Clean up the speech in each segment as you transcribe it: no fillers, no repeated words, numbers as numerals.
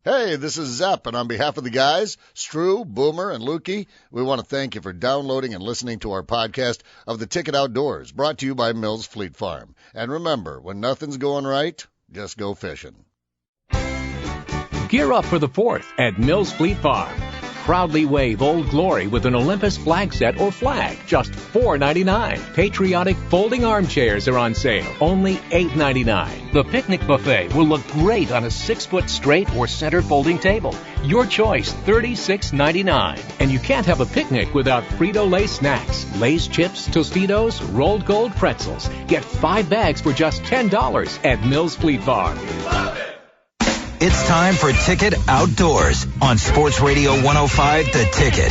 Hey, this is Zepp, and on behalf of the guys, Stru, Boomer, and Lukey, we want to thank you for downloading and listening to our podcast of The Ticket Outdoors, brought to you by Mills Fleet Farm. And remember, when nothing's going right, just go fishing. Gear up for the 4th at Mills Fleet Farm. Proudly wave Old Glory with an Olympus flag set or flag, just $4.99. Patriotic folding armchairs are on sale, only $8.99. The picnic buffet will look great on a 6-foot straight or center folding table. Your choice, $36.99. And you can't have a picnic without Frito-Lay snacks, Lay's chips, Tostitos, rolled gold pretzels. Get 5 bags for just $10 at Mills Fleet Farm. Love it. It's time for Ticket Outdoors on Sports Radio 105, The Ticket.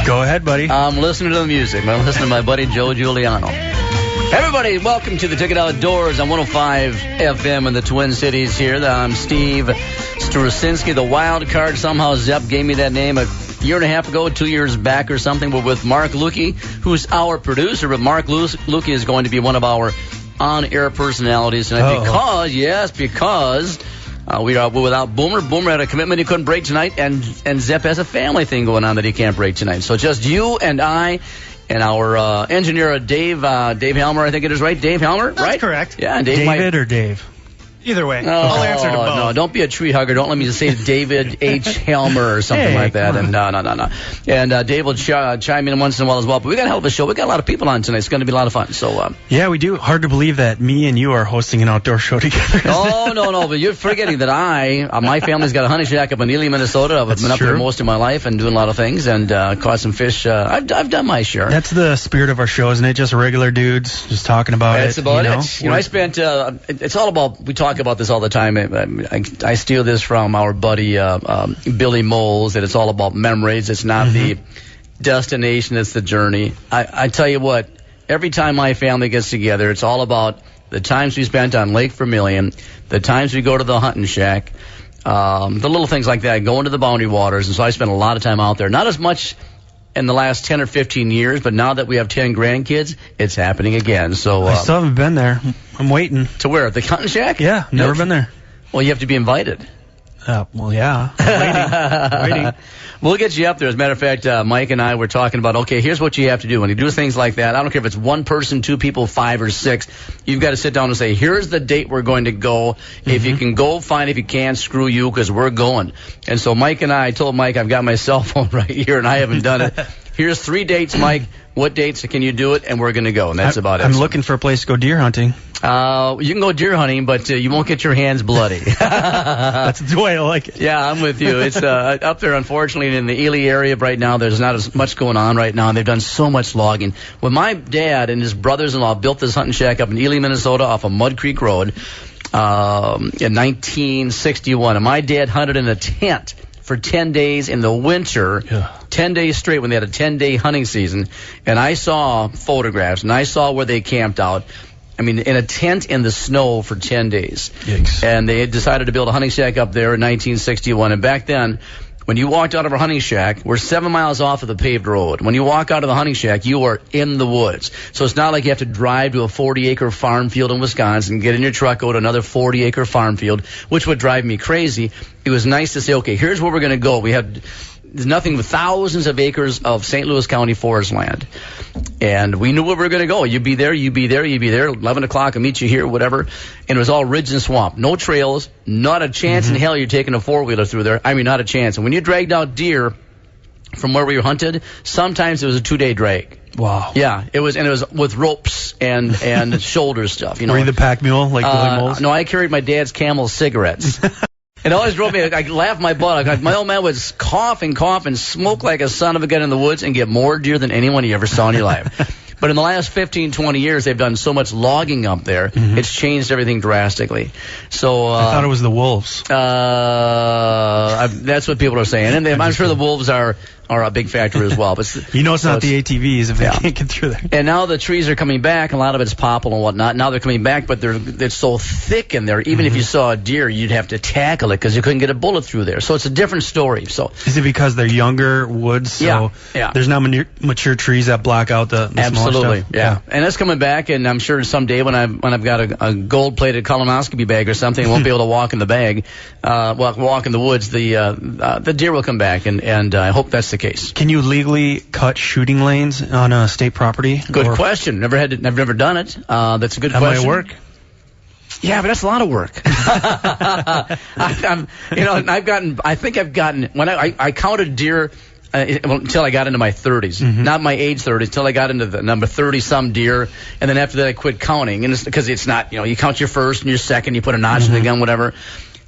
Go ahead, buddy. I'm listening to the music. I'm listening to my buddy Joe Giuliano. Everybody, welcome to the Ticket Outdoors on 105 FM in the Twin Cities here. I'm Steve Strusinski, the wild card. Somehow Zepp gave me that name a year and a half ago, 2 years back or something. We're with Mark Lukey, who's our producer. But Mark Lukey is going to be one of our on-air personalities tonight because we're without Boomer. Boomer had a commitment he couldn't break tonight, and Zepp has a family thing going on that he can't break tonight. So just you and I and our engineer, Dave Helmer, I think it is, right? Dave Helmer, right? That's correct. Yeah, and David or Dave? Either way. I'll answer to both. No, don't be a tree hugger. Don't let me just say David H. Helmer or something like that. And no. And Dave will chime in once in a while as well. But we got a hell of a show. We got a lot of people on tonight. It's going to be a lot of fun. So yeah, we do. Hard to believe that me and you are hosting an outdoor show together. No. But you're forgetting that my family's got a hunting shack up in Ely, Minnesota. I've been up there most of my life and doing a lot of things and caught some fish. I've done my share. That's the spirit of our show, isn't it? Just regular dudes just talking about it. That's about it. You know, I spent. It's all about. We talk about this all the time. I steal this from our buddy Billy Moles, that it's all about memories. It's not the destination, it's the journey. I tell you what, every time my family gets together, it's all about the times we spent on Lake Vermilion, the times we go to the hunting shack, the little things like that, going to the Boundary Waters. And so I spent a lot of time out there. Not as much in the last 10 or 15 years, but now that we have 10 grandkids, it's happening again. So I still haven't been there. I'm waiting. To where? The hunting shack? Yeah, never been there. Well, you have to be invited. Well, yeah. I'm waiting. We'll get you up there. As a matter of fact, Mike and I were talking about, okay, here's what you have to do. When you do things like that, I don't care if it's one person, 2 people, 5 or 6, you've got to sit down and say, here's the date we're going to go. If you can go, fine. If you can't, screw you, because we're going. And so Mike and I told Mike, I've got my cell phone right here, and I haven't done it. Here's 3 dates, Mike. What dates can you do it? And we're going to go. And that's about it. I'm looking for a place to go deer hunting. You can go deer hunting, but you won't get your hands bloody. That's the way I like it. Yeah, I'm with you. It's up there, unfortunately, in the Ely area right now. There's not as much going on right now, and they've done so much logging. When my dad and his brothers-in-law built this hunting shack up in Ely, Minnesota, off of Mud Creek Road in 1961, and my dad hunted in a tent for 10 days in the winter, 10 days straight when they had a 10-day hunting season. And I saw photographs, and I saw where they camped out. I mean, in a tent in the snow for 10 days. Yikes. And they had decided to build a hunting shack up there in 1961. And back then, when you walked out of a hunting shack, we're 7 miles off of the paved road. When you walk out of the hunting shack, you are in the woods. So it's not like you have to drive to a 40-acre farm field in Wisconsin, get in your truck, go to another 40-acre farm field, which would drive me crazy. It was nice to say, okay, here's where we're going to go. There's nothing but thousands of acres of St. Louis County forest land. And we knew where we were going to go. You'd be there. 11 o'clock, I'll meet you here, whatever. And it was all ridge and swamp. No trails. Not a chance in hell you're taking a four-wheeler through there. I mean, not a chance. And when you dragged out deer from where we were hunted, sometimes it was a 2-day drag. Wow. Yeah, it was with ropes and shoulder stuff. You know. Were you the pack mule like Billy Moles? No, I carried my dad's Camel cigarettes. It always drove me. I laughed my butt off. My old man would cough and smoke like a son of a gun in the woods and get more deer than anyone you ever saw in your life. But in the last 15, 20 years, they've done so much logging up there. It's changed everything drastically. So I thought it was the wolves. That's what people are saying. And I'm sure the wolves are are a big factor as well. But it's not the ATVs if they can't get through there. And now the trees are coming back. A lot of it's popple and whatnot. Now they're coming back, but they're so thick in there. Even if you saw a deer, you'd have to tackle it because you couldn't get a bullet through there. So it's a different story. So is it because they're younger woods? So there's not mature trees that block out the absolutely stuff? Yeah. And it's coming back, and I'm sure someday when I've got a gold-plated colonoscopy bag or something, I won't be able to walk in the bag, walk in the woods. The deer will come back, and I hope that's the case. Can you legally cut shooting lanes on a state property? Good question. I've never done it. That's a good question. That might work. Yeah, but that's a lot of work. When I counted deer until I got into my 30s, not my age 30s, until I got into the number 30-some deer, and then after that I quit counting, and because it's not, you count your first and your second, you put a notch in the gun, whatever.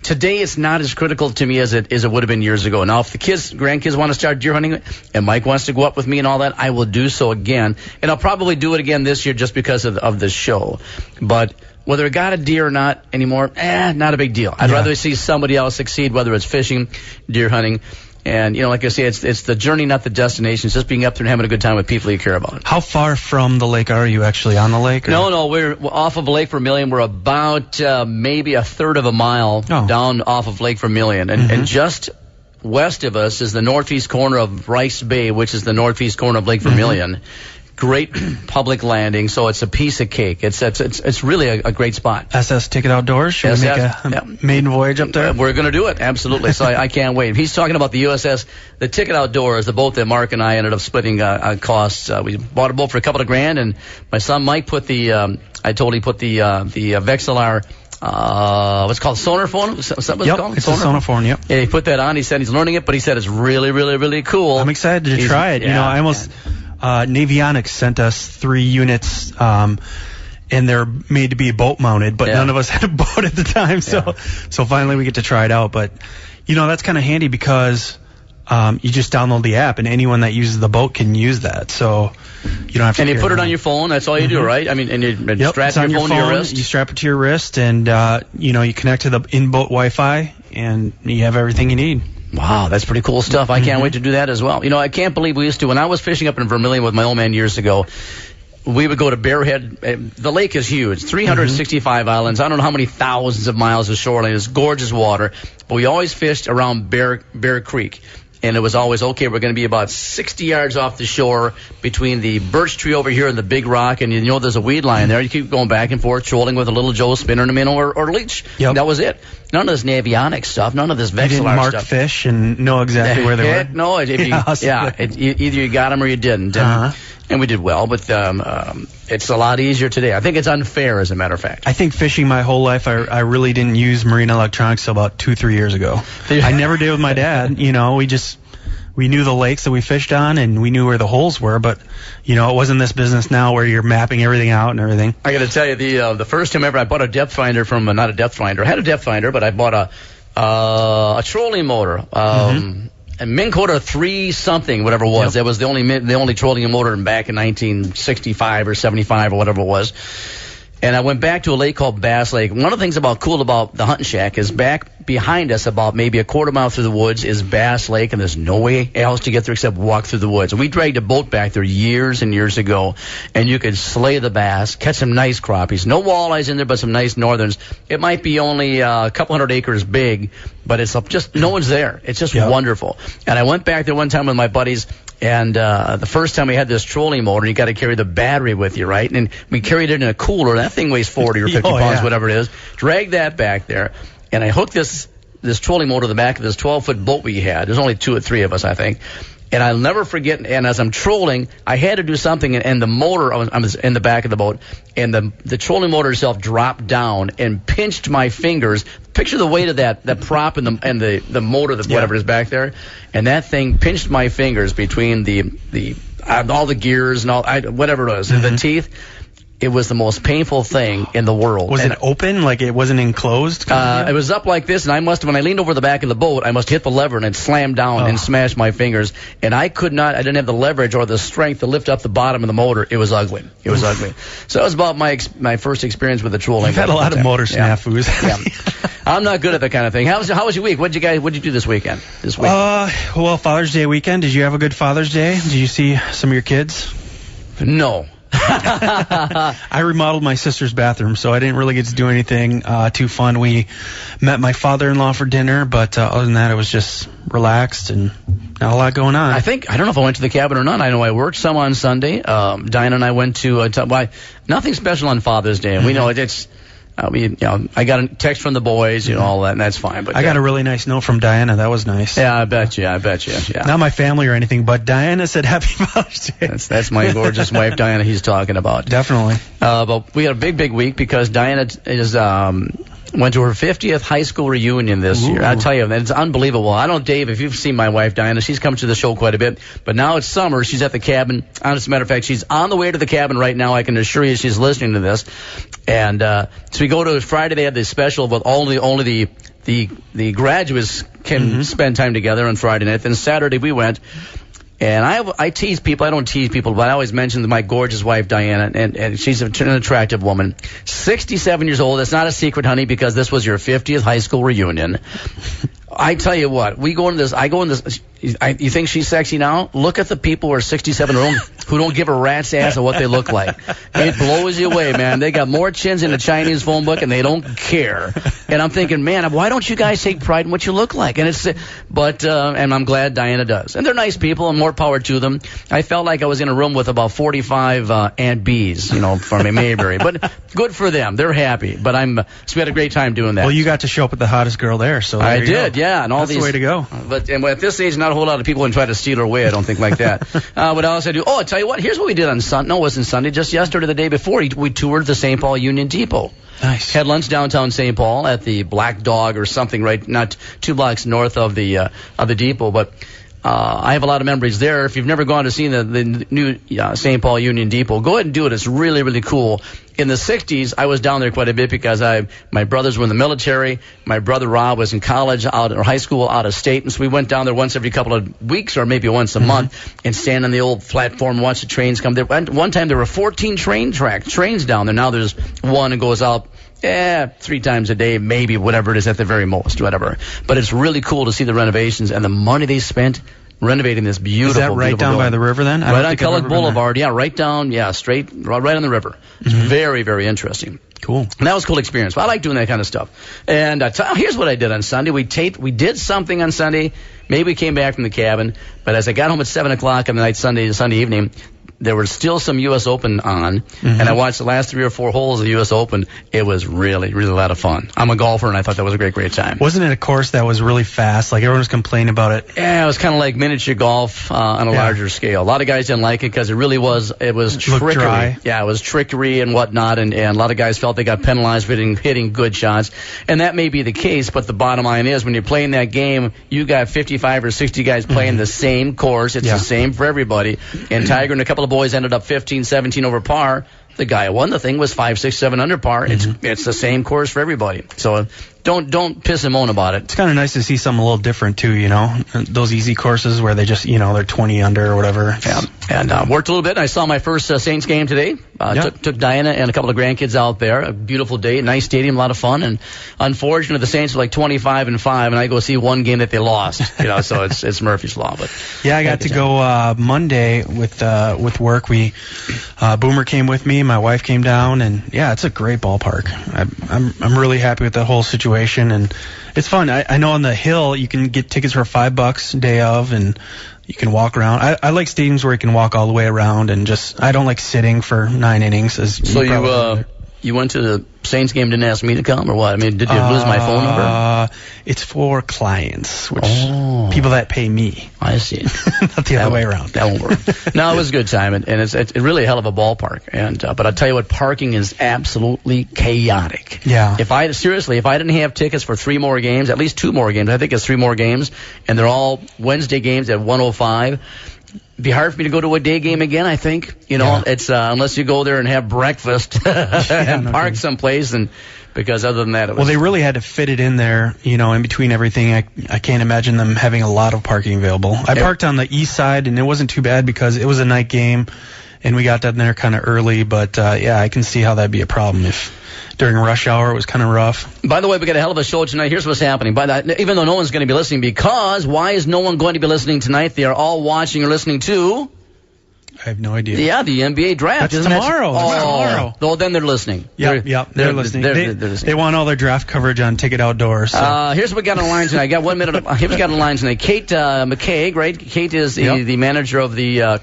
Today, it's not as critical to me as it would have been years ago. Now, if the grandkids want to start deer hunting, and Mike wants to go up with me and all that, I will do so again. And I'll probably do it again this year just because of the show. But whether I got a deer or not anymore, not a big deal. I'd rather see somebody else succeed, whether it's fishing, deer hunting. And, like I say, it's the journey, not the destination. It's just being up there and having a good time with people you care about. How far from the lake are you? Actually on the lake? Or? No, we're off of Lake Vermilion. We're about maybe a third of a mile down off of Lake Vermilion. And just west of us is the northeast corner of Rice Bay, which is the northeast corner of Lake Vermilion. Great public landing, so it's a piece of cake. It's really a great spot. SS Ticket Outdoors. Should we make a maiden voyage up there? We're going to do it, absolutely. So I can't wait. He's talking about the USS, the Ticket Outdoors, the boat that Mark and I ended up splitting costs. We bought a boat for a couple of $grand, and my son Mike put the Vexilar. What's it called? Sonar phone? Is that what it's called? It's a sonar phone, yep. Yeah, he put that on. He said he's learning it, but he said it's really, really, really cool. I'm excited to try it. I almost... Navionics sent us 3 units, and they're made to be boat mounted, but none of us had a boat at the time, so finally we get to try it out. But that's kind of handy because you just download the app, and anyone that uses the boat can use that. So you don't have to. And you put it on your phone. That's all you do, right? I mean, and you strap your phone to your wrist. You strap it to your wrist, and you connect to the in-boat Wi-Fi, and you have everything you need. Wow, that's pretty cool stuff. I can't wait to do that as well. I can't believe we used to. When I was fishing up in Vermilion with my old man years ago, we would go to Bearhead. The lake is huge, 365 islands. I don't know how many thousands of miles of shoreline. It's gorgeous water. But we always fished around Bear Creek. And it was always, okay, we're going to be about 60 yards off the shore between the birch tree over here and the big rock. And there's a weed line there. You keep going back and forth, trolling with a little Joe spinner in a minnow or leech. Yep. That was it. None of this Navionics stuff. None of this Vexilar stuff. You didn't mark fish and know exactly where they were? No. Either you got them or you didn't. And we did well, but it's a lot easier today. I think it's unfair, as a matter of fact. I think fishing my whole life, I really didn't use marine electronics till about 2-3 years ago. I never did with my dad. We knew the lakes that we fished on, and we knew where the holes were, but, it wasn't this business now where you're mapping everything out and everything. I got to tell you, the first time ever I bought a depth finder from, not a depth finder, I had a depth finder, but I bought a trolling motor. A Minn Kota 3-something, whatever it was. Yep. That was the only trolling motor back in 1965 or 75 or whatever it was. And I went back to a lake called Bass Lake. One of the things cool about the hunting shack is back behind us, about maybe a quarter mile through the woods, is Bass Lake, and there's no way else to get there except walk through the woods. And we dragged a boat back there years and years ago, and you could slay the bass, catch some nice crappies. No walleyes in there, but some nice northerns. It might be only a couple hundred acres big, but it's just no one's there. It's just wonderful. And I went back there one time with my buddies. And the first time we had this trolling motor, you got to carry the battery with you, right? And we carried it in a cooler. That thing weighs 40 or 50 pounds, whatever it is. Drag that back there, and I hooked this trolling motor to the back of this 12-foot boat we had. There's only 2 or 3 of us, I think. And I'll never forget, and as I'm trolling, I had to do something, and the motor, I was in the back of the boat, and the trolling motor itself dropped down and pinched my fingers. Picture the weight of that prop and the motor, whatever is back there, and that thing pinched my fingers between the all the gears and whatever it was, the teeth. It was the most painful thing in the world. Was it open? Like it wasn't enclosed? It was up like this, and when I leaned over the back of the boat, I must hit the lever, and it slammed down and smashed my fingers. And I didn't have the leverage or the strength to lift up the bottom of the motor. It was ugly. It was ugly. So that was about my first experience with the trolling. You've had a lot of motor snafus. I'm not good at that kind of thing. How was your week? What'd you do this weekend? Well, Father's Day weekend. Did you have a good Father's Day? Did you see some of your kids? No. I remodeled my sister's bathroom, so I didn't really get to do anything too fun. We met my father-in-law for dinner, but other than that, it was just relaxed and not a lot going on. I don't know if I went to the cabin or not. I know I worked some on Sunday. Diana and I went to nothing special on Father's Day. And we know it's. I got a text from the boys, all that, and that's fine. But I got a really nice note from Diana. That was nice. Yeah, I bet you. Yeah. Not my family or anything, but Diana said Happy Father's Day. That's my gorgeous wife, Diana. He's talking about. Definitely. But we had a big week because Diana went to her 50th high school reunion this year. I'll tell you, it's unbelievable. I don't know, Dave, if you've seen my wife, Diana, she's come to the show quite a bit. But now it's summer. She's at the cabin. As a matter of fact, she's on the way to the cabin right now. I can assure you she's listening to this. And so we go to Friday. They have this special with only the graduates can spend time together on Friday night. Then Saturday we went. And I tease people. I don't tease people, but I always mention my gorgeous wife, Diana, and she's an attractive woman. 67 years old. It's not a secret, honey, because this was your 50th high school reunion. I tell you what, I go in this. You think she's sexy now? Look at the people who are 67 who don't give a rat's ass of what they look like. It blows you away, man. They got more chins in the Chinese phone book, and they don't care. And I'm thinking, man, why don't you guys take pride in what you look like? And and I'm glad Diana does. And they're nice people, and more power to them. I felt like I was in a room with about 45 Aunt B's, from Mayberry. But good for them. They're happy. But so we had a great time doing that. Well, you got to show up with the hottest girl there, so I did, yeah. And that's the way to go. But at this age, not a whole lot of people can try to steal her away. I don't think like that. What else I do? Oh, I tell you what. Here's what we did on Sunday. No, it wasn't Sunday. Just yesterday, the day before, we toured the St. Paul Union Depot. Nice. Had lunch downtown St. Paul at the Black Dog or something, right? Not 2 blocks north of the depot, but. I have a lot of memories there. If you've never gone to see the new St. Paul Union Depot, go ahead and do it. It's really, really cool. In the 60s, I was down there quite a bit because my brothers were in the military. My brother Rob was in college, or high school out of state. And so we went down there once every couple of weeks or maybe once a month and stand on the old platform and watch the trains come there. One time there were 14 trains down there. Now there's one and goes out 3 times a day, maybe, whatever it is at the very most, whatever. But it's really cool to see the renovations and the money they spent renovating this beautiful. Is that right down building. By the river then? Right on Kellogg Boulevard. Yeah, right down. Yeah, straight right on the river. It's very, very interesting. Cool. And that was a cool experience. Well, I like doing that kind of stuff. And here's what I did on Sunday. We did something on Sunday. Maybe we came back from the cabin. But as I got home at 7 o'clock on the night Sunday evening, there was still some U.S. Open on, and I watched the last 3 or 4 holes of the U.S. Open. It was really, really a lot of fun. I'm a golfer, and I thought that was a great, great time. Wasn't it a course that was really fast? Like, everyone was complaining about it. Yeah, it was kind of like miniature golf on a larger scale. A lot of guys didn't like it because it was trickery. Dry. Yeah, it was trickery and whatnot, and a lot of guys felt they got penalized for hitting good shots. And that may be the case, but the bottom line is when you're playing that game, you got 55 or 60 guys playing the same course. It's the same for everybody. And Tiger and a couple of boys ended up 15, 17 over par. The guy who won the thing was 5, 6, 7 under par. It's the same course for everybody. So don't piss and moan about it. It's kind of nice to see something a little different too, those easy courses where they just, they're 20 under or whatever. Yeah. And worked a little bit. And I saw my first Saints game today. Took Diana and a couple of grandkids out there. A beautiful day, nice stadium, a lot of fun. And unfortunately, the Saints are like 25-5, and I go see one game that they lost. So it's Murphy's Law. But yeah, I got to go Monday with work. Boomer came with me. My wife came down, and yeah, it's a great ballpark. I'm really happy with the whole situation, and it's fun. I know on the hill you can get tickets for $5 day of, and you can walk around. I like stadiums where you can walk all the way around, and I don't like sitting for 9 innings. So you went to the Saints game, didn't ask me to come, or what? I mean, did you lose my phone number? It's for clients, which people that pay me. I see. Not the other way around. That won't work. No, it was a good time, and it's really a hell of a ballpark. And but I'll tell you what, parking is absolutely chaotic. Yeah. If I didn't have tickets for 3 more games, at least 2 more games, I think it's 3 more games, and they're all Wednesday games at 1:05. It'd be hard for me to go to a day game again, I think. It's unless you go there and have breakfast and park someplace, and because other than that, they really had to fit it in there, in between everything. I can't imagine them having a lot of parking available. I parked on the east side, and it wasn't too bad because it was a night game, and we got down there kind of early. But I can see how that'd be a problem if during rush hour it was kind of rough. By the way, we got a hell of a show tonight. Here's what's happening. Even though no one's going to be listening, because why is no one going to be listening tonight? They are all watching or listening to. I have no idea. Yeah, the NBA draft. That's tomorrow. Tomorrow. Oh, then they're listening. Yep, they're listening. They're listening. They want all their draft coverage on Ticket Outdoors. So. Here's what we got on the line tonight. I got 1 minute. Here's what we got on the line tonight. Kate McKay, right? Kate is the manager of the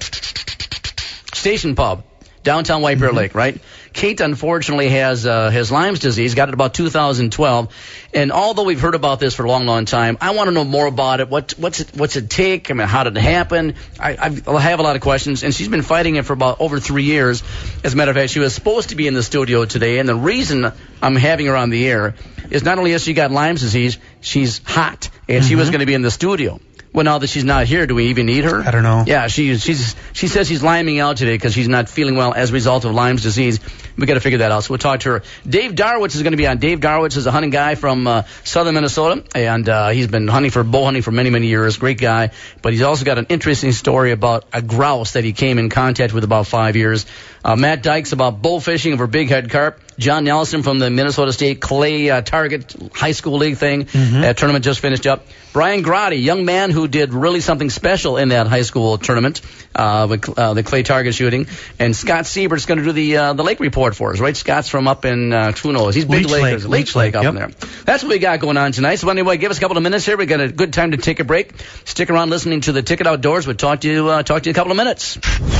Station Pub, downtown White Bear Lake, right? Kate, unfortunately, has Lyme's disease, got it about 2012. And although we've heard about this for a long, long time, I want to know more about it. What's it take? I mean, how did it happen? I have a lot of questions, and she's been fighting it for about over 3 years. As a matter of fact, she was supposed to be in the studio today, and the reason I'm having her on the air is not only has she got Lyme's disease, she's hot, and she was going to be in the studio. Well, now that she's not here, do we even need her? I don't know. Yeah, she says she's liming out today because she's not feeling well as a result of Lyme's disease. We got to figure that out. So we'll talk to her. Dave Darwitz is going to be on. Dave Darwitz is a hunting guy from southern Minnesota, and he's been bow hunting for many, many years. Great guy, but he's also got an interesting story about a grouse that he came in contact with about 5 years. Matt Dykes about bull fishing over bighead carp. John Nelson from the Minnesota State Clay Target High School League thing. That tournament just finished up. Brian Grotti, young man who did really something special in that high school tournament with the clay target shooting. And Scott Siebert's going to do the lake report for us, right? Scott's from up in, who knows? He's Big Lake. Leech Lake up in there. That's what we got going on tonight. So anyway, give us a couple of minutes here. We got a good time to take a break. Stick around listening to the Ticket Outdoors. We'll talk to you in a couple of minutes.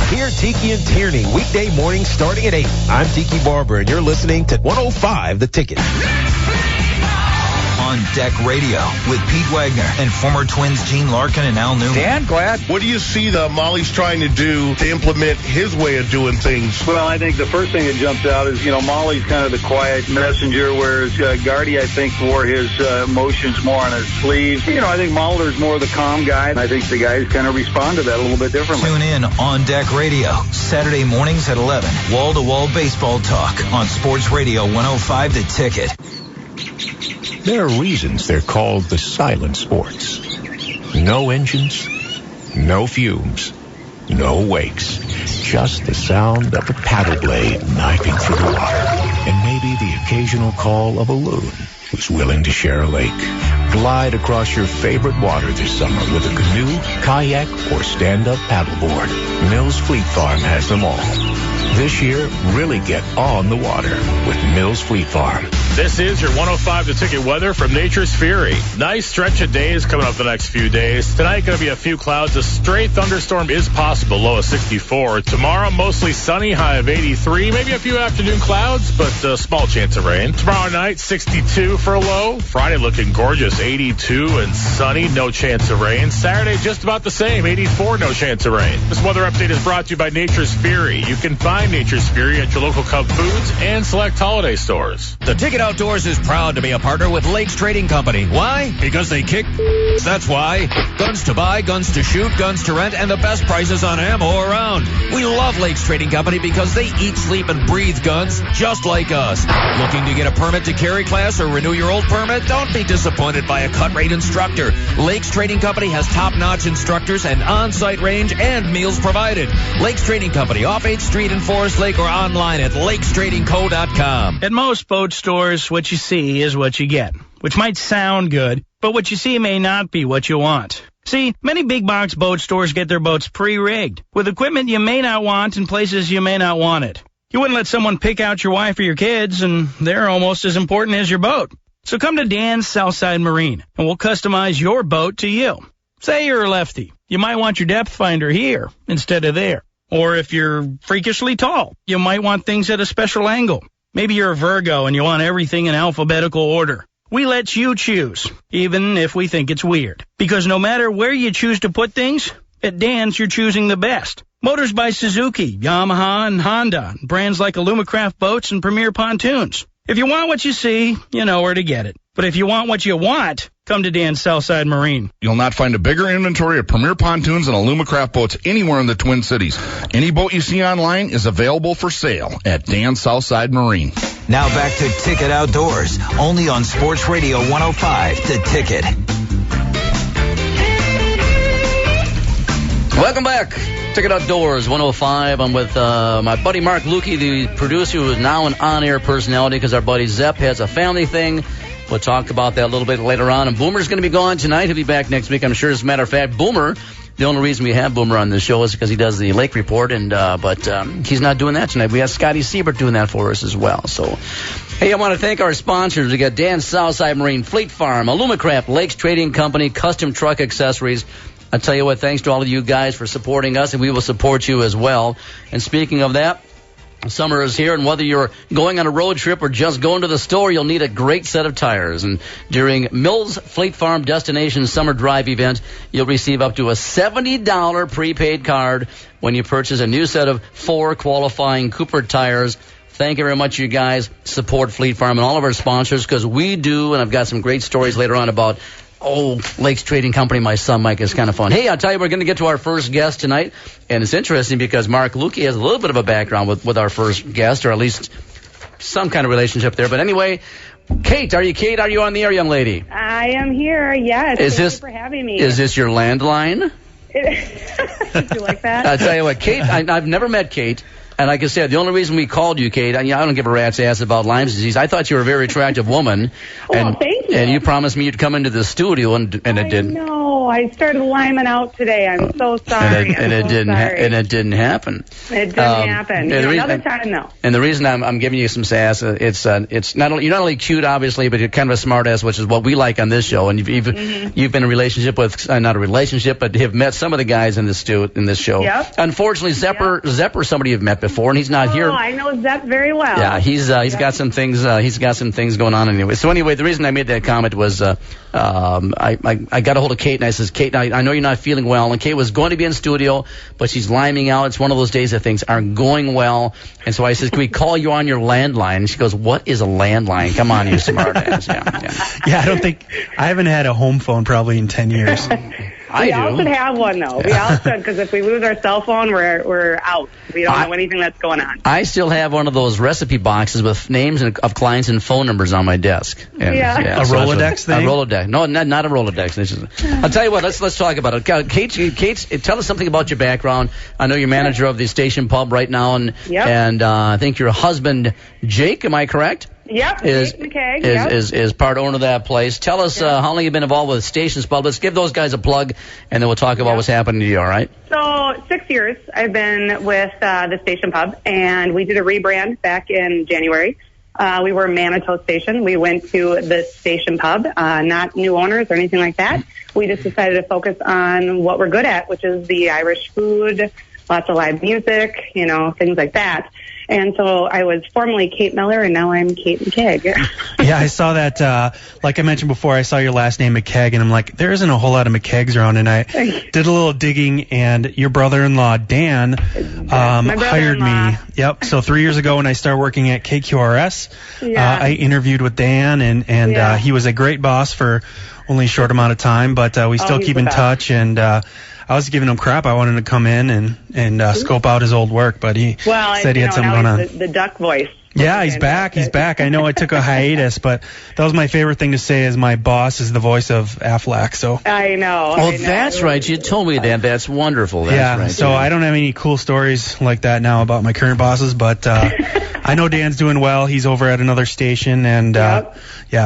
Hear Tiki and Tierney weekday mornings starting at 8. I'm Tiki Barber, and you're listening to 105 The Ticket. On Deck Radio with Pete Wagner and former Twins Gene Larkin and Al Newman. Dan Glad. What do you see Molly's trying to do to implement his way of doing things? Well, I think the first thing that jumps out is, Molly's kind of the quiet messenger, whereas Gardy, I think, wore his emotions more on his sleeve. I think Mulder's more the calm guy, and I think the guys kind of respond to that a little bit differently. Tune in On Deck Radio, Saturday mornings at 11. Wall-to-wall baseball talk on Sports Radio 105 The Ticket. There are reasons they're called the silent sports. No engines, no fumes, no wakes. Just the sound of a paddle blade knifing through the water. And maybe the occasional call of a loon who's willing to share a lake. Glide across your favorite water this summer with a canoe, kayak, or stand-up paddleboard. Mills Fleet Farm has them all. This year, really get on the water with Mills Fleet Farm. This is your 105 The Ticket weather from Nature's Fury. Nice stretch of days coming up the next few days. Tonight going to be a few clouds. A stray thunderstorm is possible, low of 64. Tomorrow, mostly sunny, high of 83. Maybe a few afternoon clouds, but a small chance of rain. Tomorrow night, 62 for a low. Friday looking gorgeous, 82 and sunny, no chance of rain. Saturday, just about the same, 84, no chance of rain. This weather update is brought to you by Nature's Fury. You can find Nature's Fury at your local Cub Foods and select holiday stores. The Ticket Outdoors is proud to be a partner with Lakes Trading Company. Why? Because they kick. That's why. Guns to buy, guns to shoot, guns to rent, and the best prices on ammo around. We love Lakes Trading Company because they eat, sleep, and breathe guns just like us. Looking to get a permit to carry class or renew your old permit? Don't be disappointed by a cut-rate instructor. Lakes Trading Company has top-notch instructors and on-site range and meals provided. Lakes Trading Company, off 8th Street in Forest Lake, or online at lakestradingco.com. At most boat stores, what you see is what you get, which might sound good, but what you see may not be what you want. See, many big box boat stores get their boats pre-rigged, with equipment you may not want in places you may not want it. You wouldn't let someone pick out your wife or your kids, and they're almost as important as your boat. So come to Dan's Southside Marine, and we'll customize your boat to you. Say you're a lefty. You might want your depth finder here instead of there. Or if you're freakishly tall, you might want things at a special angle. Maybe you're a Virgo and you want everything in alphabetical order. We let you choose, even if we think it's weird. Because no matter where you choose to put things, at Dan's you're choosing the best. Motors by Suzuki, Yamaha, and Honda. Brands like Alumacraft boats and Premier pontoons. If you want what you see, you know where to get it. But if you want what you want, come to Dan's Southside Marine. You'll not find a bigger inventory of Premier pontoons and Alumacraft boats anywhere in the Twin Cities. Any boat you see online is available for sale at Dan's Southside Marine. Now back to Ticket Outdoors, only on Sports Radio 105, The Ticket. Welcome back. Ticket Outdoors 105. I'm with my buddy Mark Lukey, the producer, who is now an on-air personality because our buddy Zepp has a family thing. We'll talk about that a little bit later on. And Boomer's going to be gone tonight. He'll be back next week, I'm sure. As a matter of fact, Boomer, the only reason we have Boomer on this show is because he does the Lake Report, but he's not doing that tonight. We have Scotty Siebert doing that for us as well. So, hey, I want to thank our sponsors. We got Dan Southside Marine, Fleet Farm, Alumacraft, Lakes Trading Company, Custom Truck Accessories. I tell you what, thanks to all of you guys for supporting us, and we will support you as well. And speaking of that, summer is here, and whether you're going on a road trip or just going to the store, you'll need a great set of tires. And during Mills Fleet Farm Destination Summer Drive event, you'll receive up to a $70 prepaid card when you purchase a new set of 4 qualifying Cooper tires. Thank you very much, you guys. Support Fleet Farm and all of our sponsors, because we do, and I've got some great stories later on about Lakes Trading Company. My son Mike is kind of fun. Hey, I'll tell you, we're going to get to our first guest tonight, and it's interesting because Mark Lukey has a little bit of a background with our first guest, or at least some kind of relationship there. But anyway, Kate, are you on the air, young lady? I am here, yes. Thank you for having me. Is this your landline? Did you like that? I'll tell you what, Kate, I've never met Kate. And like I said, the only reason we called you, Kate, I don't give a rat's ass about Lyme disease. I thought you were a very attractive woman. Thank you. And you promised me you'd come into the studio, and it didn't. No, I started lyming out today. I'm so sorry. And it didn't happen. It didn't happen. Another time, though. And the reason I'm giving you some sass, it's not only, you're not only cute, obviously, but you're kind of a smart ass, which is what we like on this show. And you've been in a relationship with, not a relationship, but have met some of the guys in this show. Yep. Unfortunately, Zepper, somebody you've met before, and he's not here. I know Zepp very well. Yeah, he's got some things. He's got some things going on anyway. So anyway, the reason I made that comment was I got a hold of Kate, and I says, Kate, I know you're not feeling well, and Kate was going to be in studio, but she's liming out. It's one of those days that things aren't going well, and so I says, can we call you on your landline? And she goes, what is a landline? Come on, you smart ass. Yeah, I haven't had a home phone probably in 10 years. We all should have one, though. We all should, because if we lose our cell phone, we're out. We don't know anything that's going on. I still have one of those recipe boxes with names of clients and phone numbers on my desk. A Rolodex thing? A Rolodex. No, not a Rolodex. I'll tell you what, let's talk about it. Kate, tell us something about your background. I know you're manager of the Station Pub right now, and I think your husband, Jake, am I correct? Yep, Jake McKay, is part owner of that place. Tell us how long you've been involved with Stations Pub. Let's give those guys a plug, and then we'll talk about what's happening to you, all right? So 6 years I've been with the Station Pub, and we did a rebrand back in January. We were Manitou Station. We went to the Station Pub, not new owners or anything like that. We just decided to focus on what we're good at, which is the Irish food, lots of live music, things like that. And so I was formerly Kate Miller, and now I'm Kate McKegg. Yeah, I saw that. Like I mentioned before, I saw your last name McKegg, and I'm like, there isn't a whole lot of McKeggs around. And I did a little digging, and your brother-in-law, Dan, hired me. Yep. So 3 years ago when I started working at KQRS, I interviewed with Dan, and he was a great boss for only a short amount of time, but we still keep in touch, and I was giving him crap. I wanted to come in and scope out his old work, but he said he had something going on. The duck voice. Yeah, he's back. He's back. I know I took a hiatus, but that was my favorite thing to say is my boss is the voice of Aflac. So I know. Oh, that's right. You told me that. That's wonderful. That's right. So I don't have any cool stories like that now about my current bosses, but I know Dan's doing well. He's over at another station, and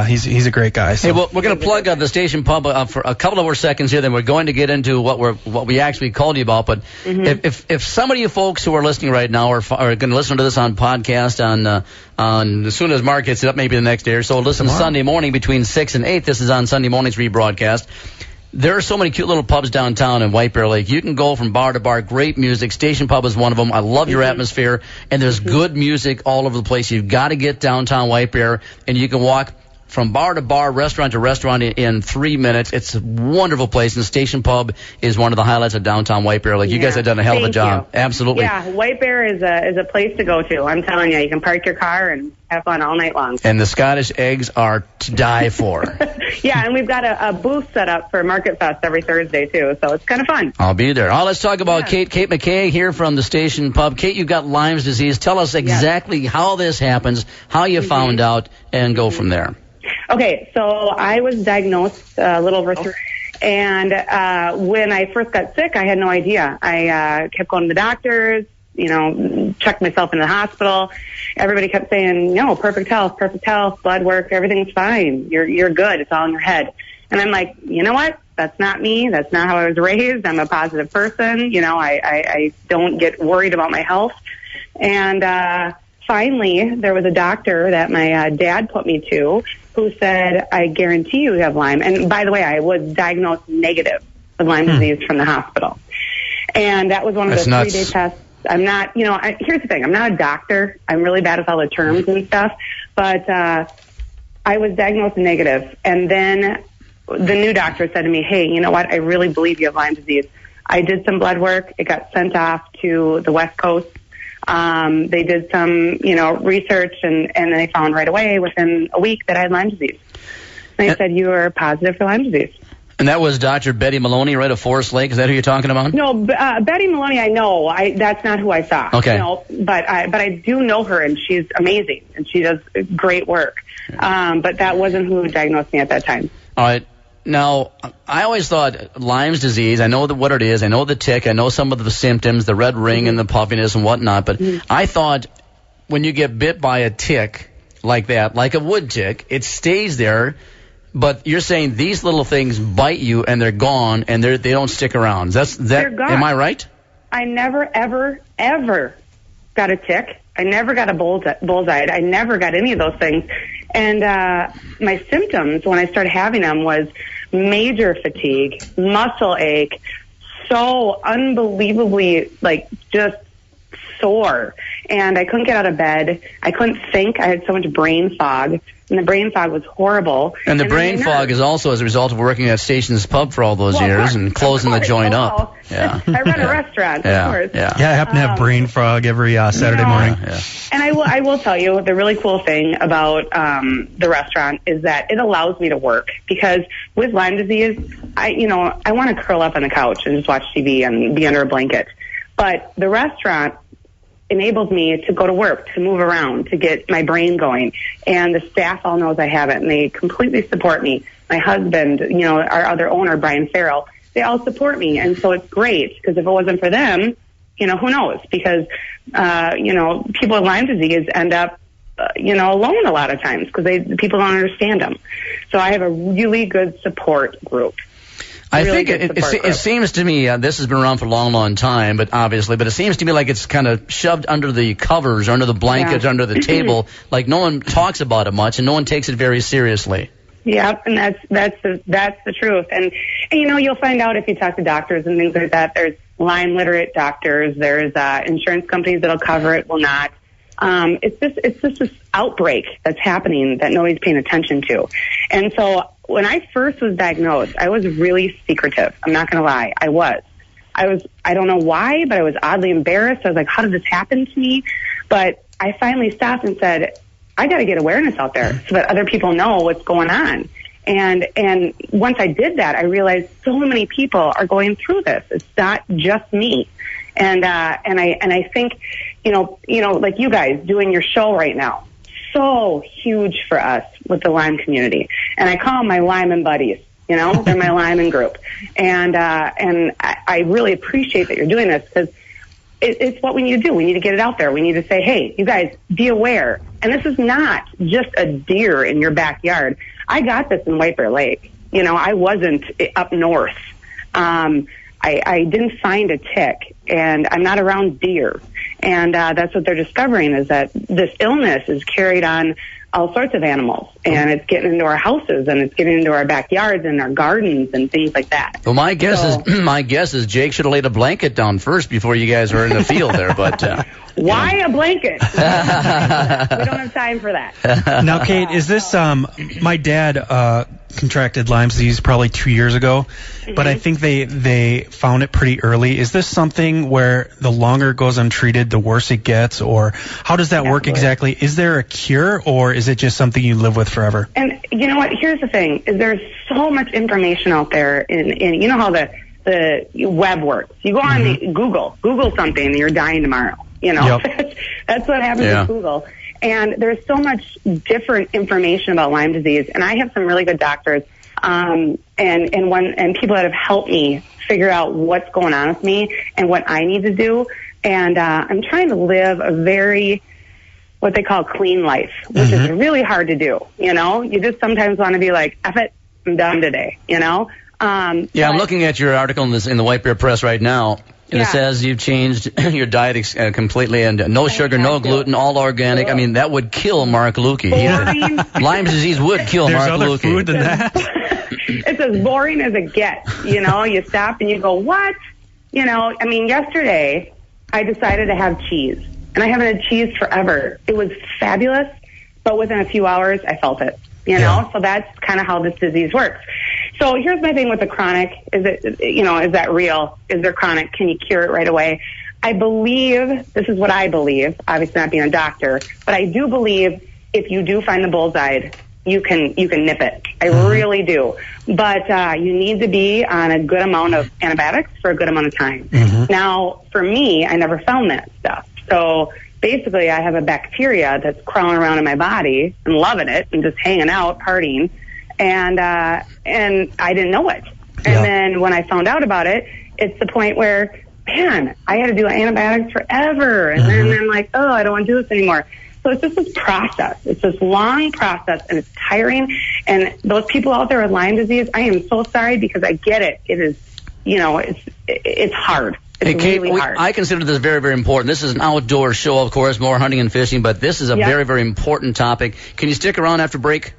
he's a great guy. So. Hey, well, we're going to plug the Station Pub for a couple of more seconds here. Then we're going to get into what we actually called you about. But if some of you folks who are listening right now are going to listen to this on podcast on as soon as Mark gets it up, maybe the next day or so, listen Sunday morning between 6 and 8. This is on Sunday morning's rebroadcast. There are so many cute little pubs downtown in White Bear Lake. You can go from bar to bar. Great music. Station Pub is one of them. I love your atmosphere. And there's good music all over the place. You've got to get downtown White Bear, and you can walk from bar to bar, restaurant to restaurant in 3 minutes. It's a wonderful place, and Station Pub is one of the highlights of downtown White Bear Lake. You guys have done a hell of a job. Absolutely. Yeah, White Bear is a place to go to. I'm telling you, you can park your car and have fun all night long. And the Scottish eggs are to die for. Yeah, and we've got a booth set up for Market Fest every Thursday, too, so it's kind of fun. I'll be there. Let's talk about Kate McKay here from the Station Pub. Kate, you've got Lyme's disease. Tell us exactly how this happens, how you found out, and go from there. Okay, so I was diagnosed a little over And when I first got sick, I had no idea. I kept going to the doctors, checked myself in the hospital. Everybody kept saying, no, perfect health, blood work, everything's fine. You're good. It's all in your head. And I'm like, you know what? That's not me. That's not how I was raised. I'm a positive person. I don't get worried about my health. And finally, there was a doctor that my dad put me to who said, I guarantee you have Lyme. And by the way, I was diagnosed negative with Lyme disease from the hospital. And that was one of the 3-day tests. I'm not, here's the thing. I'm not a doctor. I'm really bad with all the terms and stuff. But I was diagnosed negative. And then the new doctor said to me, hey, you know what? I really believe you have Lyme disease. I did some blood work. It got sent off to the West Coast. They did some, research, and they found right away within a week that I had Lyme disease. And they said, you are positive for Lyme disease. And that was Dr. Betty Maloney, right, of Forest Lake? Is that who you're talking about? No, Betty Maloney, I know. That's not who I saw. Okay. But I do know her, and she's amazing, and she does great work. But that wasn't who diagnosed me at that time. All right. Now, I always thought Lyme's disease, I know what it is, I know the tick, I know some of the symptoms, the red ring and the puffiness and whatnot, but I thought when you get bit by a tick like that, like a wood tick, it stays there. But you're saying these little things bite you and they're gone and they don't stick around. They're gone. Am I right? I never, ever, ever got a tick. I never got a bullseye. I never got any of those things. And my symptoms when I started having them was major fatigue, muscle ache, so unbelievably just sore. And I couldn't get out of bed. I couldn't think. I had so much brain fog. And the brain fog was horrible. And the brain fog is also as a result of working at Stations Pub for all those years and closing the joint up. Yeah. I run a restaurant, of course. Yeah, I happen to have brain fog every Saturday morning. Yeah. And I will tell you, the really cool thing about the restaurant is that it allows me to work. Because with Lyme disease, I want to curl up on the couch and just watch TV and be under a blanket. But the restaurant enables me to go to work, to move around, to get my brain going. And the staff all knows I have it, and they completely support me. My husband, our other owner, Brian Farrell, they all support me. And so it's great, because if it wasn't for them, who knows? Because, people with Lyme disease end up, alone a lot of times because people don't understand them. So I have a really good support group. I think it seems to me, this has been around for a long, long time, but it seems to me like it's kind of shoved under the covers, under the blankets, under the table, like no one talks about it much and no one takes it very seriously. Yeah, and that's the truth. And you'll find out if you talk to doctors and things like that. There's Lyme literate doctors. There's insurance companies that'll cover it, will not. It's just this outbreak that's happening that nobody's paying attention to. And so when I first was diagnosed, I was really secretive. I'm not going to lie. I don't know why, but I was oddly embarrassed. I was like, how did this happen to me? But I finally stopped and said, I got to get awareness out there so that other people know what's going on. And once I did that, I realized so many people are going through this. It's not just me. And I think, like you guys doing your show right now, so huge for us with the Lyme community. And I call them my Lyman buddies. They're my Lyman group. And I really appreciate that you're doing this, because it's what we need to do. We need to get it out there. We need to say, hey, you guys, be aware. And this is not just a deer in your backyard. I got this in White Bear Lake. I wasn't up north. I didn't find a tick, and I'm not around deer. And that's what they're discovering, is that this illness is carried on all sorts of animals, and it's getting into our houses, and it's getting into our backyards and our gardens and things like that. Well, my guess is Jake should have laid a blanket down first before you guys were in the field there. But why a blanket? We don't have time for that. Now, Kate, is this my dad contracted Lyme disease probably 2 years ago, but I think they found it pretty early. Is this something where the longer it goes untreated, the worse it gets, or how does that work exactly? Is there a cure, or is it just something you live with forever? And you know what? Here's the thing: is there's so much information out there, in how the web works. You go on Google something, and you're dying tomorrow. That's what happens with Google. And there's so much different information about Lyme disease, and I have some really good doctors and people that have helped me figure out what's going on with me and what I need to do. And I'm trying to live a very, what they call clean life, which is really hard to do. You know, you just sometimes want to be like, F it, I'm done today, you know? I'm looking at your article in the White Bear Press right now. And it says you've changed your diet completely, and no sugar, no gluten, all organic. I mean, that would kill Mark Lukey. Lyme disease would kill Mark Lukey. There's other food than that. It's as boring as it gets. You know, you stop and you go, what? You know, I mean, yesterday I decided to have cheese, and I haven't had cheese forever. It was fabulous, but within a few hours I felt it. You know, so that's kind of how this disease works. So here's my thing with the chronic. Is that real? Is there chronic? Can you cure it right away? I believe, this is what I believe, obviously not being a doctor, but I do believe if you do find the bullseye, you can nip it. I really do. But you need to be on a good amount of antibiotics for a good amount of time. Now, for me, I never found that stuff. So basically, I have a bacteria that's crawling around in my body and loving it and just hanging out, partying. And I didn't know it. And then when I found out about it, it's the point where, man, I had to do antibiotics forever. And then I'm like, oh, I don't want to do this anymore. So it's just this process. It's this long process, and it's tiring. And those people out there with Lyme disease, I am so sorry because I get it. It is, it's hard. It's really hard. I consider this very, very important. This is an outdoor show, of course, more hunting and fishing, but this is a very, very important topic. Can you stick around after break?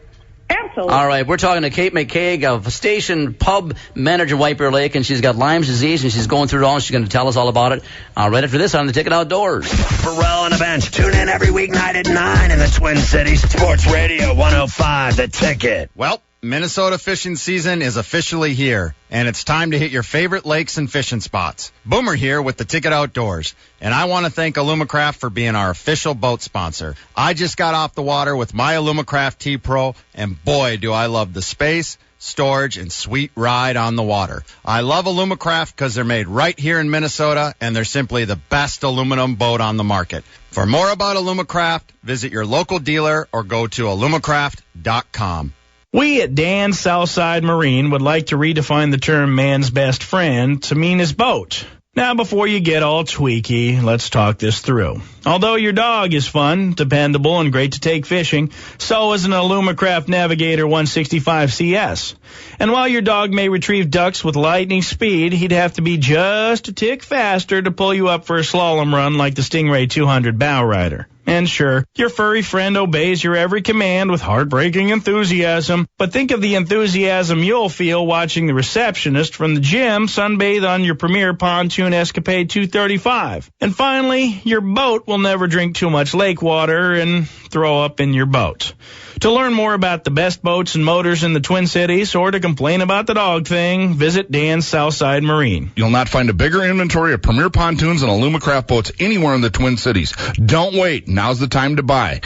Absolutely. All right, we're talking to Kate McCaig of Station Pub Manager, White Bear Lake, and she's got Lyme disease, and she's going through it all, and she's going to tell us all about it right after this on the Ticket Outdoors. Ferrall and the Bench. Tune in every weeknight at 9 in the Twin Cities. Sports Radio 105, The Ticket. Well, Minnesota fishing season is officially here, and it's time to hit your favorite lakes and fishing spots. Boomer here with the Ticket Outdoors, and I want to thank Alumacraft for being our official boat sponsor. I just got off the water with my Alumacraft T-Pro, and boy, do I love the space, storage, and sweet ride on the water. I love Alumacraft because they're made right here in Minnesota, and they're simply the best aluminum boat on the market. For more about Alumacraft, visit your local dealer or go to alumacraft.com. We at Dan Southside Marine would like to redefine the term man's best friend to mean his boat. Now, before you get all tweaky, let's talk this through. Although your dog is fun, dependable, and great to take fishing, so is an Alumacraft Navigator 165 CS. And while your dog may retrieve ducks with lightning speed, he'd have to be just a tick faster to pull you up for a slalom run like the Stingray 200 Bow Rider. And sure, your furry friend obeys your every command with heartbreaking enthusiasm, but think of the enthusiasm you'll feel watching the receptionist from the gym sunbathe on your premier pontoon Escapade 235. And finally, your boat will never drink too much lake water and throw up in your boat. To learn more about the best boats and motors in the Twin Cities or to complain about the dog thing, visit Dan's Southside Marine. You'll not find a bigger inventory of premier pontoons and Alumacraft boats anywhere in the Twin Cities. Don't wait. Now's the time to buy.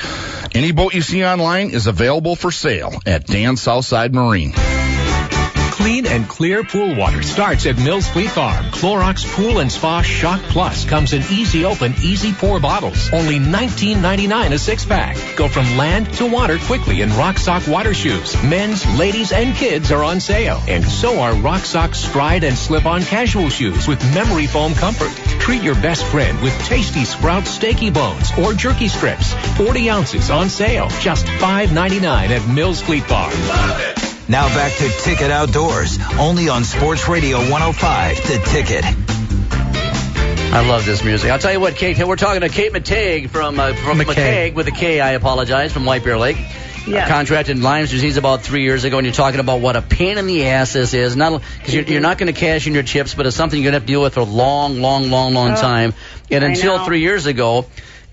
Any boat you see online is available for sale at Dan's Southside Marine. Clean and clear pool water starts at Mills Fleet Farm. Clorox Pool and Spa Shock Plus comes in easy open, easy pour bottles. Only $19.99 a six-pack. Go from land to water quickly in Rock Sock water shoes. Men's, ladies, and kids are on sale. And so are Rock Sock Stride and Slip-On casual shoes with memory foam comfort. Treat your best friend with tasty Sprout Steaky Bones or Jerky Strips. 40 ounces on sale. Just $5.99 at Mills Fleet Farm. Love it. Now back to Ticket Outdoors, only on Sports Radio 105, The Ticket. I love this music. I'll tell you what, Kate, we're talking to Kate McCaig from McCaig with a K, I apologize, from White Bear Lake. Yes. Contracted Lyme disease about 3 years ago, and you're talking about what a pain in the ass this is. Not because you're not going to cash in your chips, but it's something you're going to have to deal with for a long time. And until 3 years ago,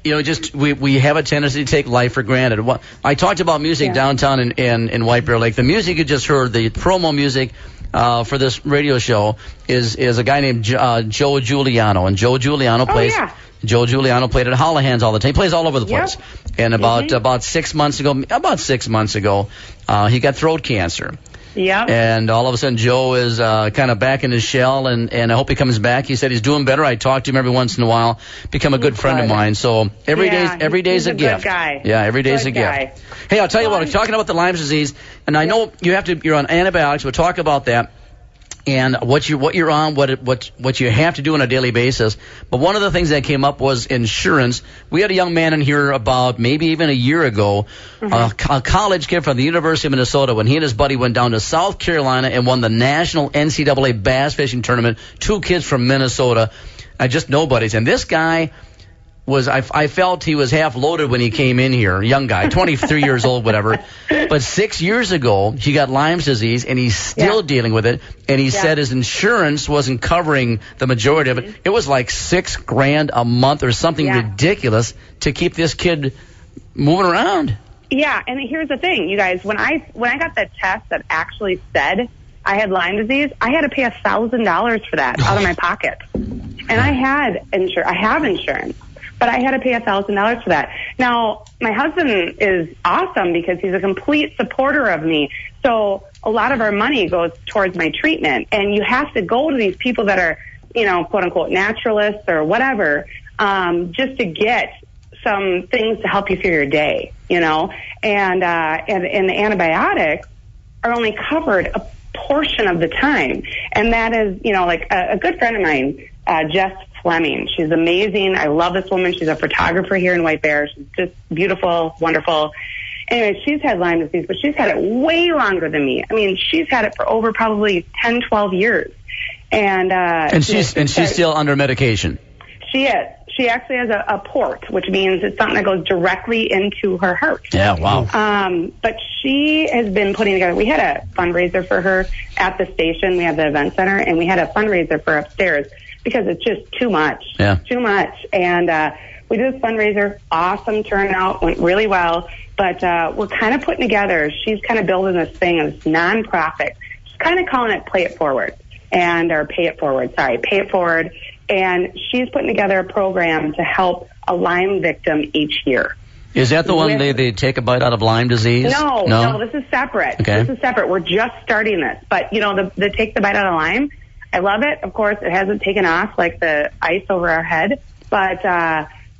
we have a tendency to take life for granted. I talked about music downtown in White Bear Lake. The music you just heard, the promo music for this radio show, is a guy named Joe Giuliano, and Joe Giuliano plays. Joe Giuliano played at Holohan's all the time. He plays all over the place. And about 6 months ago, he got throat cancer. Yep. And all of a sudden, Joe is kind of back in his shell, and I hope he comes back. He said he's doing better. I talk to him every once in a while. Become a good friend of mine. So every day's a gift. Good guy. Yeah, every day's a gift. Hey, I'll tell you what. Talking about the Lyme disease, and I know you're on antibiotics. We'll talk about that. And what you're on, what you have to do on a daily basis. But one of the things that came up was insurance. We had a young man in here about maybe even a year ago, a college kid from the University of Minnesota, when he and his buddy went down to South Carolina and won the national NCAA bass fishing tournament. 2 kids from Minnesota, just nobodies. And this guy I felt he was half loaded when he came in here, young guy, 23 years old, whatever. But 6 years ago, he got Lyme's disease, and he's still dealing with it. And he said his insurance wasn't covering the majority of it. It was like $6,000 a month or something ridiculous to keep this kid moving around. Yeah, and here's the thing, you guys. When I got that test that actually said I had Lyme disease, I had to pay $1,000 for that out of my pocket. And I have insurance. But I had to pay $1,000 for that. Now, my husband is awesome because he's a complete supporter of me. So a lot of our money goes towards my treatment. And you have to go to these people that are, quote unquote, naturalists or whatever, just to get some things to help you through your day, and the antibiotics are only covered a portion of the time. And that is, like a good friend of mine, Jess Fleming. She's amazing. I love this woman. She's a photographer here in White Bear. She's just beautiful, wonderful. Anyway, she's had Lyme disease, but she's had it way longer than me. I mean, she's had it for over probably 10, 12 years. And she's still under medication. She is. She actually has a port, which means it's something that goes directly into her heart. Yeah, wow. But she has been putting together, we had a fundraiser for her at the station. We have the event center, and we had a fundraiser for upstairs because it's just too much. Yeah. Too much. And we did this fundraiser. Awesome turnout. Went really well. But we're kind of putting together, she's kind of building this thing, this nonprofit. She's kind of calling it Pay It Forward. Pay It Forward. And she's putting together a program to help a Lyme victim each year. Is that the one they take a bite out of Lyme disease? No, this is separate. Okay. This is separate. We're just starting this. But, the take the bite out of Lyme, I love it. Of course, it hasn't taken off like the ice over our head, but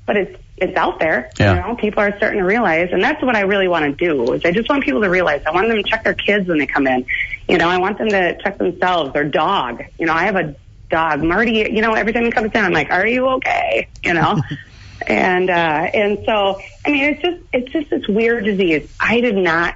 it's out there. Yeah. People are starting to realize, and that's what I really want to do, is I just want people to realize. I want them to check their kids when they come in. I want them to check themselves, their dog. I have a dog, Marty, every time he comes in, I'm like, are you okay? And so, I mean, it's just this weird disease. I did not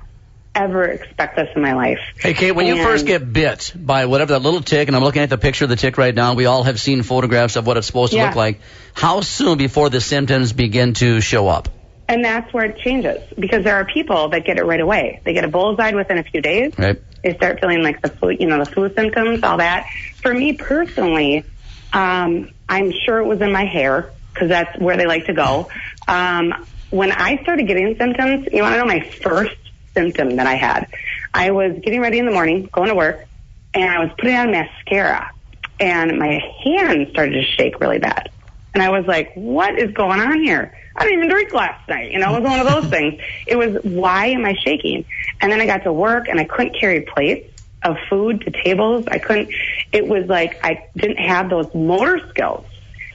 ever expect this in my life. Hey, Kate, when you first get bit by whatever, that little tick, and I'm looking at the picture of the tick right now, we all have seen photographs of what it's supposed to look like. How soon before the symptoms begin to show up? And that's where it changes, because there are people that get it right away. They get a bullseye within a few days. Right. They start feeling like the flu, the flu symptoms, all that. For me personally, I'm sure it was in my hair, because that's where they like to go. When I started getting symptoms, you want to know my first symptom that I had? I was getting ready in the morning, going to work, and I was putting on mascara, and my hand started to shake really bad. And I was like, what is going on here? I didn't even drink last night. It was one of those things. It was, why am I shaking? And then I got to work, and I couldn't carry plates of food to tables. It was like I didn't have those motor skills,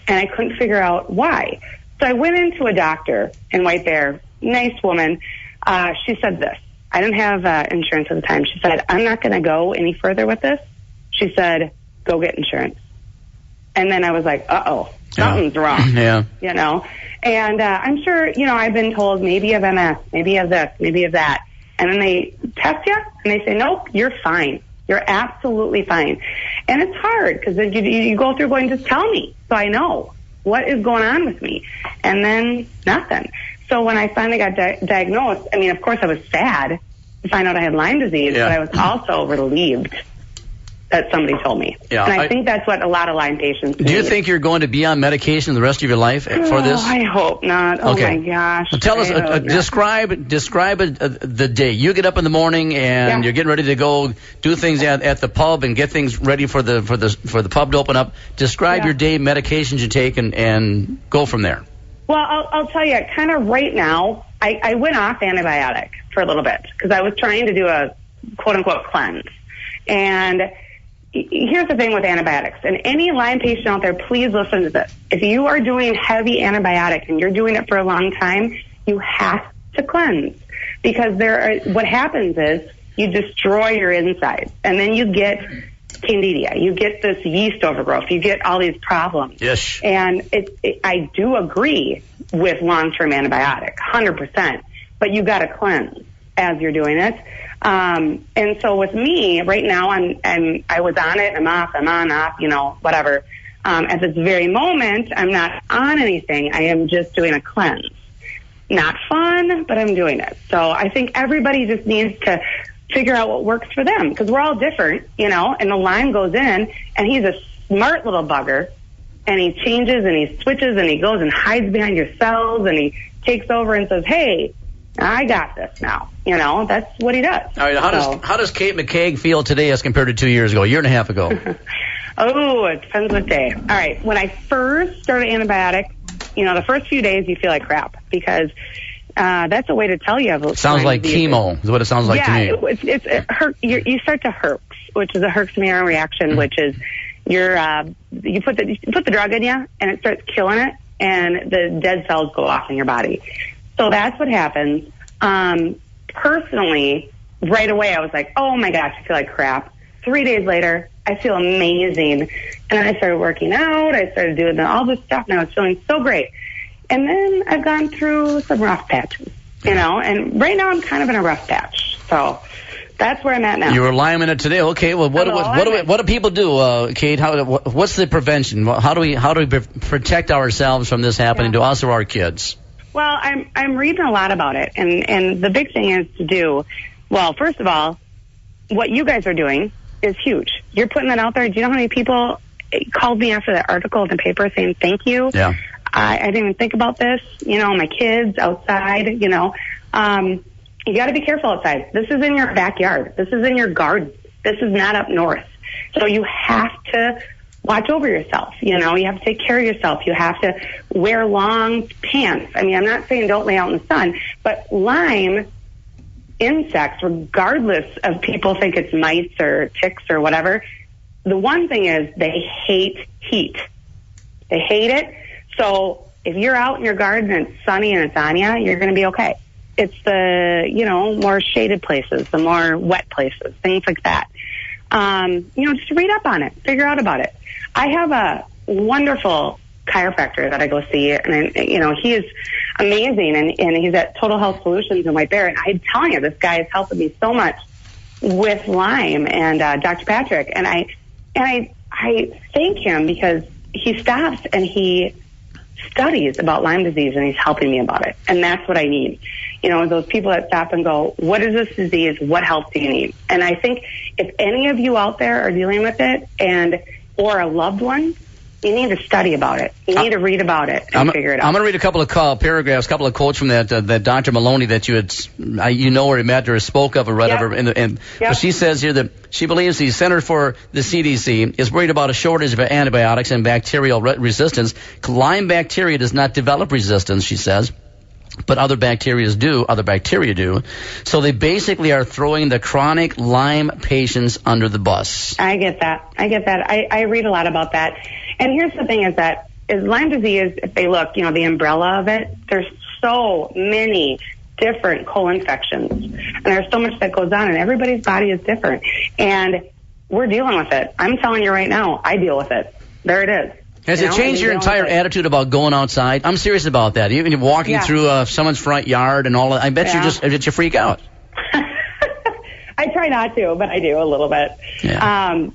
and I couldn't figure out why. So I went into a doctor in White Bear, nice woman. She said this. I didn't have insurance at the time. She said, I'm not going to go any further with this. She said, go get insurance. And then I was like, uh-oh, something's wrong. Yeah. And I'm sure, I've been told maybe you have MS, maybe you have this, maybe you have that. And then they test you, and they say, nope, you're fine. You're absolutely fine. And it's hard, because you go through going, just tell me, so I know what is going on with me. And then nothing. So when I finally got diagnosed, I mean, of course I was sad to find out I had Lyme disease, but I was also relieved that somebody told me. Yeah, and I think that's what a lot of Lyme patients do. Do you think you're going to be on medication the rest of your life for this? I hope not. Okay. Oh, my gosh. Well, tell us, describe the day. You get up in the morning and you're getting ready to go do things at the pub and get things ready for the pub to open up. Describe your day, medications you take, and go from there. Well, I'll tell you, kind of right now, I went off antibiotic for a little bit because I was trying to do a quote unquote cleanse. And here's the thing with antibiotics. And any Lyme patient out there, please listen to this. If you are doing heavy antibiotic and you're doing it for a long time, you have to cleanse, because what happens is you destroy your insides, and then you get candida, you get this yeast overgrowth, you get all these problems. Yes. And I do agree with long-term antibiotic, 100%, but you got to cleanse as you're doing it. And so with me right now, I was on it, I'm off, I'm on, off, whatever. At this very moment, I'm not on anything. I am just doing a cleanse. Not fun, but I'm doing it. So I think everybody just needs to figure out what works for them, because we're all different, and the Lyme goes in, and he's a smart little bugger, and he changes and he switches and he goes and hides behind your cells and he takes over and says, hey, I got this now. That's what he does. All right, how does Kate McCaig feel today as compared to 2 years ago, a year and a half ago? Oh, it depends what day. All right, when I first started antibiotic, the first few days you feel like crap, because that's a way to tell you. Sounds like chemo is what it sounds like to me. You start to herx, which is a Herxheimer reaction, which is you put the drug in you and it starts killing it, and the dead cells go off in your body. So that's what happens. Personally, right away I was like, oh my gosh, I feel like crap. 3 days later, I feel amazing. And then I started working out. I started doing all this stuff, and I was feeling so great. And then I've gone through some rough patches, and right now I'm kind of in a rough patch. So that's where I'm at now. You were Lyme in it today. Okay, well, what do people do, Kate? What's the prevention? How do we protect ourselves from this happening to us or our kids? Well, I'm reading a lot about it, and the big thing is to do, well, first of all, what you guys are doing is huge. You're putting that out there. Do you know how many people called me after that article in the paper saying thank you? Yeah. I didn't even think about this. My kids outside, you got to be careful outside. This is in your backyard. This is in your garden. This is not up north. So you have to watch over yourself. You have to take care of yourself. You have to wear long pants. I mean, I'm not saying don't lay out in the sun, but Lyme insects, regardless of people think it's mice or ticks or whatever, the one thing is they hate heat. They hate it. So if you're out in your garden and it's sunny and it's on you, you're going to be okay. It's the, more shaded places, the more wet places, things like that. Just read up on it, figure out about it. I have a wonderful chiropractor that I go see, and he is amazing, and he's at Total Health Solutions in White Bear, and I'm telling you, this guy is helping me so much with Lyme, and Dr. Patrick, and I thank him because he stops and he studies about Lyme disease, and he's helping me about it, and that's what I need. Those people that stop and go, what is this disease? What help do you need? And I think if any of you out there are dealing with it or a loved one, you need to study about it. You need to read about it and figure it out. I'm going to read a couple of paragraphs, a couple of quotes from that Dr. Maloney that you had, or met or spoke of or whatever. Yep. But she says here that she believes the Center for the CDC is worried about a shortage of antibiotics and bacterial resistance. Lyme bacteria does not develop resistance, she says, but other bacteria do. So they basically are throwing the chronic Lyme patients under the bus. I get that. I read a lot about that. And here's the thing is Lyme disease, if they look, the umbrella of it, there's so many different co-infections. And there's so much that goes on, and everybody's body is different. And we're dealing with it. I'm telling you right now, I deal with it. There it is. Has it changed your entire attitude about going outside? I'm serious about that. Even walking through someone's front yard and all that, I bet you freak out. I try not to, but I do a little bit. Yeah.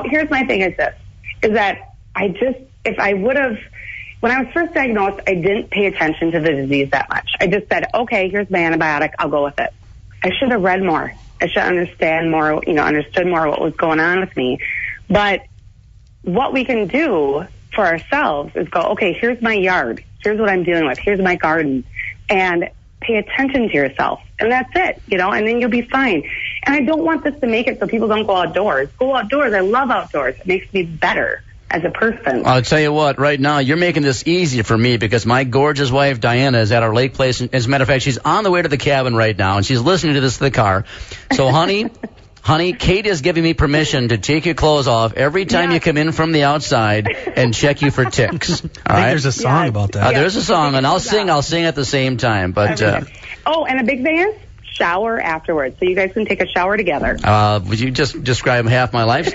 Here's my thing is that if I would have, when I was first diagnosed, I didn't pay attention to the disease that much. I just said, okay, here's my antibiotic, I'll go with it. I should have read more. I should understand more, understood more what was going on with me. But what we can do for ourselves is go, okay, here's my yard. Here's what I'm dealing with. Here's my garden. And pay attention to yourself. And that's it, and then you'll be fine. And I don't want this to make it so people don't go outdoors. Go outdoors. I love outdoors. It makes me better. as a person. I'll tell you what, right now, you're making this easy for me because my gorgeous wife, Diana, is at our lake place. As a matter of fact, she's on the way to the cabin right now, and she's listening to this in the car. So, honey, Kate is giving me permission to take your clothes off every time you come in from the outside and check you for ticks. All right? I think there's a song about that. There's a song, and I'll sing at the same time. But and a big thing is shower afterwards, so you guys can take a shower together. Would you just describe half my life?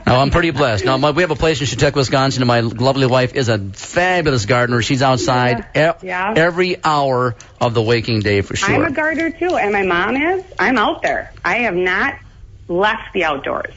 No, I'm pretty blessed. Now, we have a place in Chautauqua, Wisconsin, and my lovely wife is a fabulous gardener. She's outside every hour of the waking day for sure. I'm a gardener, too, and my mom is. I'm out there. I have not left the outdoors.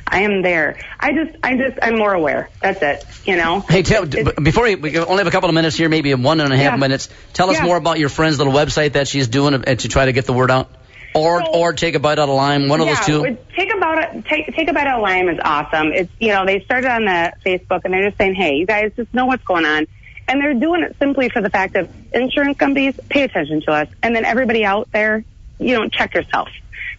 I am there. I'm more aware. That's it, you know. Hey, before we only have a couple of minutes here, maybe 1.5 minutes. Tell us more about your friend's little website that she's doing to try to get the word out. Or take a bite out of lime. One of those two. Take a bite out of lime is awesome. It's they started on the Facebook and they're just saying, hey, you guys just know what's going on, and they're doing it simply for the fact of insurance companies pay attention to us, and then everybody out there, check yourself,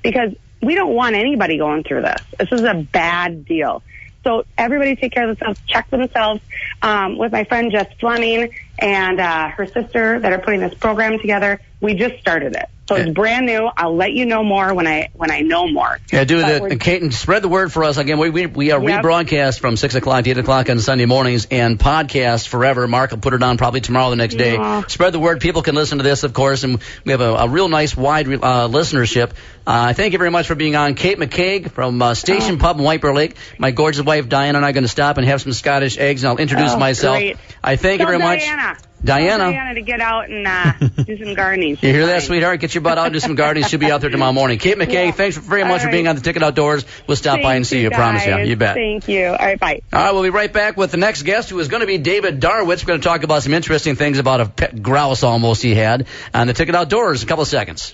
because we don't want anybody going through this. This is a bad deal. So everybody take care of themselves, check themselves. With my friend Jess Fleming and her sister that are putting this program together, we just started it. So it's brand new. I'll let you know more when I know more. Yeah, do that. Kate, and spread the word for us. Again, we are rebroadcast from 6 o'clock to 8 o'clock on Sunday mornings and podcast forever. Mark will put it on probably tomorrow or the next day. Spread the word. People can listen to this, of course, and we have a real nice wide listenership. Thank you very much for being on. Kate McCaig from Station Pub in White Bear Lake. My gorgeous wife, Diana, and I are going to stop and have some Scottish eggs, and I'll introduce myself. Great. I thank you very much. Diana to get out and do some gardening. You hear that, sweetheart? Get your butt out and do some gardening. She'll be out there tomorrow morning. Kate McKay, thanks very much for being on the Ticket Outdoors. We'll stop by and see you. I promise you. You bet. Thank you. All right, bye. All right, we'll be right back with the next guest, who is going to be David Darwitz. We're going to talk about some interesting things about a pet grouse almost he had on the Ticket Outdoors in a couple of seconds.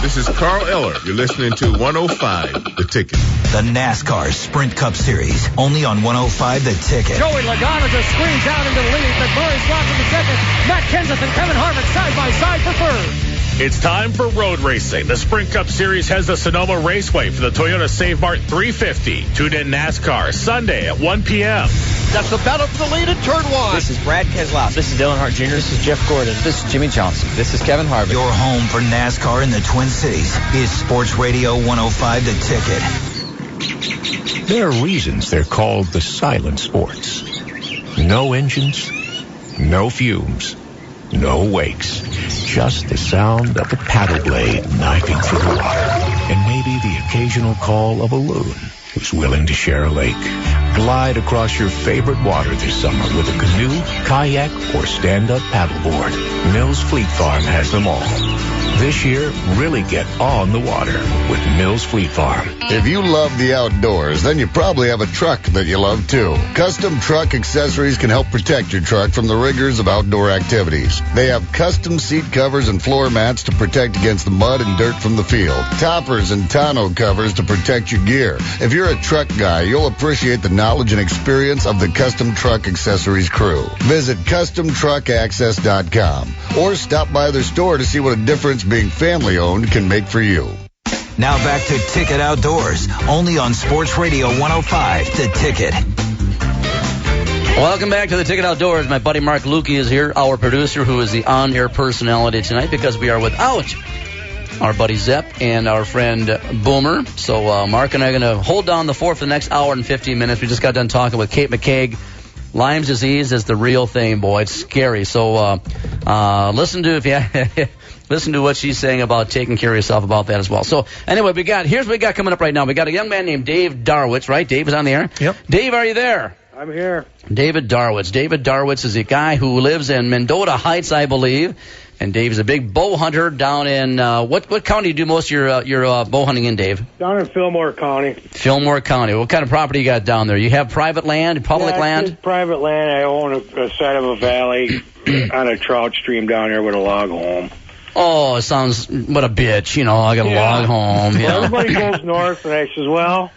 This is Carl Eller. You're listening to 105 The Ticket. The NASCAR Sprint Cup Series, only on 105 The Ticket. Joey Logano just squeezed out into the lead. McMurray's rocking the second. Matt Kenseth and Kevin Harvick side by side for third. It's time for road racing. The Sprint Cup Series has the Sonoma Raceway for the Toyota Save Mart 350. Tune in NASCAR Sunday at 1 p.m. That's the battle for the lead in turn one. This is Brad Keselowski. This is Dillon Hart Jr. This is Jeff Gordon. This is Jimmy Johnson. This is Kevin Harvick. Your home for NASCAR in the Twin Cities is Sports Radio 105 The Ticket. There are reasons they're called the silent sports. No engines, no fumes, no wakes. Just the sound of the paddle blade knifing through the water. And maybe the occasional call of a loon who's willing to share a lake. Glide across your favorite water this summer with a canoe, kayak, or stand-up paddleboard. Mills Fleet Farm has them all. This year, really get on the water with Mills Fleet Farm. If you love the outdoors, then you probably have a truck that you love too. Custom Truck Accessories can help protect your truck from the rigors of outdoor activities. They have custom seat covers and floor mats to protect against the mud and dirt from the field. Toppers and tonneau covers to protect your gear. If you're a truck guy, you'll appreciate the knowledge and experience of the Custom Truck Accessories crew. Visit CustomTruckAccess.com or stop by their store to see what a difference being family-owned can make for you. Now back to Ticket Outdoors, only on Sports Radio 105, The Ticket. Welcome back to the Ticket Outdoors. My buddy Mark Lukey is here, our producer, who is the on-air personality tonight because we are without our buddy Zepp and our friend Boomer. So Mark and I are going to hold down the fort for the next hour and 15 minutes. We just got done talking with Kate McCaig. Lyme's disease is the real thing, boy. It's scary. So listen to what she's saying about taking care of yourself about that as well. So anyway, here's what we got coming up right now. We got a young man named Dave Darwitz, right? Dave is on the air? Yep. Dave, are you there? I'm here. David Darwitz. David Darwitz is a guy who lives in Mendota Heights, I believe. And Dave is a big bow hunter down in, what county do you do most of your bow hunting in, Dave? Down in Fillmore County. Fillmore County. What kind of property you got down there? You have private land, public land? It's private land. I own a side of a valley on a trout stream down there with a log home. Oh, it sounds, what a bitch, I got a log home. Well, everybody goes north, and I says, well,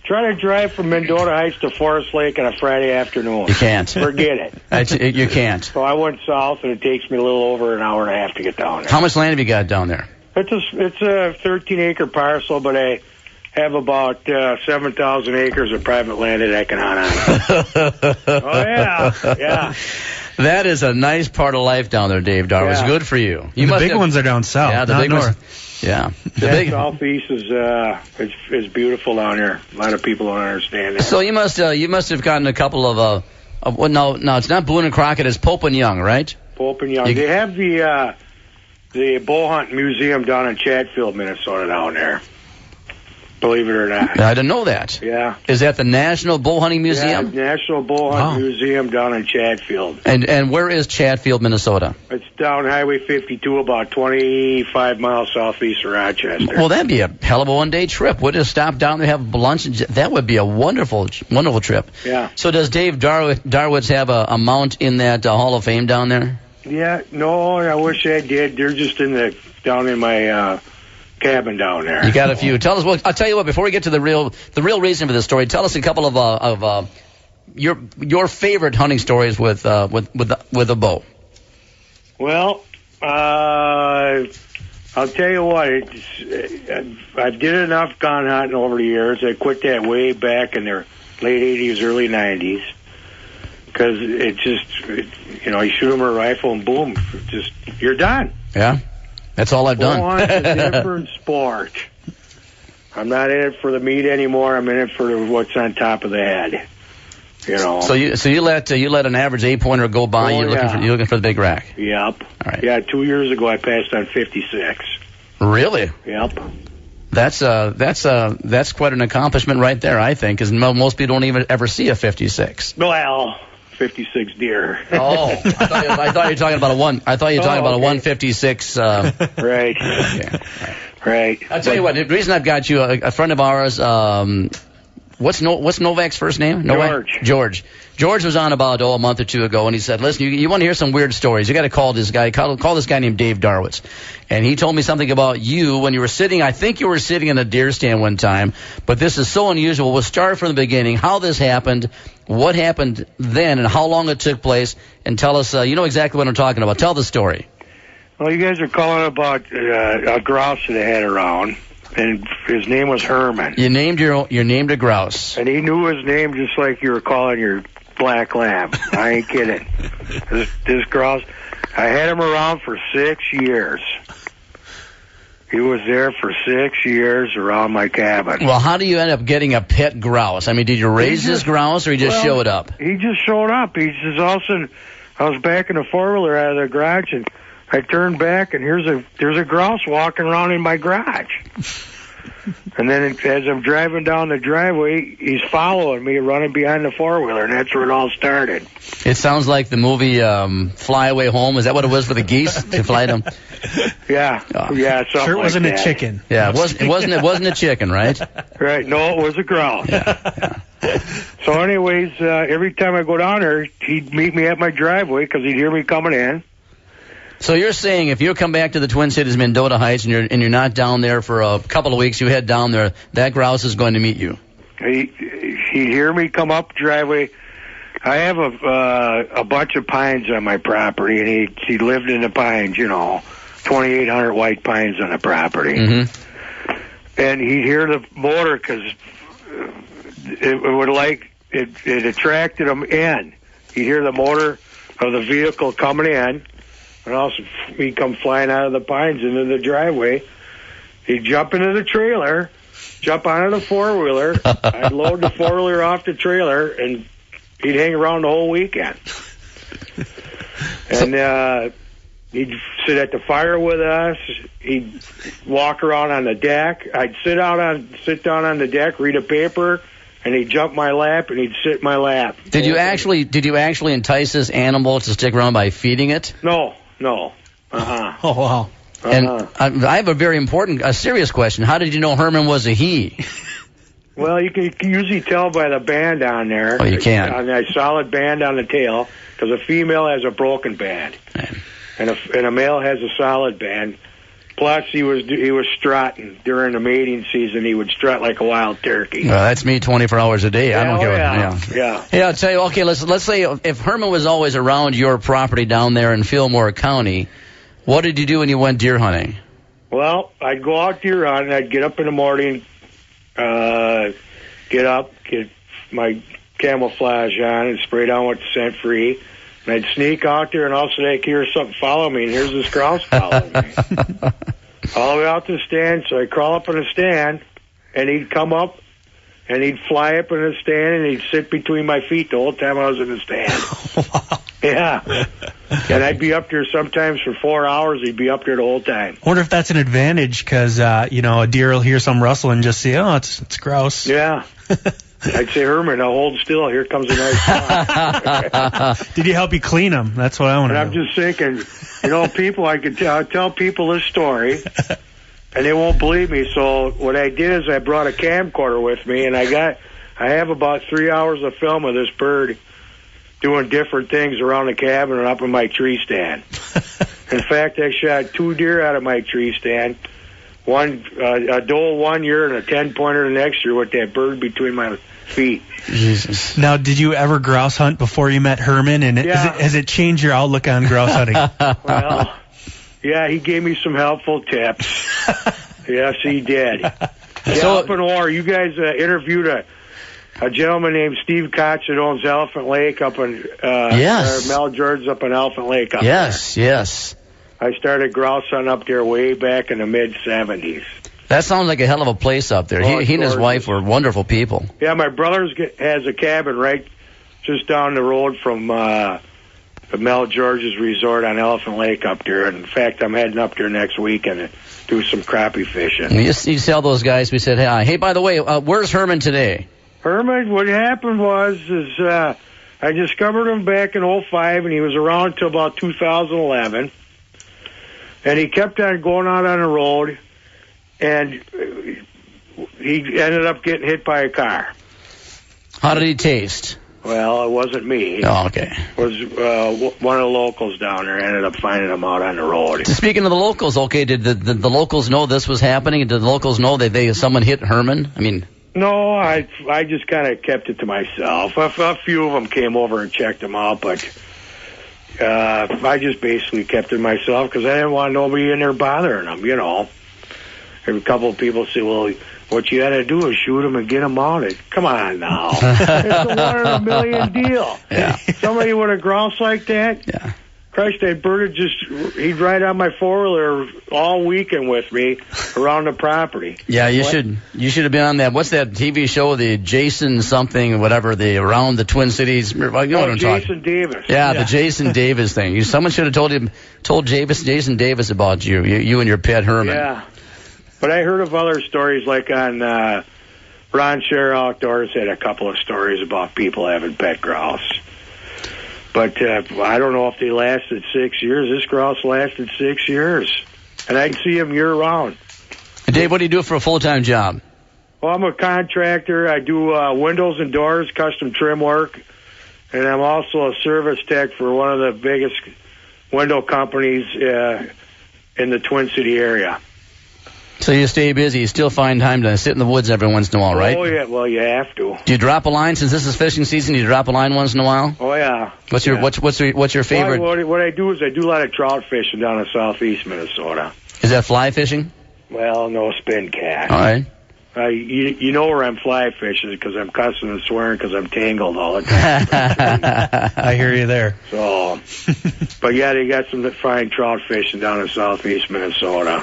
try to drive from Mendota Heights to Forest Lake on a Friday afternoon. You can't. Forget it. You can't. So I went south, and it takes me a little over an hour and a half to get down there. How much land have you got down there? It's a 13-acre parcel, but I have about 7,000 acres of private land that I can hunt on. Oh, yeah. That is a nice part of life down there, Dave Darwitz. It's good for you. The big ones are down south, yeah, the not big north. Ones. Yeah. Southeast is beautiful down here. A lot of people don't understand that. So you must have gotten a couple of no, it's not Boone and Crockett. It's Pope and Young, right? Pope and Young. They have the Bull Hunt Museum down in Chatfield, Minnesota, down there. Believe it or not. I didn't know that. Yeah. Is that the National Bull Hunting Museum? Yeah, National Bull Hunt Museum down in Chatfield. And where is Chatfield, Minnesota? It's down Highway 52, about 25 miles southeast of Rochester. Well, that'd be a hell of a one-day trip. We'll just stop down there, have lunch. That would be a wonderful trip. Yeah. So does Dave Darwitz have a mount in that Hall of Fame down there? Yeah, no, I wish I did. They're just down in my cabin down there. You got a few. Tell us. Well, I'll tell you what. Before we get to the real reason for this story, tell us a couple of your favorite hunting stories with a bow. Well, I'll tell you what. I did enough gun hunting over the years. I quit that way back in the late '80s, early '90s, because you shoot them with a rifle and boom, you're done. Yeah. That's all I've done. It's a different sport. I'm not in it for the meat anymore. I'm in it for what's on top of the head. You know. So you let an average 8-pointer go by. You're looking for the big rack. Yep. All right. Yeah. 2 years ago, I passed on 56. Really? Yep. That's quite an accomplishment right there, I think, because most people don't even ever see a 56. Well. 56 deer. Oh, I thought you were talking about a one. I thought you were talking about a 156. Right. Okay. Right. I'll tell you what. The reason I've got you, a friend of ours. What's Novak's first name? George. George was on about a month or two ago, and he said, "Listen, you want to hear some weird stories? You got to call this guy. Call this guy named Dave Darwitz." And he told me something about you when you were sitting. I think you were sitting in a deer stand one time, but this is so unusual. We'll start from the beginning. How this happened, what happened then, and how long it took place. And tell us. You know exactly what I'm talking about. Tell the story. Well, you guys are calling about a grouse that I had around. And his name was Herman. You named a grouse. And he knew his name just like you were calling your black lamb. I ain't kidding. This grouse, I had him around for 6 years. He was there for 6 years around my cabin. Well, how do you end up getting a pet grouse? I mean, did you raise this grouse or he just showed up? He just showed up. He just all of a sudden, I was backing a four-wheeler out of the garage and I turned back, and there's a grouse walking around in my garage. And then as I'm driving down the driveway, he's following me, running behind the four-wheeler, and that's where it all started. It sounds like the movie Fly Away Home. Is that what it was for the geese to fly them? Yeah, yeah. Sure, it wasn't a chicken. Yeah, it wasn't a chicken, right? Right. No, it was a grouse. Yeah. So, anyways, every time I go down there, he'd meet me at my driveway because he'd hear me coming in. So you're saying if you come back to the Twin Cities, Mendota Heights, and you're not down there for a couple of weeks, you head down there, that grouse is going to meet you. He'd hear me come up the driveway. I have a bunch of pines on my property, and he lived in the pines, 2,800 white pines on the property. Mm-hmm. And he'd hear the motor because it attracted him in. He'd hear the motor of the vehicle coming in. And also, he'd come flying out of the pines into the driveway. He'd jump into the trailer, jump onto the four-wheeler. I'd load the four-wheeler off the trailer, and he'd hang around the whole weekend. And he'd sit at the fire with us. He'd walk around on the deck. I'd sit down on the deck, read a paper, and he'd jump my lap, and he'd sit in my lap. Did you actually entice this animal to stick around by feeding it? No. Oh, wow. And I have a very serious question. How did you know Herman was a he? Well, you can usually tell by the band on there. Oh, you can. On that solid band on the tail, because a female has a broken band, and a male has a solid band. Plus, he was strutting during the mating season. He would strut like a wild turkey. Well, that's me 24 hours a day. I don't care. Yeah. Hey, I'll tell you. Okay, let's say if Herman was always around your property down there in Fillmore County, what did you do when you went deer hunting? Well, I'd go out deer hunting. I'd get up in the morning, get up, get my camouflage on, and spray down with scent free. And I'd sneak out there, and all of a sudden I'd hear something follow me, and here's this grouse following me. All the way out to the stand, so I crawl up in the stand, and he'd come up, and he'd fly up in the stand, and he'd sit between my feet the whole time I was in the stand. Wow. Yeah. And I'd be up there sometimes for 4 hours. He'd be up there the whole time. I wonder if that's an advantage because, a deer will hear some rustle and just see, oh, it's grouse. Yeah. I'd say, Herman, now hold still. Here comes a nice spot. Did he help you clean them? That's what I want to know. And I'm just thinking, people, I could tell people this story, and they won't believe me. So what I did is I brought a camcorder with me, and I have about 3 hours of film of this bird doing different things around the cabin and up in my tree stand. In fact, I shot 2 deer out of my tree stand. One, a doe 1 year and a 10-pointer the next year with that bird between my feet. Jesus. Now, did you ever grouse hunt before you met Herman? And has it changed your outlook on grouse hunting? Well, yeah, he gave me some helpful tips. Yes, he did. So, up in Orr, you guys interviewed a gentleman named Steve Koch that owns Elephant Lake up in Mel George up in Elephant Lake. Yes. I started grouse hunting up there way back in the mid-'70s. That sounds like a hell of a place up there. He and his wife were wonderful people. Yeah, my brother has a cabin right just down the road from the Mel George's resort on Elephant Lake up there. And in fact, I'm heading up there next weekend to do some crappie fishing. You tell those guys, we said, hey, by the way, where's Herman today? Herman, what happened was I discovered him back in 2005, and he was around till about 2011. And he kept on going out on the road, and he ended up getting hit by a car. How did he taste? Well, it wasn't me. Oh, okay. It was one of the locals down there. Ended up finding him out on the road. Speaking of the locals, okay, did the locals know this was happening? Did the locals know that someone hit Herman? I mean... No, I just kind of kept it to myself. A few of them came over and checked him out, but... I just basically kept it myself because I didn't want nobody in there bothering them, A couple of people say, well, what you got to do is shoot them and get them mounted. Come on now. It's a 1 in a million deal. Yeah. Somebody with a grouse like that? Yeah. Christ, that bird he'd ride on my four-wheeler all weekend with me around the property. Yeah, you should have been on that. What's that TV show, the Jason something, whatever, around the Twin Cities? You know what I'm Jason Davis. Yeah, the Jason Davis thing. Someone should have told Jason Davis about you and your pet Herman. Yeah. But I heard of other stories like on Ron Scher Outdoors had a couple of stories about people having pet grouse. But I don't know if they lasted 6 years. This grouse lasted 6 years. And I'd see him year-round. Dave, what do you do for a full-time job? Well, I'm a contractor. I do windows and doors, custom trim work. And I'm also a service tech for one of the biggest window companies in the Twin City area. So you stay busy. You still find time to sit in the woods every once in a while, right? Oh, yeah. Well, you have to. Do you drop a line since this is fishing season? Do you drop a line once in a while? Oh, yeah. What's your favorite? Well, what I do is I do a lot of trout fishing down in southeast Minnesota. Is that fly fishing? Well, no, spin cast. All right. You know where I'm fly fishing because I'm cussing and swearing because I'm tangled all the time. I hear you there. So, but yeah, they got some fine trout fishing down in southeast Minnesota.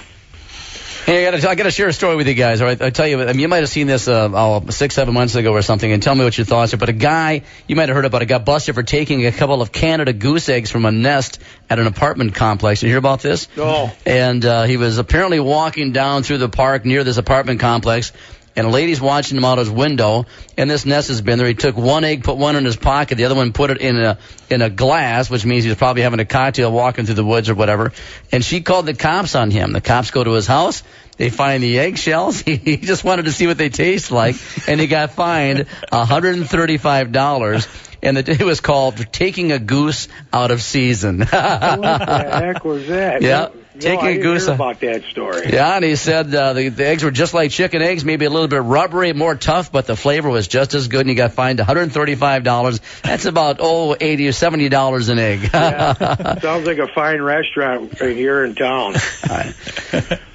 Hey, I got to share a story with you guys. All right, I tell you, you might have seen this 6-7 months ago or something, and tell me what your thoughts are. But a guy, you might have heard about it, got busted for taking a couple of Canada goose eggs from a nest at an apartment complex. Did you hear about this? No. And he was apparently walking down through the park near this apartment complex, and a lady's watching him out his window, and this nest has been there. He took one egg, put one in his pocket, the other one put it in a glass, which means he was probably having a cocktail walking through the woods or whatever. And she called the cops on him. The cops go to his house. They find the eggshells. He just wanted to see what they taste like, and he got fined $135. And it was called taking a goose out of season. What the heck was that? Yeah. Taking a goose. Hear about that story. Yeah, and he said the eggs were just like chicken eggs, maybe a little bit rubbery, more tough, but the flavor was just as good, and he got fined $135. That's about, $80 or $70 an egg. Yeah. Sounds like a fine restaurant right here in town.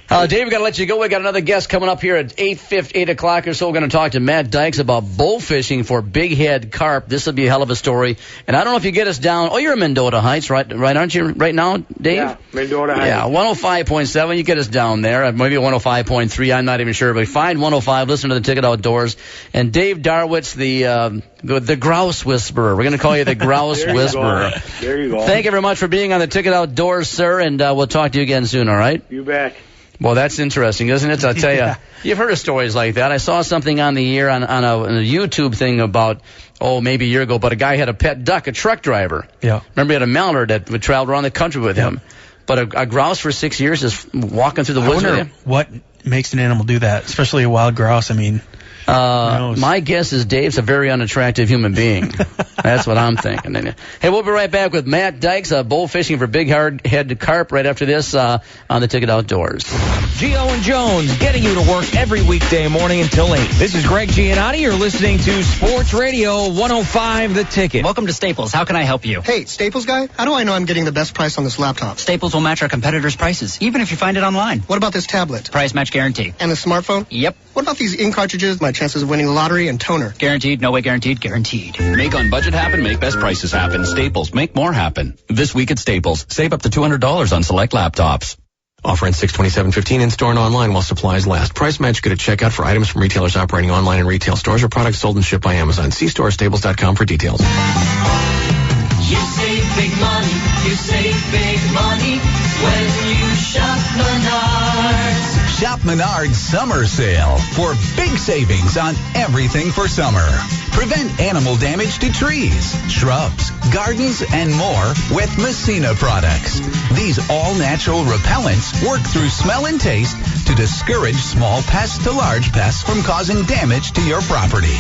Dave, we got to let you go. We got another guest coming up here at 8 o'clock or so. We're going to talk to Matt Dykes about bull fishing for big head carp. This will be a hell of a story. And I don't know if you get us down. Oh, you're in Mendota Heights, right? Aren't you right now, Dave? Yeah, Mendota Heights. Yeah, 105.7. You get us down there. Maybe 105.3. I'm not even sure. But find 105. Listen to the Ticket Outdoors. And Dave Darwitz, the grouse whisperer. We're going to call you the grouse whisperer. There you go. Thank you very much for being on the Ticket Outdoors, sir. And we'll talk to you again soon, all right? You bet. Well, that's interesting, isn't it? I'll tell you, you've heard of stories like that. I saw something on the air on a YouTube thing about, maybe a year ago, but a guy had a pet duck, a truck driver. Yeah. Remember, he had a mallard that would travel around the country with him. But a grouse for 6 years just walking through the woods with him. What makes an animal do that, especially a wild grouse? I mean, my guess is Dave's a very unattractive human being. That's what I'm thinking. Hey, we'll be right back with Matt Dykes, bull fishing for big hard-headed carp right after this on the Ticket Outdoors. Gio and Jones getting you to work every weekday morning until 8. This is Greg Giannotti. You're listening to Sports Radio 105 The Ticket. Welcome to Staples. How can I help you? Hey, Staples guy, how do I know I'm getting the best price on this laptop? Staples will match our competitors' prices, even if you find it online. What about this tablet? Price match guarantee. And the smartphone? Yep. What about these ink cartridges, my chances of winning the lottery, and toner? Guaranteed, no way guaranteed, guaranteed. Make on budget happen, make best prices happen. Staples, make more happen. This week at Staples, save up to $200 on select laptops. Offer ends 6/27/15 in store and online while supplies last. Price match good at checkout for items from retailers operating online and retail stores or products sold and shipped by Amazon. See store or staples.com for details. You save big money. You save big money when you shop Menards. Shop Menards Summer Sale for big savings on everything for summer. Prevent animal damage to trees, shrubs, gardens, and more with Messina products. These all-natural repellents work through smell and taste to discourage small pests to large pests from causing damage to your property.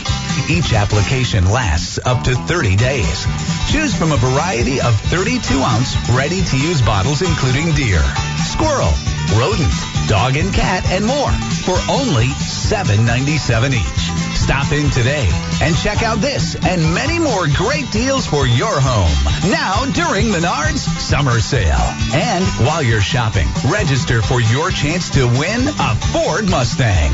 Each application lasts up to 30 days. Choose from a variety of 32-ounce ready-to-use bottles including deer, squirrel, rodent, dog and cat, and more for only $7.97 each. Stop in today and check out this and many more great deals for your home. Now during Menards Summer Sale. And while you're shopping, register for your chance to win a Ford Mustang.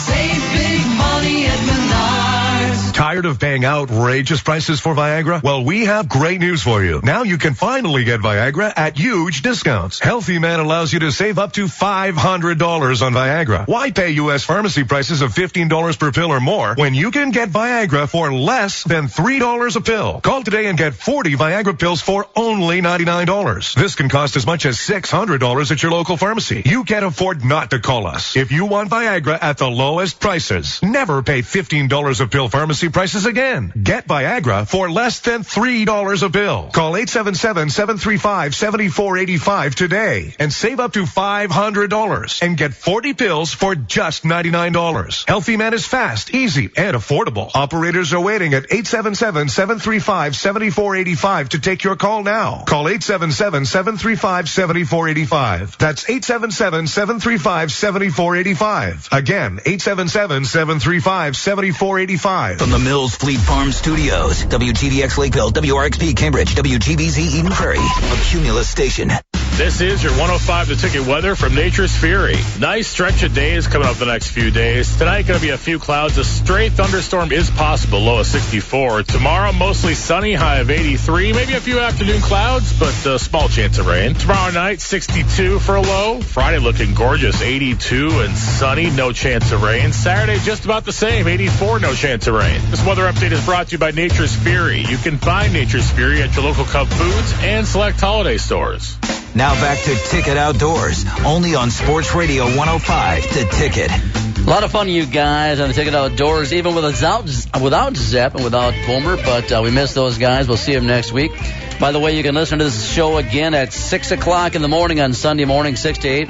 Save big money at Menards. Tired of paying outrageous prices for Viagra? Well, we have great news for you. Now you can finally get Viagra at huge discounts. Healthy Man allows you to save up to $500 on Viagra. Why pay U.S. pharmacy prices of $15 per pill or more when you can get Viagra for less than $3 a pill? Call today and get 40 Viagra pills for only $99. This can cost as much as $600 at your local pharmacy. You can't afford not to call us. If you want Viagra at the lowest prices, never pay $15 a pill pharmacy prices again. Get Viagra for less than $3 a pill. Call 877-735-7485 today and save up to $500 and get 40 pills for just $99. Healthy Man is fast, easy, and affordable. Operators are waiting at 877-735-7485 to take your call now. Call 877-735-7485. That's 877-735-7485. Again, 877-735-7485. From the Mills Fleet Farm Studios, WGDX Lakeville, WRXP Cambridge, WGBZ Eden Prairie, a Cumulus station. This is your 105 The Ticket weather from Nature's Fury. Nice stretch of days coming up the next few days. Tonight going to be a few clouds. A stray thunderstorm is possible, low of 64. Tomorrow, mostly sunny, high of 83. Maybe a few afternoon clouds, but a small chance of rain. Tomorrow night, 62 for a low. Friday looking gorgeous, 82 and sunny, no chance of rain. Saturday, just about the same, 84, no chance of rain. This weather update is brought to you by Nature's Fury. You can find Nature's Fury at your local Cub Foods and select holiday stores. Now back to Ticket Outdoors, only on Sports Radio 105, The Ticket. A lot of fun, you guys, on the Ticket Outdoors, even without Zepp and without Boomer, but we miss those guys. We'll see them next week. By the way, you can listen to this show again at 6 o'clock in the morning on Sunday morning, 6 to 8.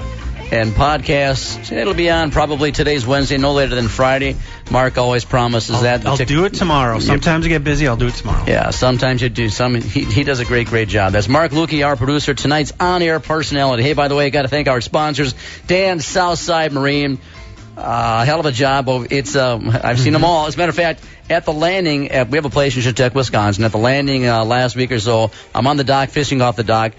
And podcasts, it'll be on probably today's Wednesday, no later than Friday. Mark always promises that. I'll do it tomorrow. Sometimes I get busy. I'll do it tomorrow. Yeah, sometimes you do. He does a great job. That's Mark Lukey, our producer, tonight's on-air personality. Hey, by the way, I got to thank our sponsors, Dan Southside Marine. Hell of a job. It's I've seen them all. As a matter of fact, at the landing, we have a place in Chautauqua, Wisconsin. At the landing last week or so, I'm on the dock, fishing off the dock.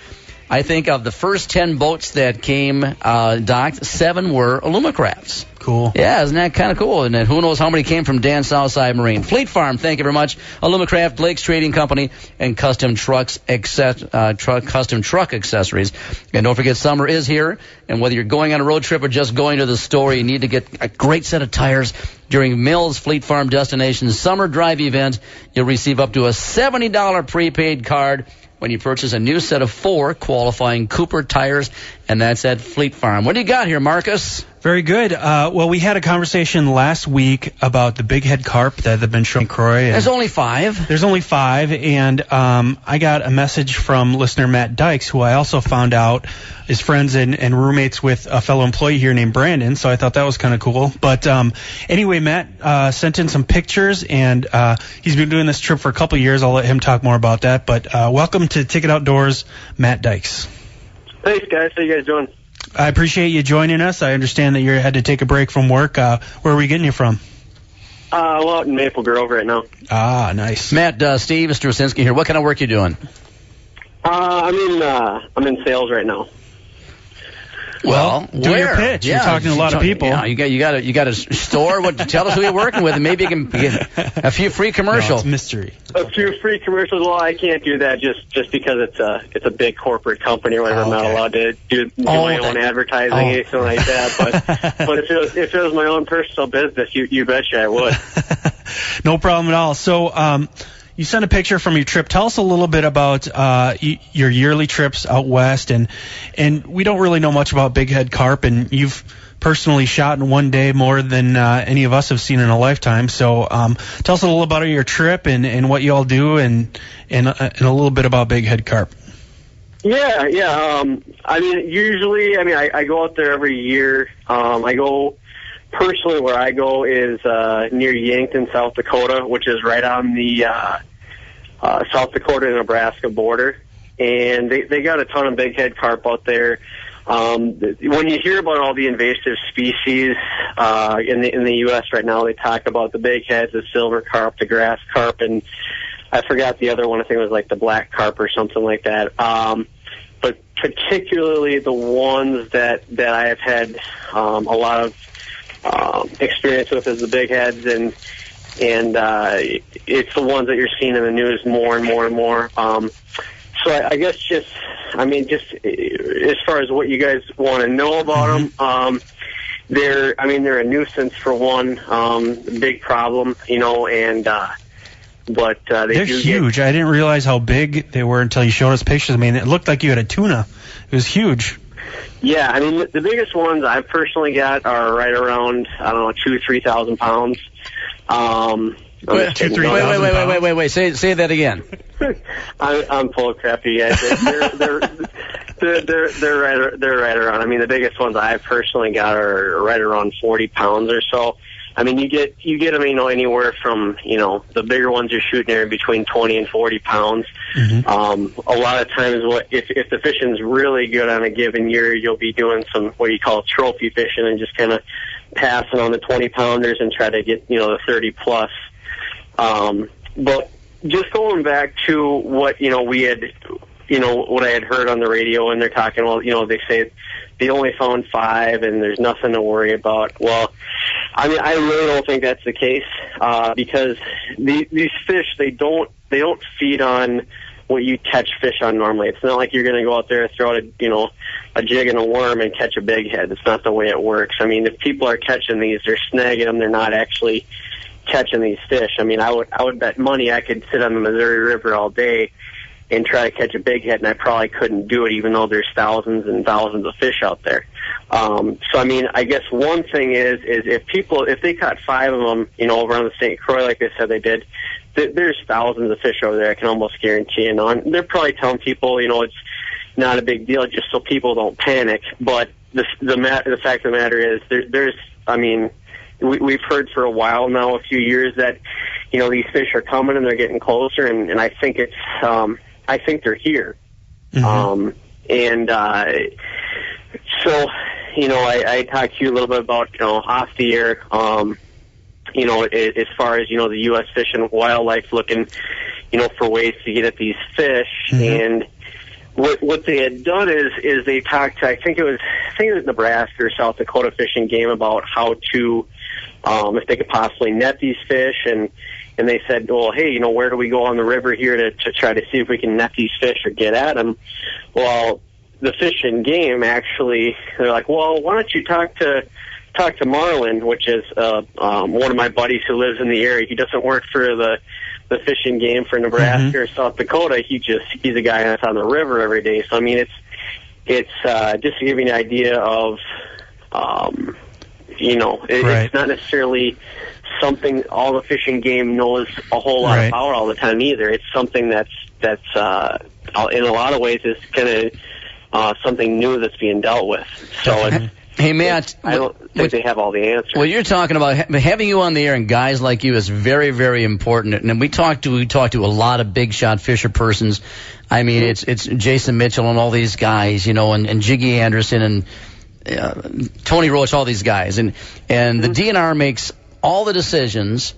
I think of the first 10 boats that came docked, 7 were Alumacrafts. Cool. Yeah, isn't that kind of cool? And then who knows how many came from Dan Southside Marine. Fleet Farm, thank you very much. Alumacraft, Blake's Trading Company, and custom truck accessories. And don't forget, summer is here. And whether you're going on a road trip or just going to the store, you need to get a great set of tires during Mills Fleet Farm Destination's Summer Drive event. You'll receive up to a $70 prepaid card when you purchase a new set of 4 qualifying Cooper tires, and that's at Fleet Farm. What do you got here, Marcus? Very good. Well, we had a conversation last week about the big head carp that have been showing Croy. There's only 5. There's only 5, and I got a message from listener Matt Dykes, who I also found out is friends and roommates with a fellow employee here named Brandon, so I thought that was kind of cool. But anyway, Matt sent in some pictures, and he's been doing this trip for a couple of years. I'll let him talk more about that. But welcome to Ticket Outdoors, Matt Dykes. Thanks, guys. How you guys doing? I appreciate you joining us. I understand that you had to take a break from work. Where are we getting you from? Well, out in Maple Grove right now. Ah, nice. Matt, Steve Straczynski here. What kind of work you doing? I'm in sales right now. Well, do your pitch. You're talking to a lot of people. Yeah, you got a store. Tell us who you're working with, and maybe you can get a few free commercials. No, it's mystery. A few free commercials. Well, I can't do that just because it's a big corporate company or whatever. I'm not allowed to do my own advertising or anything like that. But if it was my own personal business, you betcha I would. No problem at all. So, you sent a picture from your trip. Tell us a little bit about your yearly trips out west, and we don't really know much about big head carp, and you've personally shot in one day more than any of us have seen in a lifetime. So tell us a little about your trip and what you all do, and a little bit about big head carp. Yeah. Usually, I go out there every year. I go. Personally, where I go is near Yankton, South Dakota, which is right on the South Dakota and Nebraska border. And they got a ton of big head carp out there. When you hear about all the invasive species in the U.S. right now, they talk about the big heads, the silver carp, the grass carp, and I forgot the other one. I think it was like the black carp or something like that. But particularly the ones that I have had a lot of experience with is the big heads, and it's the ones that you're seeing in the news more and more and more. So I guess just as far as what you guys want to know about them, they're a nuisance for one, big problem, and but they're huge. I didn't realize how big they were until you showed us pictures. It looked like you had a tuna. It was huge. Yeah, the biggest ones I've personally got are right around, 2,000-3,000 pounds. Wait. Say that again. I'm full of crap, you guys. They're right around. The biggest ones I've personally got are right around 40 pounds or so. You get them, anywhere from, the bigger ones you're shooting there between 20 and 40 pounds. Mm-hmm. A lot of times, if the fishing's really good on a given year, you'll be doing some what you call trophy fishing and just kind of passing on the 20 pounders and try to get, the 30 plus. But just going back to what, we had, what I had heard on the radio, and they're talking, they say they only found 5 and there's nothing to worry about. Well, I really don't think that's the case, because these fish, they don't feed on what you catch fish on normally. It's not like you're going to go out there and throw out a jig and a worm and catch a big head. It's not the way it works. If people are catching these, they're snagging them. They're not actually catching these fish. I would bet money I could sit on the Missouri River all day and try to catch a big head, and I probably couldn't do it, even though there's thousands and thousands of fish out there. I guess one thing is if they caught 5 of them, over on the St. Croix, like they said they did, there's thousands of fish over there. I can almost guarantee you. And they're probably telling people, it's not a big deal, just so people don't panic. But the fact of the matter is, we've heard for a while now, a few years, that these fish are coming and they're getting closer, and I think I think they're here. Mm-hmm. So I talked to you a little bit about off the air, as far as the U.S. Fish and Wildlife looking for ways to get at these fish. Mm-hmm. And what they had done is they talked to I think it was Nebraska or South Dakota Fish and Game about how to if they could possibly net these fish, and they said, well, hey, where do we go on the river here to try to see if we can net these fish or get at them? Well, the Fish and Game actually, they're like, well, why don't you talk to Marlin, which is one of my buddies who lives in the area. He doesn't work for the Fish and Game for Nebraska or South Dakota. He's a guy that's on the river every day. So I mean, it's just to give you an idea of, it's not necessarily something all the Fish and Game knows a whole lot about all the time either. It's something that's in a lot of ways is kind of something new that's being dealt with. So Hey, Matt. I don't think they have all the answers. Well, you're talking about having you on the air and guys like you is very, very important. And we talk to a lot of big shot fisher persons. I mean, it's Jason Mitchell and all these guys, and Jiggy Anderson and Tony Roach, all these guys. And the DNR makes all the decisions,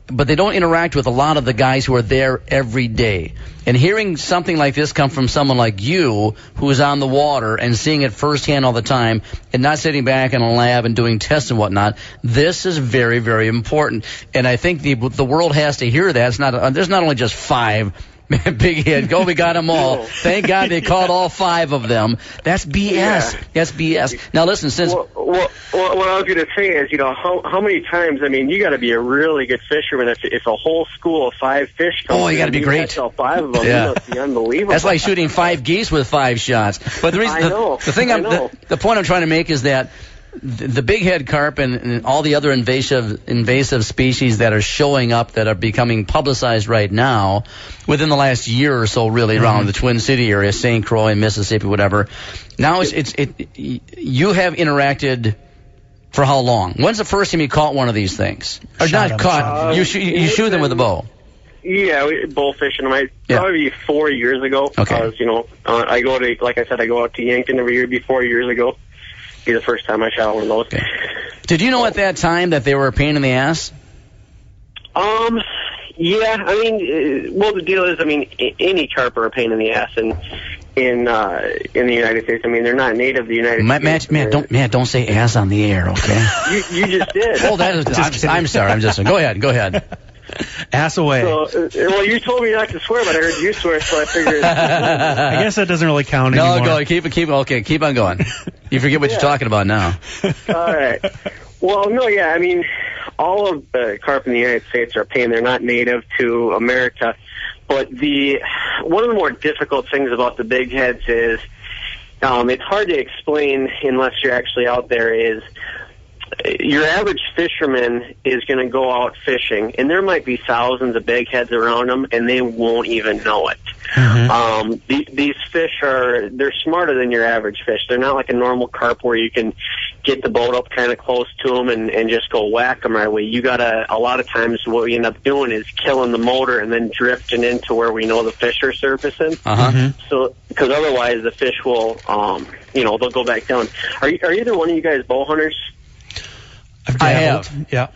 but they don't interact with a lot of the guys who are there every day. And hearing something like this come from someone like you, who is on the water and seeing it firsthand all the time, and not sitting back in a lab and doing tests and whatnot, this is very, very important. And I think the world has to hear that. There's not only just 5 big head. We got them all. No. Thank God they caught all 5 of them. That's BS. Yeah. That's BS. Now listen, since what I was going to say is, how many times? I mean, you got to be a really good fisherman if a whole school of 5 fish comes. Oh, you got to be great. Catch all 5 of them. Yeah. You must be unbelievable. That's like shooting 5 geese with 5 shots. But the reason, the point I'm trying to make is that the big head carp and all the other invasive species that are showing up that are becoming publicized right now within the last year or so, really around the Twin City area, St. Croix, Mississippi, whatever. Now you have interacted for how long? When's the first time you caught one of these things? Or not caught? You shoot them with a bow. Yeah, bow fishing them. Probably 4 years ago. Okay. I go out to Yankton every year. 4 years ago. Be the first time I shot one of those. Okay. Did you know at that time that they were a pain in the ass? Yeah. I mean, the deal is, any carp are a pain in the ass, and in the United States. I mean, they're not native to the United States. Matt, don't say ass on the air, okay? you just did. Oh, I'm sorry. I'm just. Go ahead. Ass away. Well, you told me not to swear, but I heard you swear, so I figured. I guess that doesn't really count anymore. No, go. Keep on going. You forget what you're talking about now. All right. Well, no, yeah. I mean, all of the carp in the United States are a pain. They're not native to America. But one of the more difficult things about the big heads is it's hard to explain unless you're actually out there. Is your average fisherman is going to go out fishing, and there might be thousands of big heads around them, and they won't even know it. These fish they're smarter than your average fish. They're not like a normal carp where you can get the boat up kind of close to them and just go whack them right away. You gotta, a lot of times what we end up doing is killing the motor and then drifting into where we know the fish are surfacing. So, because otherwise the fish will, they'll go back down. Are either one of you guys bow hunters? I have. Yeah.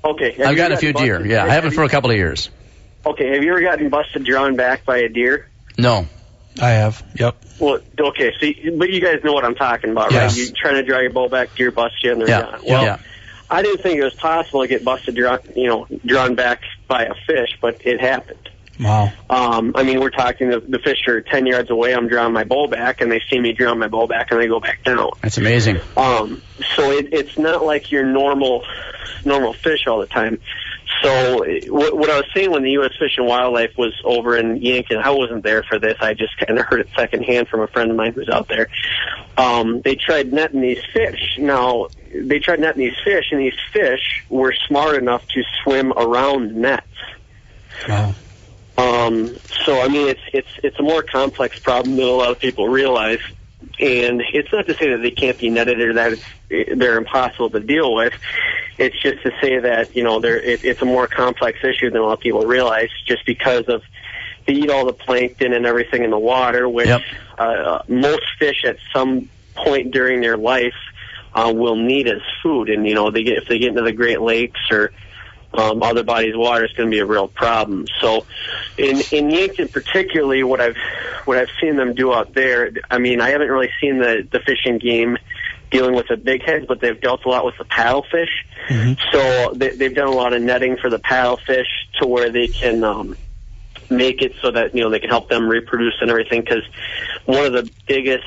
Okay. I've got a few deer. Yeah, I haven't for a couple of years. Okay. Have you ever gotten busted drawn back by a deer? No. I have. Yep. Well, okay. But you guys know what I'm talking about, right? You're trying to draw your bow back, deer bust you, and they're gone. Well, I didn't think it was possible to get busted drawn back by a fish, but it happened. Wow. We're talking the fish are 10 yards away. I'm drawing my bow back, and they see me drawing my bow back, and they go back down. That's amazing. So it's not like your normal fish all the time. So what I was saying when the U.S. Fish and Wildlife was over in Yankton, I wasn't there for this. I just kind of heard it secondhand from a friend of mine who's out there. They tried netting these fish. Now, and these fish were smart enough to swim around nets. Wow. So it's a more complex problem than a lot of people realize, and it's not to say that they can't be netted or that they're impossible to deal with. It's just to say that it's a more complex issue than a lot of people realize, just because of they eat all the plankton and everything in the water, which most fish at some point during their life will need as food, and if they get into the Great Lakes or other bodies of water, it's going to be a real problem. So in Yankton particularly, what I've seen them do out there, I mean, I haven't really seen the fishing game dealing with the big heads, but they've dealt a lot with the paddlefish. So they've done a lot of netting for the paddlefish to where they can make it so that, they can help them reproduce and everything, because one of the biggest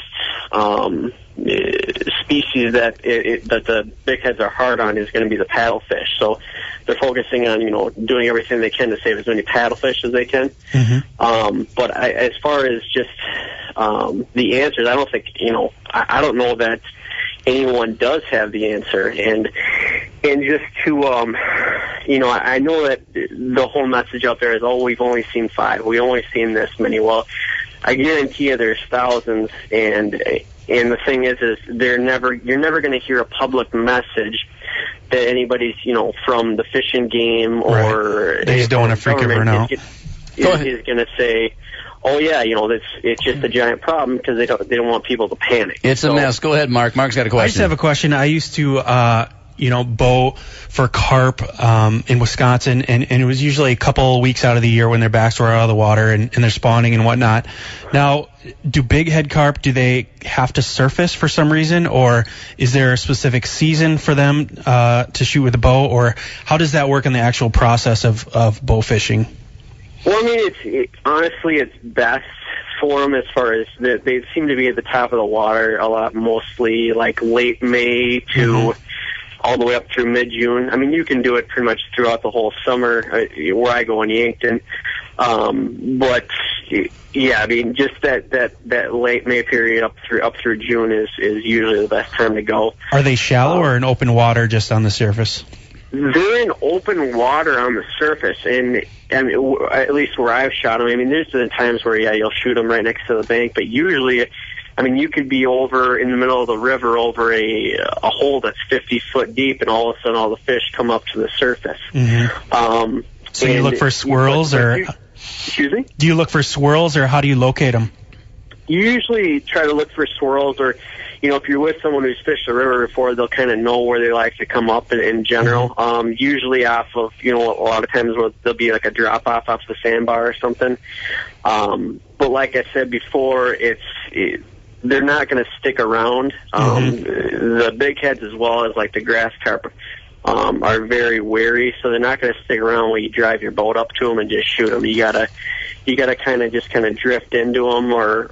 species that the big heads are hard on is going to be the paddlefish. So they're focusing on, doing everything they can to save as many paddlefish as they can. But as far as just the answers, I don't think, I don't know that anyone does have the answer. And just to, I know that the whole message out there is, we've only seen 5. We've only seen this many. Well, I guarantee you there's thousands, and the thing is you're never going to hear a public message that anybody's, from the fishing game or they just don't want to freak everyone out. Is going to say, oh yeah, it's just a giant problem, because they don't want people to panic. It's a mess. Go ahead, Mark. Mark's got a question. I just have a question. I used to bow for carp in Wisconsin, and it was usually a couple weeks out of the year when their backs were out of the water and they're spawning and whatnot. Now, do big head carp, do they have to surface for some reason, or is there a specific season for them to shoot with a bow, or how does that work in the actual process of bow fishing? Well, I mean, honestly, it's best for them as far as they seem to be at the top of the water a lot, mostly like late May to all the way up through mid-June. I mean, you can do it pretty much throughout the whole summer where I go in Yankton. But yeah, I mean, just that late May period up through June is usually the best time to go. Are they shallow or in open water just on the surface? They're in open water on the surface, and at least where I've shot them, I mean, there's been times where, you'll shoot them right next to the bank, but usually, I mean, you could be over in the middle of the river over a hole that's 50 foot deep, and all of a sudden all the fish come up to the surface. So you look for swirls, or... Excuse me? Do you look for swirls, or how do you locate them? You usually try to look for swirls, or... if you're with someone who's fished the river before, they'll kind of know where they like to come up in general. Usually off of, a lot of times there'll be like a drop-off off the sandbar or something. But like I said before, they're not going to stick around. The big heads, as well as like the grass carp, are very wary, so they're not going to stick around when you drive your boat up to them and just shoot them. You gotta kind of drift into them, or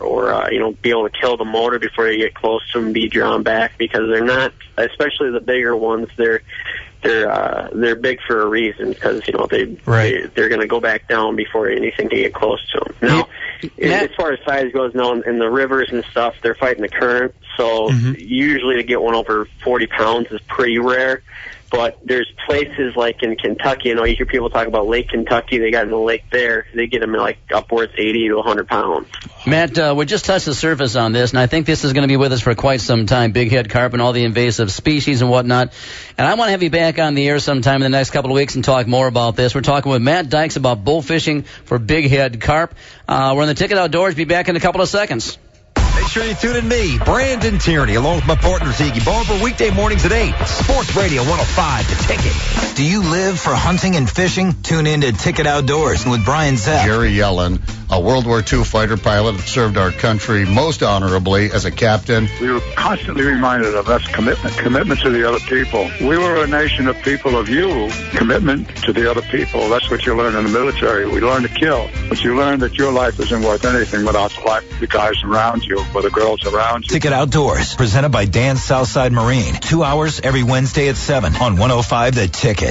be able to kill the motor before you get close to them and be drawn back, because they're not, especially the bigger ones, they're big for a reason, because they're going to go back down before anything can get close to them. Now, as far as size goes, now in the rivers and stuff, they're fighting the current, so usually to get one over 40 pounds is pretty rare. But there's places like in Kentucky, you hear people talk about Lake Kentucky. They got in the lake there. They get them like upwards 80 to 100 pounds. Matt, we just touched the surface on this, and I think this is going to be with us for quite some time, big head carp and all the invasive species and whatnot. And I want to have you back on the air sometime in the next couple of weeks and talk more about this. We're talking with Matt Dykes about bull fishing for big head carp. We're on the Ticket Outdoors. Be back in a couple of seconds. Make sure you tune in me, Brandon Tierney, along with my partner, Ziggy Barber, weekday mornings at 8. Sports Radio 105, The Ticket. Do you live for hunting and fishing? Tune in to Ticket Outdoors with Brian Zepp. Jerry Yellen, a World War II fighter pilot that served our country most honorably as a captain. We were constantly reminded of that's commitment to the other people. We were a nation of people of you, commitment to the other people. That's what you learn in the military. We learn to kill, but you learn that your life isn't worth anything without the life of the guys around you, or the girls around you. Ticket Outdoors, presented by Dan's Southside Marine. 2 hours every Wednesday at 7 on 105 The Ticket.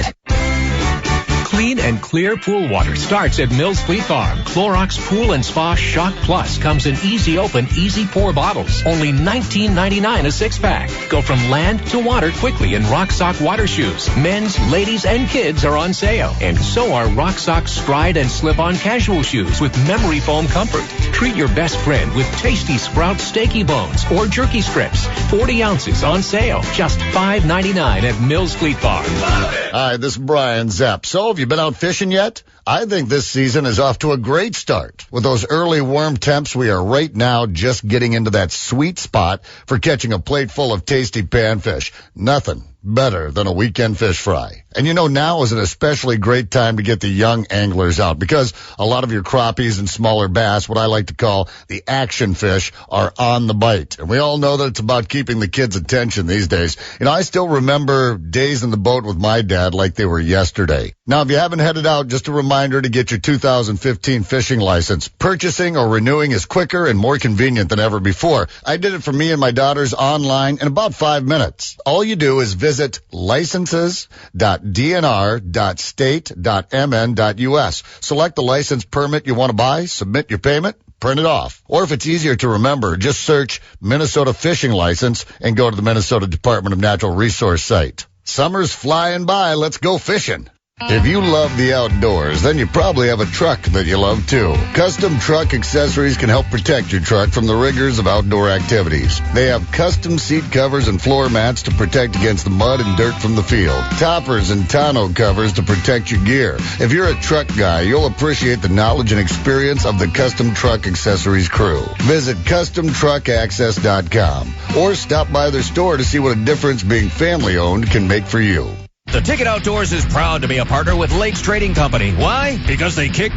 Clean and clear pool water starts at Mills Fleet Farm. Clorox Pool and Spa Shock Plus comes in easy open, easy pour bottles. Only $19.99 a six-pack. Go from land to water quickly in Rock Sock water shoes. Men's, ladies, and kids are on sale. And so are Rock Sock Stride and Slip-On casual shoes with memory foam comfort. Treat your best friend with tasty Sprout Steaky Bones or Jerky Strips. 40 ounces on sale. Just $5.99 at Mills Fleet Farm. Hi, this is Brian Zepp. So, have you been out fishing yet? I think this season is off to a great start. With those early warm temps, we are right now just getting into that sweet spot for catching a plate full of tasty panfish. Nothing better than a weekend fish fry. And you know, now is an especially great time to get the young anglers out because a lot of your crappies and smaller bass, what I like to call the action fish, are on the bite. And we all know that it's about keeping the kids' attention these days. You know, I still remember days in the boat with my dad like they were yesterday. Now, if you haven't headed out, just a reminder to get your 2015 fishing license. Purchasing or renewing is quicker and more convenient than ever before. I did it for me and my daughters online in about 5 minutes. All you do is visit licenses.dnr.state.mn.us. Select the license permit you want to buy, submit your payment, print it off. Or if it's easier to remember, just search Minnesota Fishing License and go to the Minnesota Department of Natural Resource site. Summer's flying by. Let's go fishing. If you love the outdoors, then you probably have a truck that you love too. Custom Truck Accessories can help protect your truck from the rigors of outdoor activities. They have custom seat covers and floor mats to protect against the mud and dirt from the field. Toppers and tonneau covers to protect your gear. If you're a truck guy, you'll appreciate the knowledge and experience of the Custom Truck Accessories crew. Visit CustomTruckAccess.com or stop by their store to see what a difference being family-owned can make for you. The Ticket Outdoors is proud to be a partner with Lakes Trading Company. Why? Because they kick.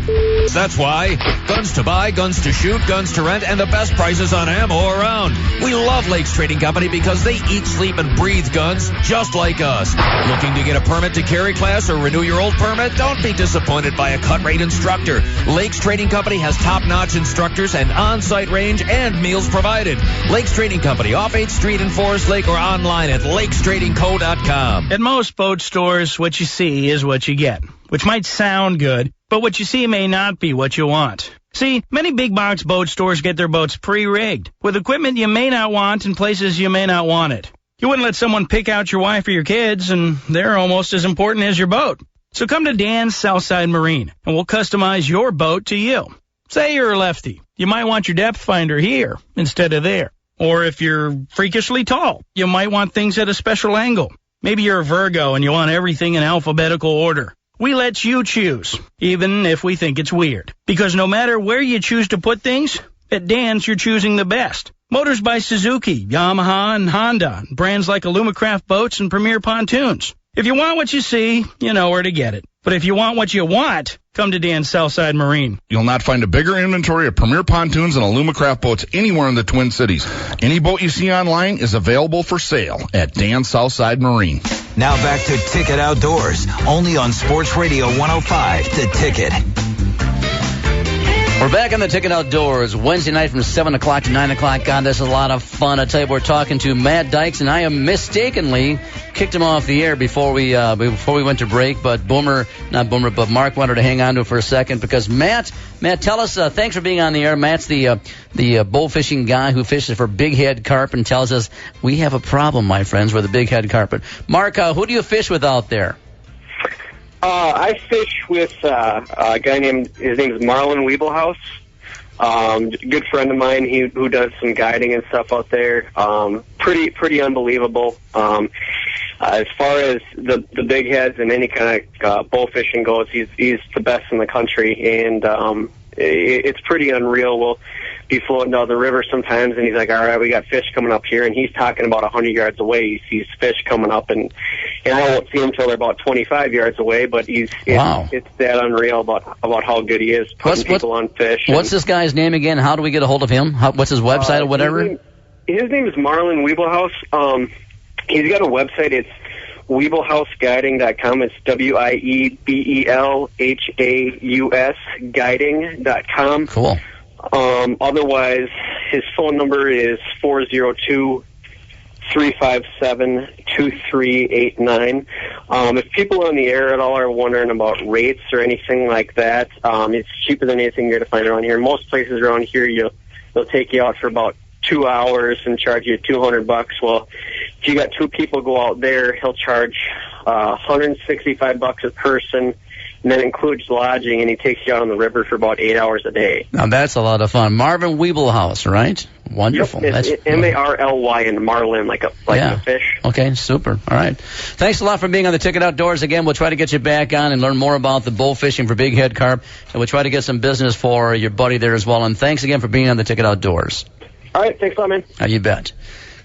That's why. Guns to buy, guns to shoot, guns to rent, and the best prices on ammo around. We love Lakes Trading Company because they eat, sleep, and breathe guns just like us. Looking to get a permit to carry class or renew your old permit? Don't be disappointed by a cut rate instructor. Lakes Trading Company has top-notch instructors and on-site range and meals provided. Lakes Trading Company, off 8th Street in Forest Lake or online at lakestradingco.com. At most boat stores, what you see is what you get, which might sound good, but what you see may not be what you want. See, many big box boat stores get their boats pre-rigged, with equipment you may not want in places you may not want it. You wouldn't let someone pick out your wife or your kids, and they're almost as important as your boat. So come to Dan's Southside Marine, and we'll customize your boat to you. Say you're a lefty. You might want your depth finder here instead of there. Or if you're freakishly tall, you might want things at a special angle. Maybe you're a Virgo and you want everything in alphabetical order. We let you choose, even if we think it's weird. Because no matter where you choose to put things, at Dan's you're choosing the best. Motors by Suzuki, Yamaha, and Honda. Brands like Alumacraft boats and Premier pontoons. If you want what you see, you know where to get it. But if you want what you want, come to Dan's Southside Marine. You'll not find a bigger inventory of Premier pontoons and Alumacraft boats anywhere in the Twin Cities. Any boat you see online is available for sale at Dan's Southside Marine. Now back to Ticket Outdoors, only on Sports Radio 105, The Ticket. We're back on the Ticket Outdoors, Wednesday night from 7 o'clock to 9 o'clock. God, this is a lot of fun. I tell you, we're talking to Matt Dykes, and I am mistakenly kicked him off the air before we went to break. But Mark wanted to hang on to it for a second because Matt, tell us, thanks for being on the air. Matt's the bow fishing guy who fishes for big head carp and tells us we have a problem, my friends, with a big head carp. But Mark, who do you fish with out there? I fish with a guy his name is Marlon Wiebelhaus. Good friend of mine, who does some guiding and stuff out there. Pretty unbelievable. As far as the big heads and any kind of bow fishing goes, he's the best in the country, and it's pretty unreal. We'll be floating down the river sometimes, and he's like, all right, we got fish coming up here, and he's talking about 100 yards away. He sees fish coming up, and I won't see him until they're about 25 yards away, but it's that unreal about how good he is putting people on fish. What's this guy's name again? How do we get a hold of him? What's his website or whatever? His name is Marlon Wiebelhaus. He's got a website. It's WiebelhausGuiding.com. It's WIEBELHAUS guiding.com. Cool. Otherwise, his phone number is 402-357-2389. If people on the air at all are wondering about rates or anything like that, it's cheaper than anything you're to find around here. Most places around here, they'll take you out for about 2 hours and charge you $200. Well, if you got two people go out there, he'll charge $165 a person. And that includes lodging, and he takes you out on the river for about 8 hours a day. Now, that's a lot of fun. Marvin Wiebelhaus, right? Wonderful. Yep, it's M-A-R-L-Y and Marlin, like a fish. Okay, super. All right. Thanks a lot for being on the Ticket Outdoors. Again, we'll try to get you back on and learn more about the bull fishing for big head carp, and we'll try to get some business for your buddy there as well. And thanks again for being on the Ticket Outdoors. All right, thanks a lot, man. You bet.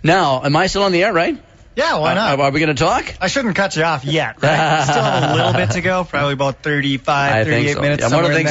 Now, am I still on the air, right? Yeah, why not? Are we going to talk? I shouldn't cut you off yet, right? Still have a little bit to go, probably about 35, 38 minutes. Yeah, one of the things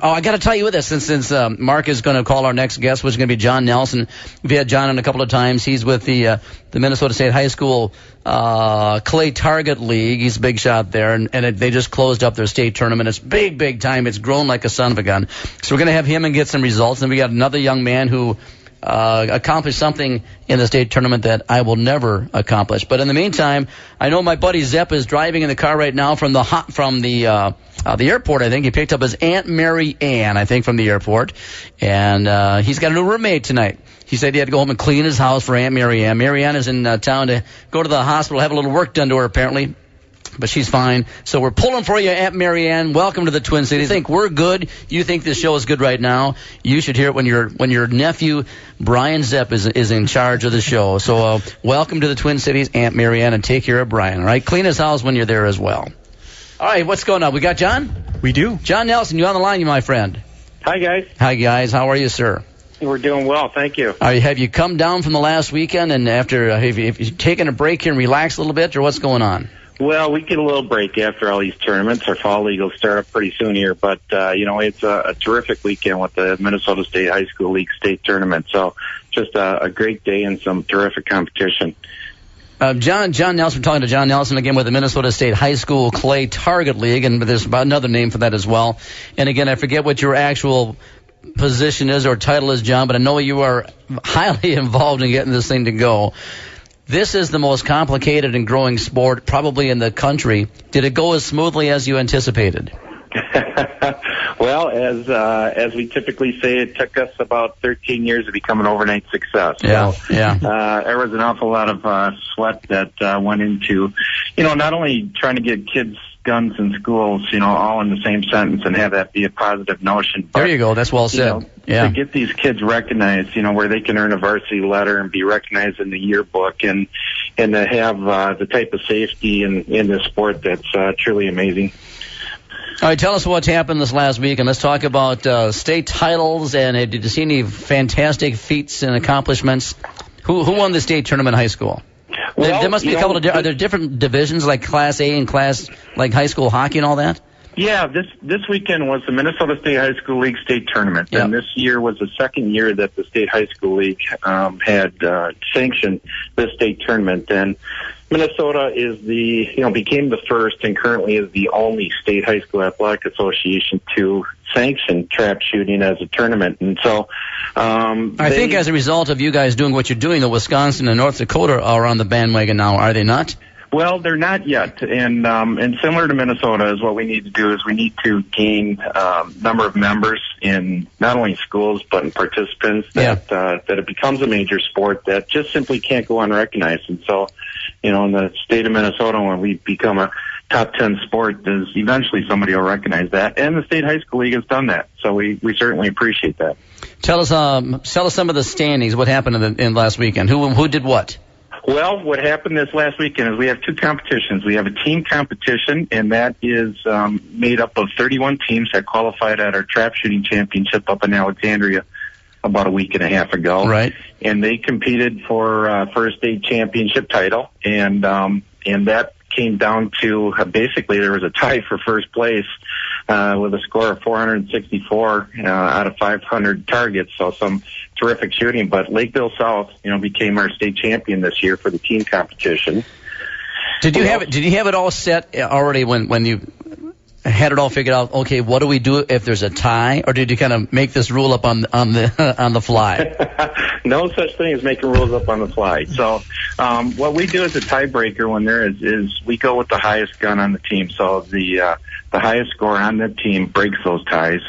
I got to tell you with this, since Mark is going to call our next guest, which is going to be John Nelson. We've had John in a couple of times. He's with the Minnesota State High School Clay Target League. He's a big shot there, and they just closed up their state tournament. It's big time. It's grown like a son of a gun. So we're going to have him and get some results. And we got another young man who accomplished something in the state tournament that I will never accomplish. But in the meantime, I know my buddy Zepp is driving in the car right now from the airport. I think he picked up his Aunt Mary Ann, I think, from the airport, and he's got a new roommate tonight. He said he had to go home and clean his house for Aunt Mary Ann. Mary Ann is in town to go to the hospital, have a little work done to her apparently. But she's fine. So we're pulling for you, Aunt Mary Ann. Welcome to the Twin Cities. You think we're good? You think this show is good right now? You should hear it when your nephew Brian Zepp is in charge of the show. So welcome to the Twin Cities, Aunt Mary Ann, and take care of Brian. All right, clean his house when you're there as well. All right, what's going on? We got John? We do. John Nelson, you on the line, you my friend? Hi guys. Hi guys. How are you, sir? We're doing well, thank you. Have you come down from the last weekend, and after have you taken a break here and relaxed a little bit, or what's going on? Well, we get a little break after all these tournaments. Our fall league will start up pretty soon here, but it's a terrific weekend with the Minnesota State High School League state tournament. So just a great day and some terrific competition. John Nelson, we're talking to John Nelson again with the Minnesota State High School Clay Target League, and there's another name for that as well. And again, I forget what your actual position is or title is, John, but I know you are highly involved in getting this thing to go. This is the most complicated and growing sport probably in the country. Did it go as smoothly as you anticipated? Well, as we typically say, it took us about 13 years to become an overnight success. Yeah, so, there was an awful lot of sweat that went into, not only trying to get kids guns in schools, all in the same sentence and have that be a positive notion. But, there you go. That's well said. To get these kids recognized, where they can earn a varsity letter and be recognized in the yearbook and to have the type of safety in this sport that's truly amazing. All right, tell us what's happened this last week, and let's talk about state titles. And did you see any fantastic feats and accomplishments? Who won the state tournament in high school? Well, there must be a couple of. Are there different divisions like Class A and Class like high school hockey and all that? Yeah, this weekend was the Minnesota State High School League state tournament, and this year was the second year that the State High School League had sanctioned this state tournament. And Minnesota became the first and currently is the only state high school athletic association to sanction trap shooting as a tournament. And so I think as a result of you guys doing what you're doing, the Wisconsin and North Dakota are on the bandwagon now, are they not? Well, they're not yet, and similar to Minnesota is what we need to do is we need to gain number of members in not only schools but in participants that it becomes a major sport that just simply can't go unrecognized. And so, in the state of Minnesota, when we become a top 10 sport, eventually somebody will recognize that, and the State High School League has done that. So we certainly appreciate that. Tell us some of the standings. What happened in last weekend? Who did what? Well, what happened this last weekend is we have two competitions. We have a team competition, and that is made up of 31 teams that qualified at our trap shooting championship up in Alexandria about a week and a half ago. Right. And they competed for a state championship title, and that came down to basically there was a tie for first place with a score of 464 out of 500 targets, so some terrific shooting. But Lakeville South, became our state champion this year for the team competition. Did you have it all set already when you had it all figured out? Okay, what do we do if there's a tie, or did you kind of make this rule up on the fly? No such thing as making rules up on the fly. So what we do as a tiebreaker when there is we go with the highest gun on the team. So the highest score on the team breaks those ties,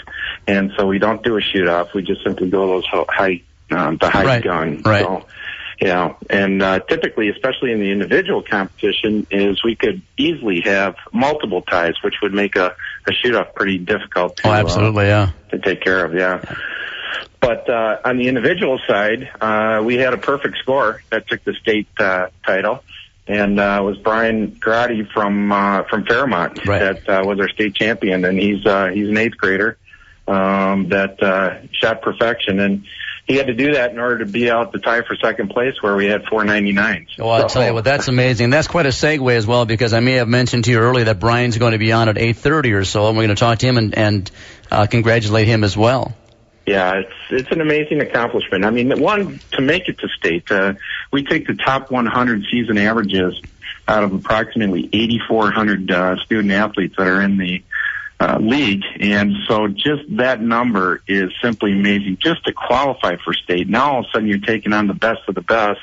and so we don't do a shoot off. We just simply go those high gun. Right. So, and typically, especially in the individual competition, is we could easily have multiple ties, which would make a shoot off pretty difficult to absolutely, to take care of. Yeah. But on the individual side, we had a perfect score that took the state title, and it was Brian Grotti from Fairmont that was our state champion, and he's an eighth grader that shot perfection. And he had to do that in order to beat out the tie for second place, where we had 499s. Well, I'll tell you what, that's amazing. That's quite a segue as well, because I may have mentioned to you earlier that Brian's going to be on at 8:30 or so, and we're going to talk to him and congratulate him as well. Yeah, it's an amazing accomplishment. I mean, one, to make it to state, we take the top 100 season averages out of approximately 8,400 student athletes that are in the league, and so just that number is simply amazing. Just to qualify for state, now all of a sudden you're taking on the best of the best,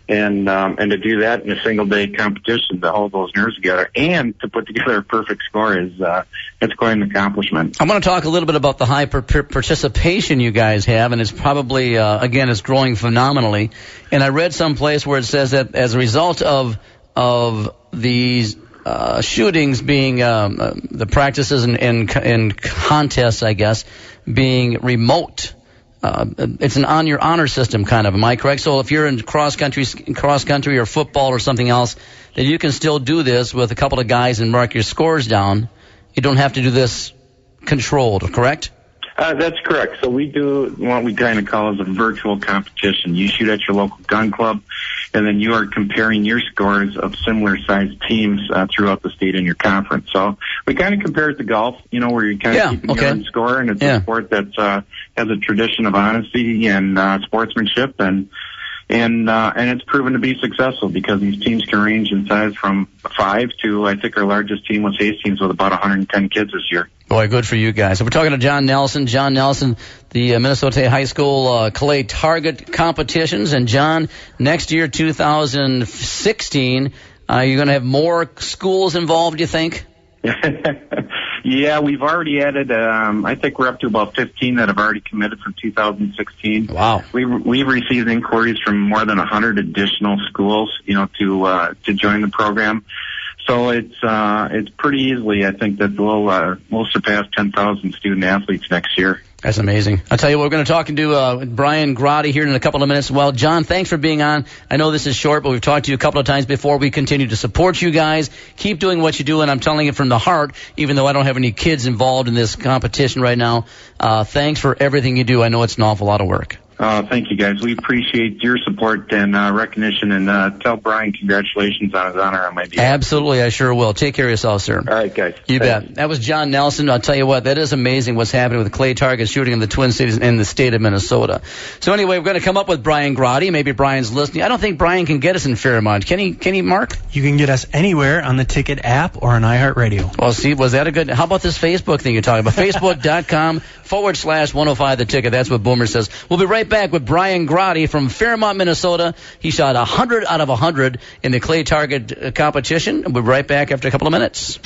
and to do that in a single day competition, to hold those nerves together and to put together a perfect score is it's quite an accomplishment. I want to talk a little bit about the high participation you guys have, and it's probably again it's growing phenomenally. And I read someplace where it says that as a result of these shootings being the practices and contests, I guess, being remote. It's an on your honor system kind of. Am I correct? So if you're in cross country or football or something else, then you can still do this with a couple of guys and mark your scores down. You don't have to do this controlled, correct? That's correct. So we do what we kind of call as a virtual competition. You shoot at your local gun club, and then you are comparing your scores of similar-sized teams throughout the state in your conference. So we kind of compare it to golf, where you're kind of keeping your own score, and it's a sport that has a tradition of honesty and sportsmanship, and it's proven to be successful because these teams can range in size from 5 to, I think our largest team was Hastings with about 110 kids this year. Boy, good for you guys. So we're talking to John Nelson. John Nelson, the Minnesota High School Clay Target competitions. And John, next year, 2016, you're going to have more schools involved, you think? Yeah, we've already added, I think we're up to about 15 that have already committed from 2016. Wow. We've received inquiries from more than 100 additional schools, to join the program. So it's pretty easily, I think, that we'll surpass 10,000 student athletes next year. That's amazing. I'll tell you what, we're going to talk to Brian Grotte here in a couple of minutes. Well, John, thanks for being on. I know this is short, but we've talked to you a couple of times before. We continue to support you guys. Keep doing what you do, and I'm telling it from the heart, even though I don't have any kids involved in this competition right now. Thanks for everything you do. I know it's an awful lot of work. Thank you, guys. We appreciate your support and recognition, and tell Brian congratulations on his honor on my behalf. Absolutely, I sure will. Take care of yourself, sir. All right, guys. You bet. That was John Nelson. I'll tell you what, that is amazing what's happening with the clay target shooting in the Twin Cities in the state of Minnesota. So anyway, we're going to come up with Brian Grotte. Maybe Brian's listening. I don't think Brian can get us in Fairmont. Can he, Mark? You can get us anywhere on the Ticket app or on iHeartRadio. Well, see, was that a good... How about this Facebook thing you're talking about? Facebook.com/105 The Ticket. That's what Boomer says. We'll be right back with Brian Grotte from Fairmont, Minnesota. He shot 100 out of 100 in the clay target competition. We'll be right back after a couple of minutes.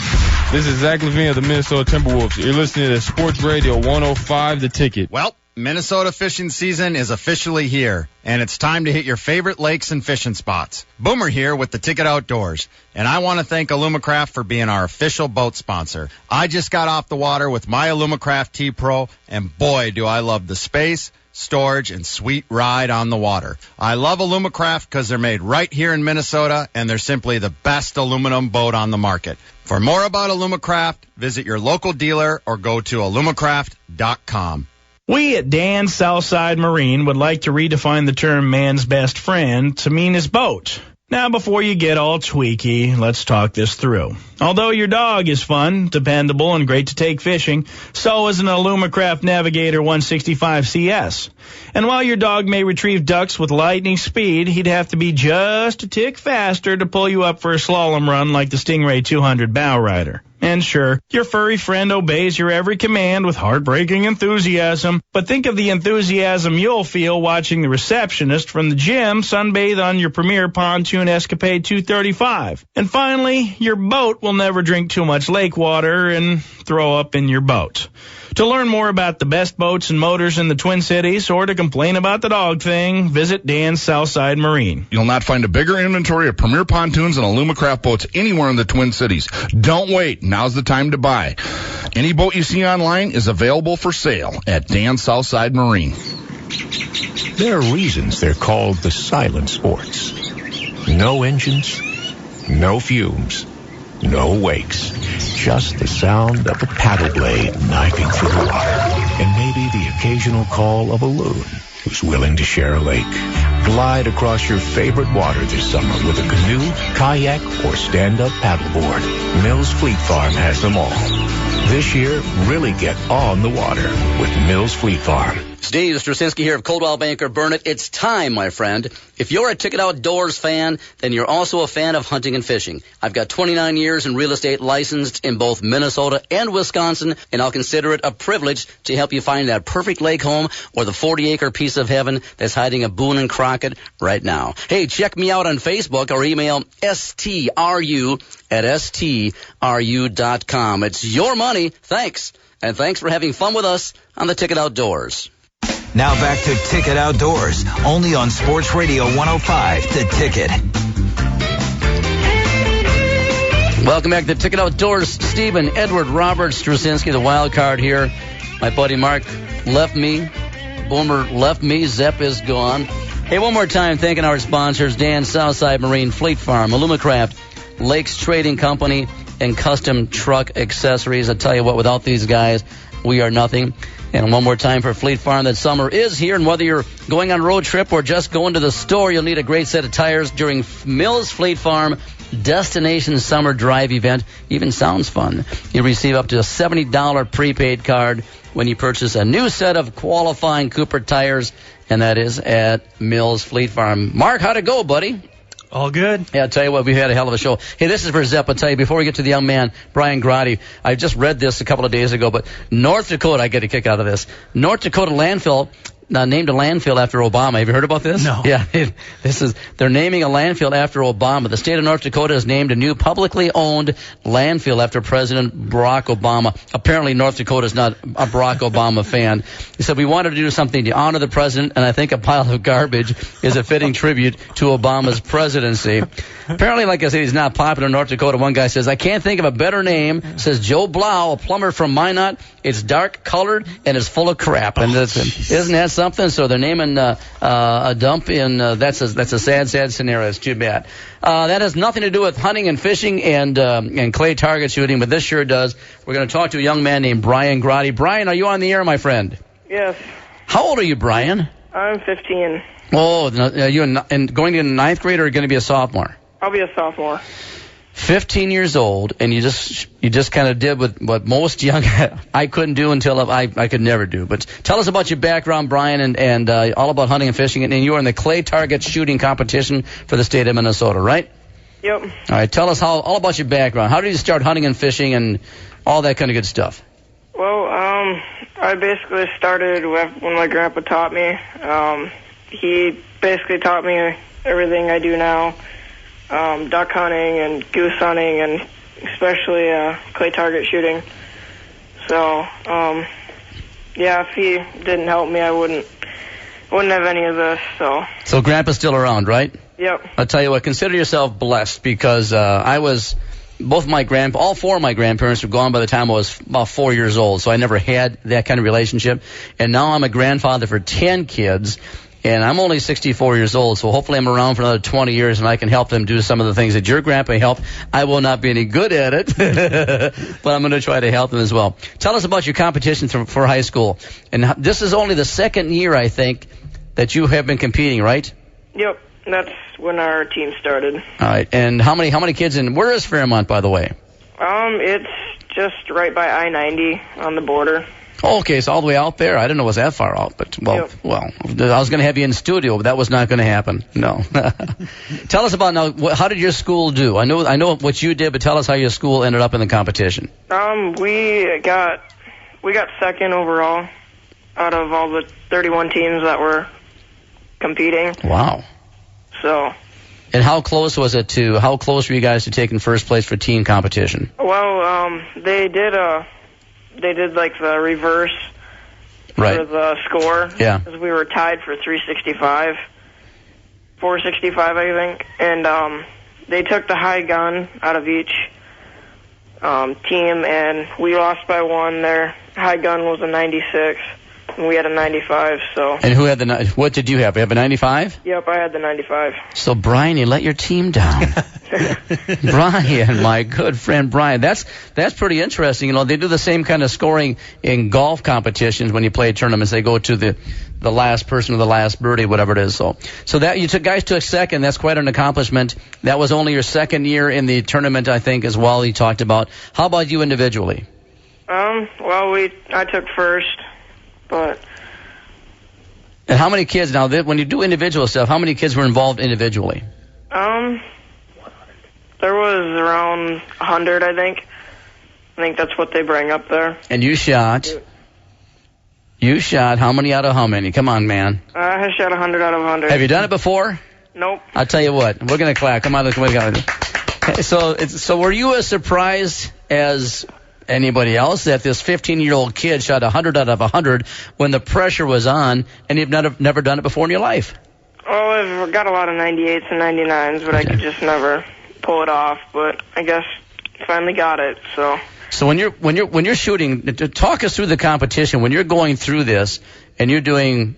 This is Zach Levine of the Minnesota Timberwolves. You're listening to Sports Radio 105 The Ticket. Well, Minnesota fishing season is officially here, and it's time to hit your favorite lakes and fishing spots. Boomer here with the Ticket Outdoors, and I want to thank Alumacraft for being our official boat sponsor. I just got off the water with my Alumacraft T-Pro, and boy, do I love the space, storage, and sweet ride on the water. I love Alumacraft because they're made right here in Minnesota, and they're simply the best aluminum boat on the market. For more about Alumacraft, visit your local dealer or go to alumacraft.com. We at Dan's Southside Marine would like to redefine the term man's best friend to mean his boat. Now, before you get all tweaky, let's talk this through. Although your dog is fun, dependable, and great to take fishing, so is an Alumacraft Navigator 165 CS. And while your dog may retrieve ducks with lightning speed, he'd have to be just a tick faster to pull you up for a slalom run like the Stingray 200 Bow Rider. And sure, your furry friend obeys your every command with heartbreaking enthusiasm, but think of the enthusiasm you'll feel watching the receptionist from the gym sunbathe on your premier pontoon Escapade 235. And finally, your boat will never drink too much lake water and throw up in your boat. To learn more about the best boats and motors in the Twin Cities or to complain about the dog thing, visit Dan's Southside Marine. You'll not find a bigger inventory of premier pontoons and Alumacraft boats anywhere in the Twin Cities. Don't wait. Now's the time to buy. Any boat you see online is available for sale at Dan's Southside Marine. There are reasons they're called the silent sports. No engines, no fumes, no wakes. Just the sound of a paddle blade knifing through the water, and maybe the occasional call of a loon. who's willing to share a lake. Glide across your favorite water this summer with a canoe, kayak, or stand-up paddleboard. Mills Fleet Farm has them all. This year, really get on the water with Mills Fleet Farm. Steve Straczynski here of Coldwell Banker Burnett. It's time, my friend. If you're a Ticket Outdoors fan, then you're also a fan of hunting and fishing. I've got 29 years in real estate licensed in both Minnesota and Wisconsin, and I'll consider it a privilege to help you find that perfect lake home or the 40-acre piece of heaven that's hiding a Boone and Crockett right now. Hey, check me out on Facebook or email stru@stru.com. It's your money. Thanks. And thanks for having fun with us on the Ticket Outdoors. Now back to Ticket Outdoors, only on Sports Radio 105, The Ticket. Welcome back to Ticket Outdoors. Stephen, Edward, Robert Straczynski, the wild card here. My buddy Mark left me. Boomer left me. Zepp is gone. Hey, one more time, thanking our sponsors, Dan Southside Marine, Fleet Farm, Alumacraft, Lakes Trading Company, and Custom Truck Accessories. I tell you what, without these guys, we are nothing. And one more time for Fleet Farm, that summer is here, and whether you're going on a road trip or just going to the store, you'll need a great set of tires during Mills Fleet Farm Destination Summer Drive event. Even sounds fun. You receive up to a $70 prepaid card when you purchase a new set of qualifying Cooper tires, and that is at Mills Fleet Farm. Mark, how'd it go, buddy? All good. Yeah, I'll tell you what, we had a hell of a show. Hey, this is for Zepp. I'll tell you, before we get to the young man, Brian Grotti, I just read this a couple of days ago, but North Dakota, I get a kick out of this. North Dakota landfill named a landfill after Obama. Have you heard about this? No. Yeah, they're naming a landfill after Obama. The state of North Dakota has named a new publicly owned landfill after President Barack Obama. Apparently, North Dakota is not a Barack Obama fan. He said, we wanted to do something to honor the president, and I think a pile of garbage is a fitting tribute to Obama's presidency. Apparently, like I said, he's not popular in North Dakota. One guy says, I can't think of a better name. Says Joe Blau, a plumber from Minot. It's dark colored and it's full of crap. And isn't that something? So they're naming a dump in. That's a sad scenario. It's too bad. That has nothing to do with hunting and fishing and clay target shooting, but this sure does. We're going to talk to a young man named Brian Grotti. Brian, are you on the air, my friend? Yes. How old are you, Brian? I'm 15. Oh, are you going to ninth grade or going to be a sophomore? I'll be a sophomore. 15 years old, and you just kind of did what most young I couldn't do until I could never do. But tell us about your background, Brian, and all about hunting and fishing. And you were in the clay target shooting competition for the state of Minnesota, right? Yep. All right. Tell us all about your background. How did you start hunting and fishing and all that kind of good stuff? Well, I basically started when my grandpa taught me. He basically taught me everything I do now. Duck hunting and goose hunting, and especially clay target shooting. So, yeah, if he didn't help me, I wouldn't have any of this. So Grandpa's still around, right? Yep. I'll tell you what, consider yourself blessed, because all four of my grandparents were gone by the time I was about 4 years old, so I never had that kind of relationship. And now I'm a grandfather for 10 kids. And I'm only 64 years old, so hopefully I'm around for another 20 years and I can help them do some of the things that your grandpa helped. I will not be any good at it, but I'm going to try to help them as well. Tell us about your competition for high school. And this is only the second year, I think, that you have been competing, right? Yep, that's when our team started. All right, and how many kids in? Where is Fairmont, by the way? It's just right by I-90 on the border. Okay, so all the way out there. I didn't know it was that far out, but well, I was going to have you in studio, but that was not going to happen. No. Tell us about now. How did your school do? I know what you did, but tell us how your school ended up in the competition. We got second overall out of all the 31 teams that were competing. Wow. So. And how close was it to? How close were you guys to taking first place for team competition? Well, they did like the reverse for the score. Yeah. Because we were tied for 465, I think. And they took the high gun out of each team, and we lost by one. Their high gun was a 96. and we had a 95. So. And who had what did you have? You have a 95? Yep, I had the 95. So, Brian, you let your team down. Brian, my good friend Brian. That's pretty interesting. You know, they do the same kind of scoring in golf competitions when you play tournaments. They go to the last person or the last birdie, whatever it is. So that you guys took second. That's quite an accomplishment. That was only your second year in the tournament, I think, as well. You talked about. How about you individually? Well, I took first, but. And how many kids now? When you do individual stuff, how many kids were involved individually? There was around 100, I think. I think that's what they bring up there. And you shot how many out of how many? Come on, man. I shot 100 out of 100. Have you done it before? Nope. I'll tell you what. We're going to clap. Come on, let's go. So were you as surprised as anybody else that this 15-year-old kid shot 100 out of 100 when the pressure was on and you've never done it before in your life? Oh, I've got a lot of 98s and 99s, but I could just never pull it off. But I guess finally got it. So when you're shooting, talk us through the competition. When you're going through this and you're doing.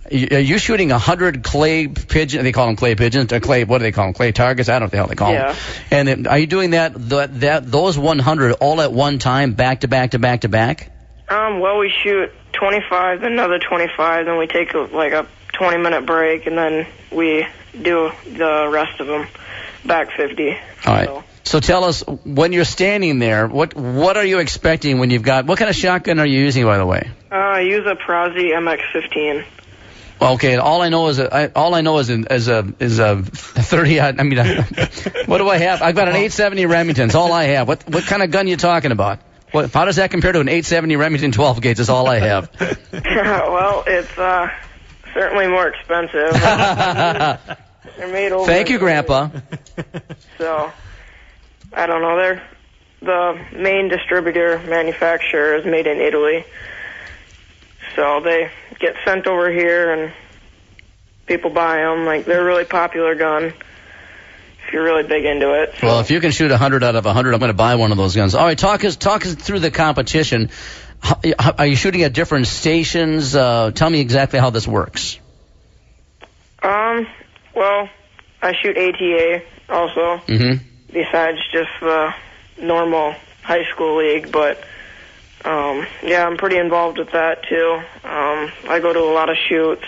Are you shooting 100 clay pigeons? They call them clay pigeons. Or clay, what do they call them? Clay targets? I don't know what the hell they call them. And then, are you doing those 100 all at one time, back to back to back to back? Well, we shoot 25, then another 25, then we take a 20-minute break, and then we do the rest of them back 50. All right. So tell us, when you're standing there, what are you expecting when you've got? What kind of shotgun are you using, by the way? I use a Prozzy MX-15. Okay, all I know is a 30. I mean, what do I have? I've got an 870 Remington. That's all I have. What kind of gun are you talking about? How does that compare to an 870 Remington 12 gauge? That's all I have. Well, it's certainly more expensive. They're made over. Thank you, Grandpa. So, I don't know. The main distributor manufacturer is made in Italy. So they get sent over here and people buy them. They're a really popular gun if you're really big into it. So. Well, if you can shoot 100 out of 100, I'm going to buy one of those guns. All right, talk us through the competition. Are you shooting at different stations? Tell me exactly how this works. Well, I shoot ATA also, besides just the normal high school league, but yeah, I'm pretty involved with that too. I go to a lot of shoots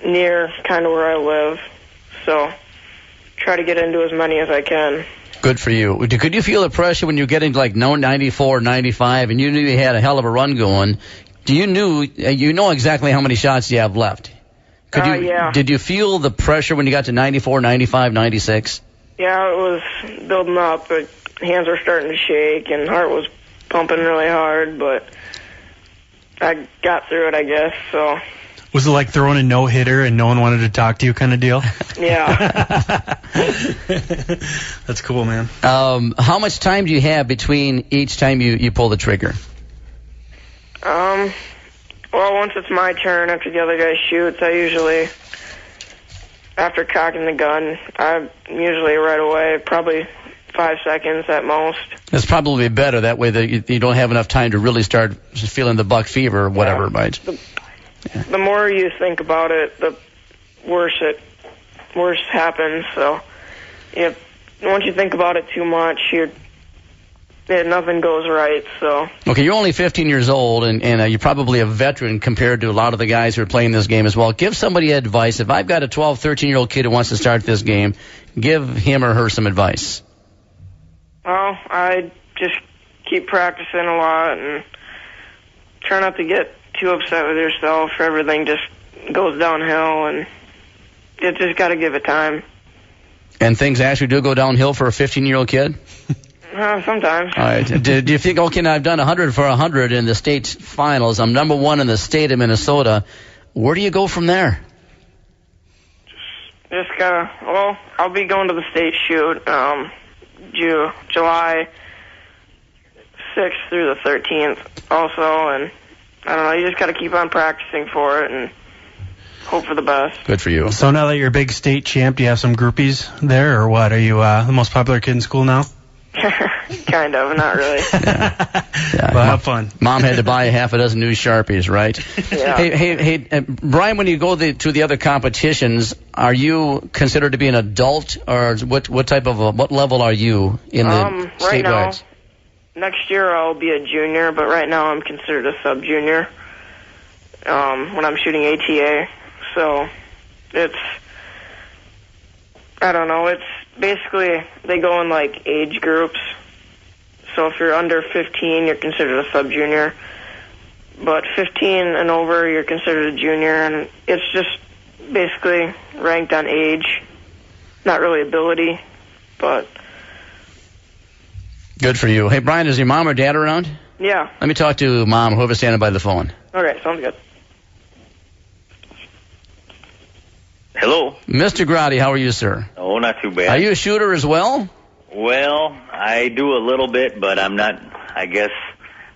near kind of where I live, so try to get into as many as I can. Good for you. Could you feel the pressure when you're getting like 94, 95, and you knew you had a hell of a run going? You know exactly how many shots you have left? Yeah. Did you feel the pressure when you got to 94, 95, 96? Yeah, it was building up, but hands were starting to shake and heart was pumping really hard, but I got through it, I guess. So. Was it like throwing a no-hitter and no one wanted to talk to you kind of deal? Yeah. That's cool, man. How much time do you have between each time you pull the trigger? Well, once it's my turn, after the other guy shoots, I usually, after cocking the gun, I'm usually right away, probably 5 seconds at most. That's probably better. That way that you don't have enough time to really start feeling the buck fever or whatever, right? The more you think about it, the worse happens. So, once you think about it too much, nothing goes right. So. Okay, you're only 15 years old, and you're probably a veteran compared to a lot of the guys who are playing this game as well. Give somebody advice. If I've got a 12, 13-year-old kid who wants to start this game, give him or her some advice. Well, I just keep practicing a lot and try not to get too upset with yourself. Everything just goes downhill, and you just got to give it time. And things actually do go downhill for a 15-year-old kid? Sometimes. All right. Do you think, okay, now I've done 100 for 100 in the state finals. I'm number one in the state of Minnesota. Where do you go from there? Just gotta, well, I'll be going to the state shoot July 6th through the 13th also, and I don't know, you just got to keep on practicing for it and hope for the best. Good for you. So now that you're a big state champ, do you have some groupies there, or what? Are you the most popular kid in school now? Kind of, not really. Yeah, well, have fun. Mom had to buy a half a dozen new Sharpies, right? Yeah. Hey, Brian, when you go to the other competitions, are you considered to be an adult, or what type of what level are you in the right now, statewide? next year I'll be a junior, but right now I'm considered a sub-junior when I'm shooting ATA. So it's, I don't know, it's basically, they go in like age groups. So if you're under 15, you're considered a sub-junior. But 15 and over, you're considered a junior. And it's just basically ranked on age, not really ability, but... Good for you. Hey, Brian, is your mom or dad around? Yeah. Let me talk to Mom, whoever's standing by the phone. Okay, sounds good. Hello. Mr. Grotti, how are you, sir? Oh, not too bad. Are you a shooter as well? Well, I do a little bit, but I'm not, I guess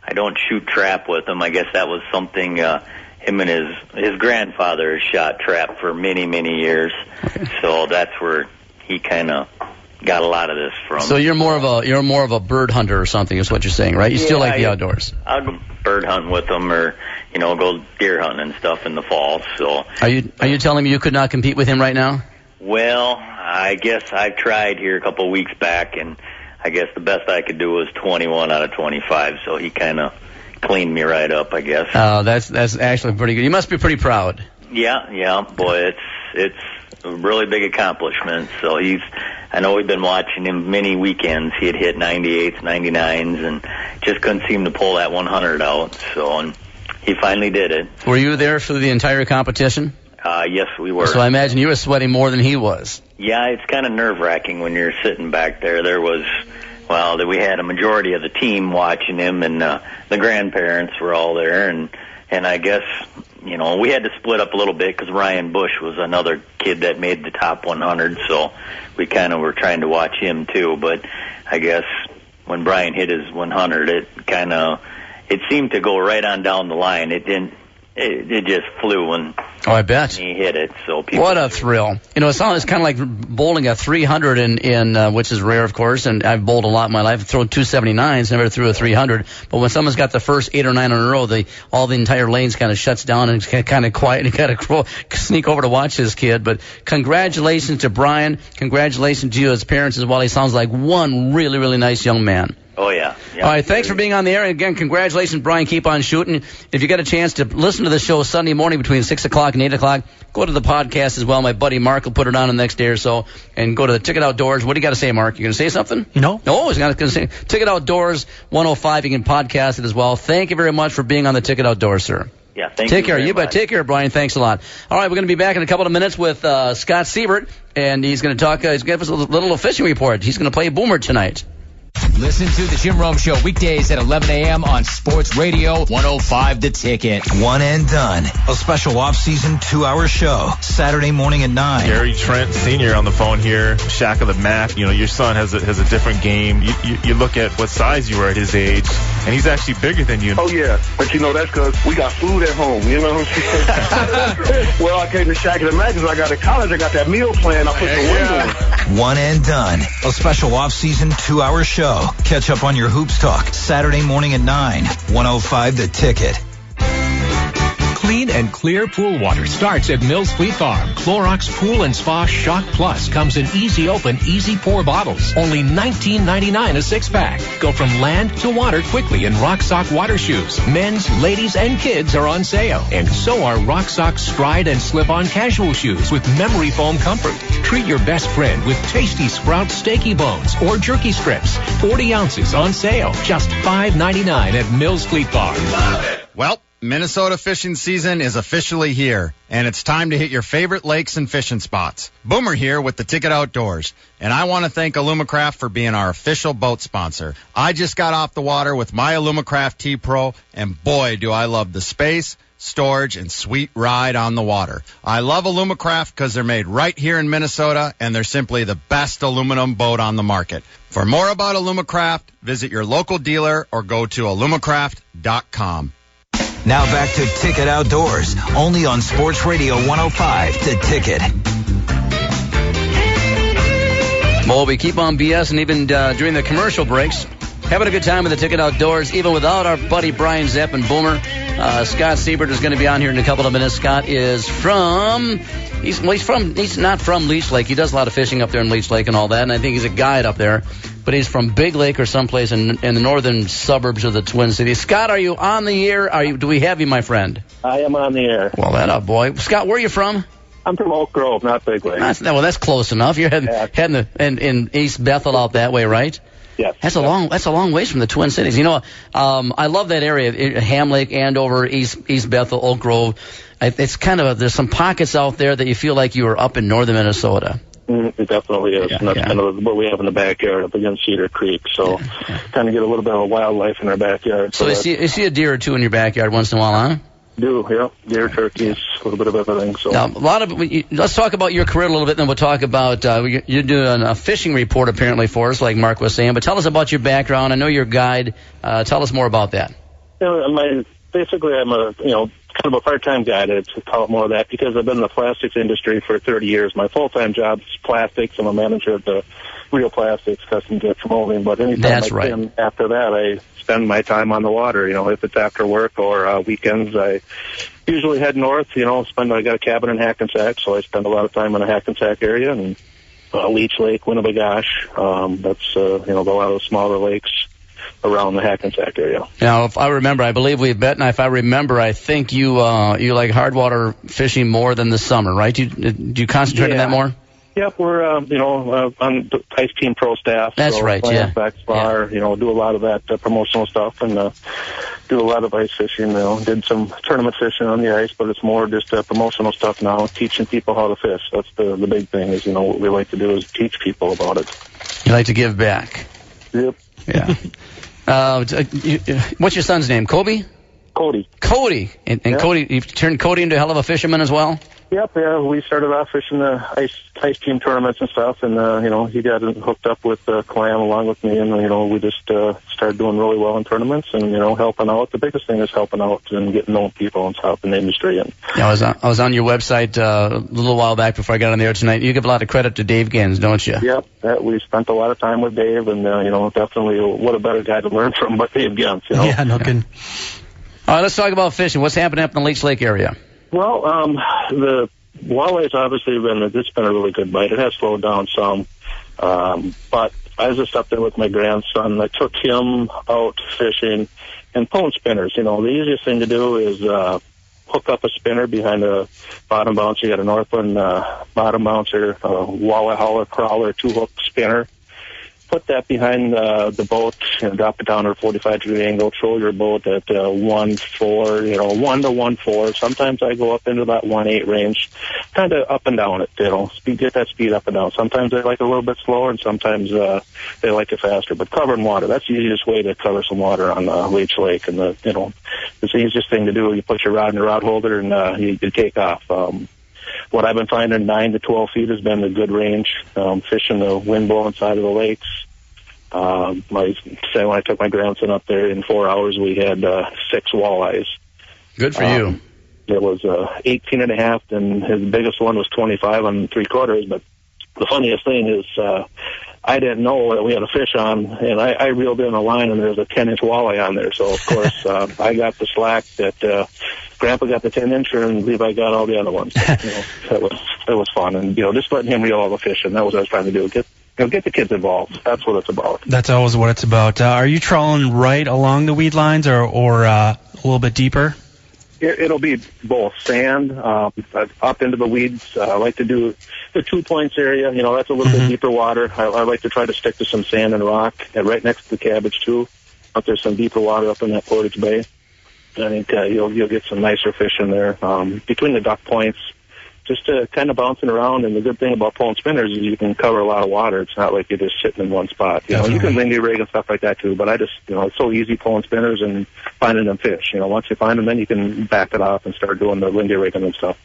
I don't shoot trap with him. I guess that was something him and his grandfather shot trap for many, many years. So that's where he kind of got a lot of this from. So you're more of a bird hunter or something is what you're saying, right? You still like the outdoors. I'll go bird hunting with them, or go deer hunting and stuff in the fall. So are you telling me you could not compete with him right now? Well, I guess I tried here a couple of weeks back, and I guess the best I could do was 21 out of 25. So he kind of cleaned me right up, I guess. Oh, that's actually pretty good. You must be pretty proud. Yeah, boy, it's a really big accomplishment. So I know we've been watching him many weekends. He had hit 98s, 99s, and just couldn't seem to pull that 100 out. So, and he finally did it. Were you there for the entire competition? Yes, we were. So I imagine you were sweating more than he was. Yeah, it's kind of nerve-wracking when you're sitting back there. We had a majority of the team watching him, and the grandparents were all there, and I guess, we had to split up a little bit because Ryan Bush was another kid that made the top 100, so we kind of were trying to watch him too. But I guess when Brian hit his 100, it seemed to go right on down the line. It didn't. It just flew when I bet he hit it. So what a thrill! It's kind of like bowling a 300 in which is rare, of course. And I've bowled a lot in my life. I've thrown 279s, never threw a 300. But when someone's got the first 8 or 9 in a row, the entire lanes kind of shuts down and it's kind of quiet. And you got to sneak over to watch this kid. But congratulations to Brian. Congratulations to you as parents as well. He sounds like one really, really nice young man. Oh, yeah. All right, thanks for being on the air. And again, congratulations, Brian. Keep on shooting. If you get a chance to listen to the show Sunday morning between 6 o'clock and 8 o'clock, go to the podcast as well. My buddy Mark will put it on the next day or so. And go to the Ticket Outdoors. What do you got to say, Mark? You going to say something? No. No, he's not going to say. Ticket Outdoors 105. You can podcast it as well. Thank you very much for being on the Ticket Outdoors, sir. Yeah, thank you. Take care. You bet. Take care, Brian. Thanks a lot. All right, we're going to be back in a couple of minutes with Scott Siebert. And he's going to talk. He's going to give us a little fishing report. He's going to play Boomer tonight. Listen to the Jim Rome Show weekdays at 11 a.m. on Sports Radio 105 The Ticket. One and Done, a special off-season 2-hour show, Saturday morning at 9. Gary Trent Sr. on the phone here, Shack of the Mac. Your son has a different game. You look at what size you were at his age, and he's actually bigger than you. Oh, yeah. But, that's because we got food at home. You know what I'm saying? Well, I came to Shack of the Mac because I got to college. I got that meal plan. I put the weight on. One and Done, a special off-season 2-hour show. Catch up on your Hoops Talk, Saturday morning at 9, 105 The Ticket. Clean and clear pool water starts at Mills Fleet Farm. Clorox Pool and Spa Shock Plus comes in easy open, easy pour bottles. Only $19.99 a 6-pack. Go from land to water quickly in Rock Sock water shoes. Men's, ladies, and kids are on sale. And so are Rock Sock Stride and Slip-On casual shoes with memory foam comfort. Treat your best friend with tasty Sprout Steaky Bones or Jerky Strips. 40 ounces on sale. Just $5.99 at Mills Fleet Farm. Well, Minnesota fishing season is officially here, and it's time to hit your favorite lakes and fishing spots. Boomer here with the Ticket Outdoors, and I want to thank Alumacraft for being our official boat sponsor. I just got off the water with my Alumacraft T-Pro, and boy, do I love the space, storage, and sweet ride on the water. I love Alumacraft because they're made right here in Minnesota, and they're simply the best aluminum boat on the market. For more about Alumacraft, visit your local dealer or go to alumacraft.com. Now back to Ticket Outdoors, only on Sports Radio 105, The Ticket. Bo. We keep on BS, and even during the commercial breaks, having a good time with the Ticket Outdoors, even without our buddy Brian Zepp and Boomer. Scott Siebert is going to be on here in a couple of minutes. Scott is he's not from Leech Lake. He does a lot of fishing up there in Leech Lake and all that, and I think he's a guide up there. But he's from Big Lake or someplace in the northern suburbs of the Twin Cities. Scott, are you on the air? Do we have you, my friend? I am on the air. Well, that up, boy. Scott, where are you from? I'm from Oak Grove, not Big Lake. That's close enough. You're heading in East Bethel out that way, right? Yes. That's a long ways from the Twin Cities. You know, I love that area, Ham Lake, Andover, East Bethel, Oak Grove. It's kind of there's some pockets out there that you feel like you are up in northern Minnesota. It definitely is. And that's kind of what we have in the backyard up against Cedar Creek. So kind of get a little bit of wildlife in our backyard. So you see a deer or two in your backyard once in a while, huh? Yeah. Deer, turkeys, a little bit of everything. So now, let's talk about your career a little bit, then we'll talk about you're doing a fishing report apparently for us, like Mark was saying. But tell us about your background. I know you're a guide. Tell us more about that. I'm a kind of a part-time guide. To call it more of that because I've been in the plastics industry for 30 years. My full-time job is plastics. I'm a manager at the Real Plastics Custom Injection Molding. But anytime can after that, I spend my time on the water. If it's after work or weekends, I usually head north. I got a cabin in Hackensack, so I spend a lot of time in the Hackensack area and Leech Lake, Winnebagosh. That's a lot of the smaller lakes around the Hackensack area. Now, if I remember, I believe we've bet, and if I remember, I think you like hard water fishing more than the summer, right? Do you concentrate on that more? Yep, we're on the Ice Team Pro staff. That's right, Backspar, do a lot of that promotional stuff and do a lot of ice fishing. Did some tournament fishing on the ice, but it's more just promotional stuff now, teaching people how to fish. That's the big thing is, what we like to do is teach people about it. You like to give back. Yep. Yeah. What's your son's name? Cody. And Cody, you've turned Cody into a hell of a fisherman as well? Yep, we started off fishing the ice team tournaments and stuff, and, he got hooked up with Clam along with me, and, we just started doing really well in tournaments and, helping out. The biggest thing is helping out and getting known people and stuff in the industry. And I was on your website a little while back before I got on the air tonight. You give a lot of credit to Dave Gins, don't you? Yep, we spent a lot of time with Dave, and, definitely what a better guy to learn from but Dave Gins, Yeah, no kidding. All right, let's talk about fishing. What's happening up in the Leech Lake area? Well, the walleye's obviously it's been a really good bite. It has slowed down some, but I was just up there with my grandson. I took him out fishing and pulling spinners. The easiest thing to do is hook up a spinner behind a bottom bouncer. You got a Northland bottom bouncer, walleye hauler, crawler, 2-hook spinner. Put that behind the boat and drop it down at a 45-degree angle. Troll your boat at 1.4, 1 to 1.4. Sometimes I go up into that 1.8 range, kind of up and down it, get that speed up and down. Sometimes they like it a little bit slower, and sometimes they like it faster. But covering water, that's the easiest way to cover some water on Leech Lake. And it's the easiest thing to do. You put your rod in your rod holder and you take off. What I've been finding, 9 to 12 feet has been a good range. Fishing the wind-blowing side of the lakes. When I took my grandson up there in 4 hours, we had 6 walleyes. Good for you. It was 18.5, and his biggest one was 25 on 3/4. But the funniest thing is, I didn't know that we had a fish on, and I reeled in a line, and there was a 10-inch walleye on there. So, of course, I got the slack that Grandpa got the 10-incher, and Levi got all the other ones. But, it was fun, and just letting him reel all the fish, and that was what I was trying to do. Get the kids involved. That's what it's about. That's always what it's about. Are you trawling right along the weed lines, or a little bit deeper? It'll be both sand, up into the weeds. I like to do the 2 points area. That's a little bit deeper water. I like to try to stick to some sand and rock, and right next to the cabbage too. Up there's some deeper water up in that Portage Bay. I think you'll get some nicer fish in there between the duck points. Just kind of bouncing around, and the good thing about pulling spinners is you can cover a lot of water. It's not like you're just sitting in one spot. You can lindy rig and stuff like that too, but I just, it's so easy pulling spinners and finding them fish. Once you find them, then you can back it off and start doing the lindy rigging and stuff.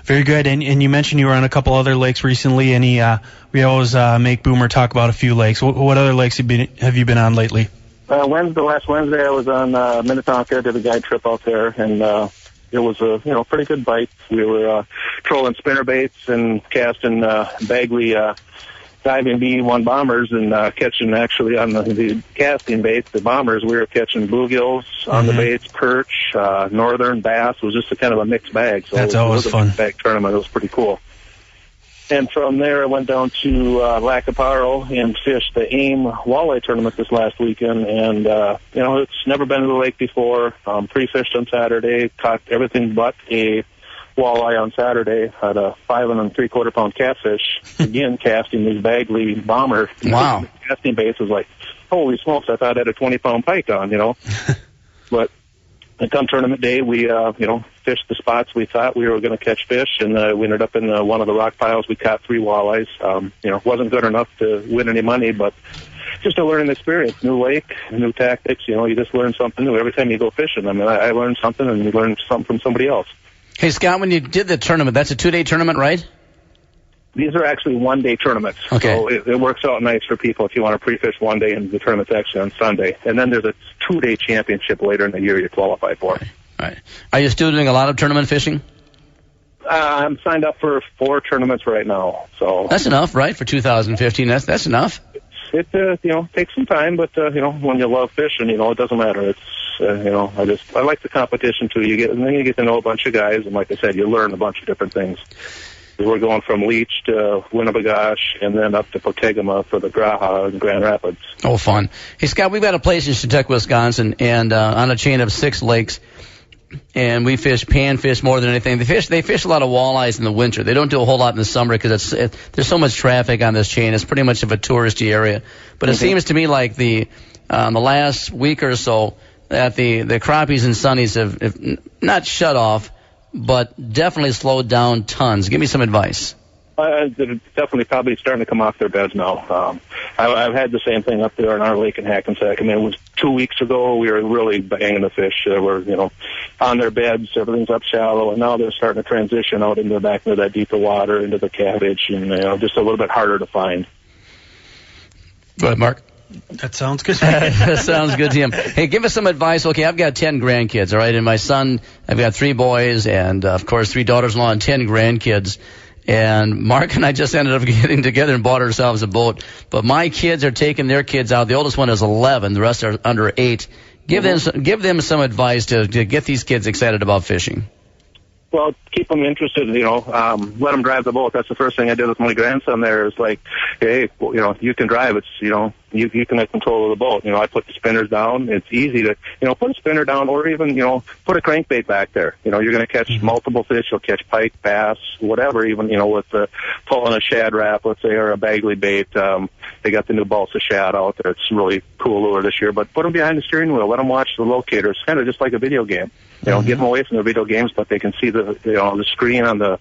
Very good. And you mentioned you were on a couple other lakes recently, and we always make Boomer talk about a few lakes. What other lakes have you been on lately? Last Wednesday I was on Minnetonka, did a guide trip out there, and it was a pretty good bite. We were trolling spinner baits and casting Bagley diving B1 bombers and catching actually on the casting baits, the bombers, we were catching bluegills on the baits, perch, northern bass. It was just a kind of a mixed bag. So that's always fun. It was a mixed bag tournament. It was pretty cool. And from there, I went down to Lacaparo and fished the AIM walleye tournament this last weekend. And, it's never been to the lake before. Pre-fished on Saturday, caught everything but a walleye on Saturday. Had a 5 3/4 pound catfish. Again, casting these Bagley bomber. Wow. The casting base was like, holy smokes, I thought I had a 20-pound pike on, But come tournament day, we, fished the spots we thought we were going to catch fish, and we ended up in one of the rock piles. We caught 3 walleyes. Wasn't good enough to win any money, but just a learning experience. New lake, new tactics. You just learn something new every time you go fishing. I mean, I learned something, and you learn something from somebody else. Hey, Scott, when you did the tournament, that's a 2-day tournament, right? These are actually 1-day tournaments. Okay. So it works out nice for people if you want to pre-fish one day, and the tournament's actually on Sunday. And then there's a 2-day championship later in the year you qualify for. Right. Are you still doing a lot of tournament fishing? I'm signed up for 4 tournaments right now. So that's enough, right? For 2015, that's enough. It takes some time, but when you love fishing, it doesn't matter. It's I like the competition too. You get to know a bunch of guys, and like I said, you learn a bunch of different things. We're going from Leech to Winnebagosh and then up to Potegama for the Graha in Grand Rapids. Oh, fun. Hey, Scott, we've got a place in Chetuck, Wisconsin, and on a chain of 6 lakes, and we panfish more than anything. They fish a lot of walleyes in the winter. They don't do a whole lot in the summer because there's so much traffic on this chain. It's pretty much of a touristy area. But it seems to me like the last week or so that the crappies and sunnies have not shut off, but definitely slowed down tons. Give me some advice. They're definitely probably starting to come off their beds now. I've had the same thing up there in our lake in Hackensack. I mean, it was 2 weeks ago. We were really banging the fish. They were, on their beds. Everything's up shallow, and now they're starting to transition out into back into that deeper water, into the cabbage, and just a little bit harder to find. Go ahead, Mark. That sounds good. That sounds good to him. Hey, give us some advice. Okay, I've got 10 grandkids, all right? And my son, I've got 3 boys and, of course, 3 daughters-in-law and 10 grandkids. And Mark and I just ended up getting together and bought ourselves a boat. But my kids are taking their kids out. The oldest one is 11. The rest are under 8. Give them some advice to get these kids excited about fishing. Well, keep them interested, let them drive the boat. That's the first thing I did with my grandson there is like, hey, you can drive. It's, you can have control of the boat. I put the spinners down. It's easy to, put a spinner down or even, put a crankbait back there. You're going to catch multiple fish. You'll catch pike, bass, whatever, even, with pulling a shad wrap, let's say, or a Bagley bait. They got the new Balsa shad out there. It's really cool lure this year. But put them behind the steering wheel. Let them watch the locators, kind of just like a video game. Get them away from the video games, but they can see the screen on the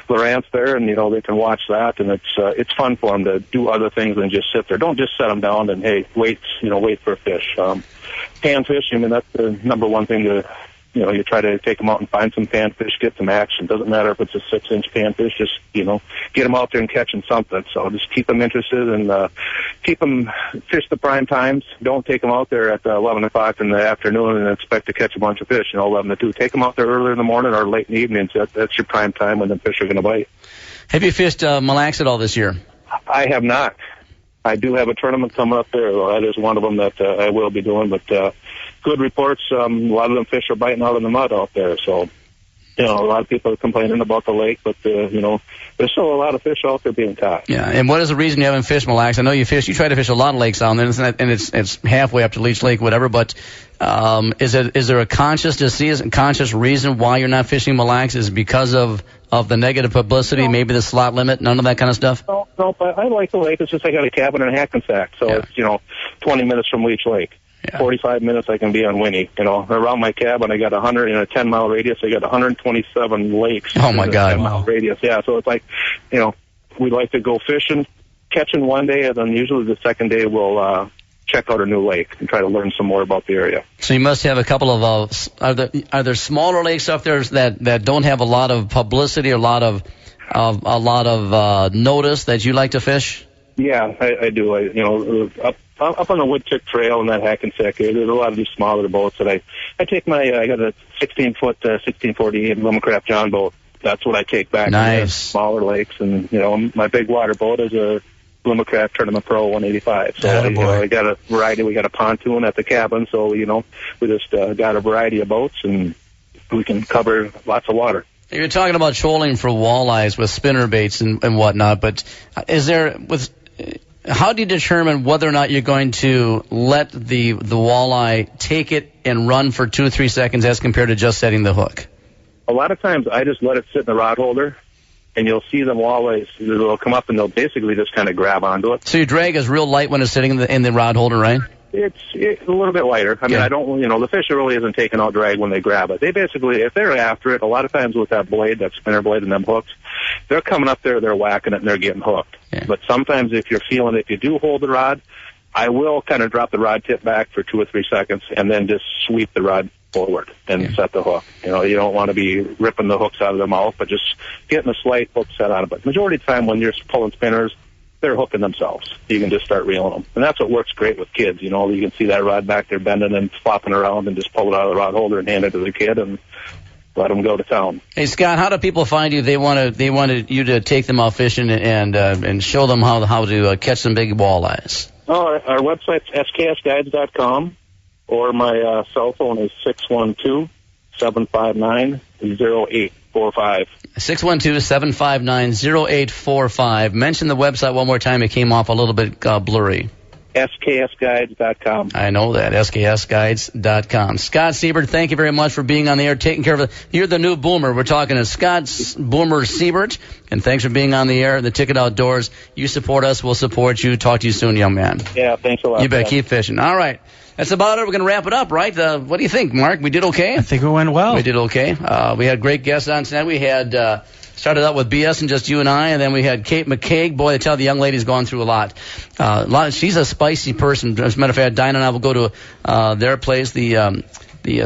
Lowrance there, and they can watch that, and it's fun for them to do other things than just sit there. Don't just set them down and hey, wait for a fish. Panfish, that's the number one thing to. You try to take them out and find some panfish, get some action. Doesn't matter if it's a 6-inch panfish, just, get them out there and catching something. So just keep them interested and keep them fish the prime times. Don't take them out there at 11 o'clock in the afternoon and expect to catch a bunch of fish, 11 to 2. Take them out there early in the morning or late in the evening. That's your prime time when the fish are going to bite. Have you fished Mille Lacs at all this year? I have not. I do have a tournament coming up there. That is one of them that I will be doing, but good reports. A lot of them fish are biting out in the mud out there. So, a lot of people are complaining about the lake, but, there's still a lot of fish out there being caught. Yeah, and what is the reason you haven't fished Mille Lacs? I know you try to fish a lot of lakes down there, and it's halfway up to Leech Lake, whatever, but is there a conscious reason why you're not fishing Mille Lacs? Is it because of the negative publicity, maybe the slot limit, none of that kind of stuff? No, but I like the lake. It's just I got a cabin in Hackensack, so it's, 20 minutes from Leech Lake. Yeah. 45 minutes I can be on Winnie. Around my cabin I got 100 in a 10-mile radius. I got 127 lakes. Oh my God! 10-mile radius. Yeah, so it's like, we like to go fishing, catching one day, and then usually the second day we'll check out a new lake and try to learn some more about the area. So you must have a couple of are there smaller lakes up there that don't have a lot of publicity or a lot of notice that you like to fish? Yeah, I do. Up on the Woodtick Trail in that Hackensack area, there's a lot of these smaller boats that I take I got a 16-foot 1640 Lumacraft John boat. That's what I take back. Nice. To smaller lakes, and my big water boat is a Lumacraft Tournament Pro 185. So we got a variety. We got a pontoon at the cabin, so we just got a variety of boats, and we can cover lots of water. You're talking about trolling for walleyes with spinner baits and whatnot, but how do you determine whether or not you're going to let the walleye take it and run for 2-3 seconds as compared to just setting the hook? A lot of times I just let it sit in the rod holder, and you'll see them walleyes, they'll come up and they'll basically just kind of grab onto it. So your drag is real light when it's sitting in the rod holder, right? It's a little bit lighter. I mean, I don't, the fish really isn't taking out drag when they grab it. They basically, if they're after it, a lot of times with that blade, that spinner blade and them hooks, they're coming up there, they're whacking it, and they're getting hooked. Yeah. But sometimes if you're feeling, if you do hold the rod, I will kind of drop the rod tip back for 2 or 3 seconds and then just sweep the rod forward and set the hook. You don't want to be ripping the hooks out of their mouth, but just getting a slight hook set on it. But majority of the time when you're pulling spinners, they're hooking themselves. You can just start reeling them. And that's what works great with kids. You can see that rod back there bending and flopping around, and just pull it out of the rod holder and hand it to the kid and let them go to town. Hey, Scott, how do people find you? They wanted you to take them out fishing and show them how to catch some big walleyes. Oh, our website's sksguides.com, or my cell phone is 612-759-0845. 612-759-0845. Mention the website one more time. It came off a little bit blurry. SKSguides.com. I know that. SKSguides.com. Scott Siebert, thank you very much for being on the air, taking care of it. You're the new boomer. We're talking to Scott Boomer Siebert, and thanks for being on the air. The Ticket Outdoors. You support us, we'll support you. Talk to you soon, young man. Yeah, thanks a lot. You bet. Keep fishing. All right. That's about it. We're going to wrap it up, right? What do you think, Mark? We did okay? I think it went well. We did okay. We had great guests on tonight. We had started out with BS and just you and I, and then we had Kate McCaig. Boy, I tell you, the young lady's gone through a lot. She's a spicy person. As a matter of fact, Dinah and I will go to their place, the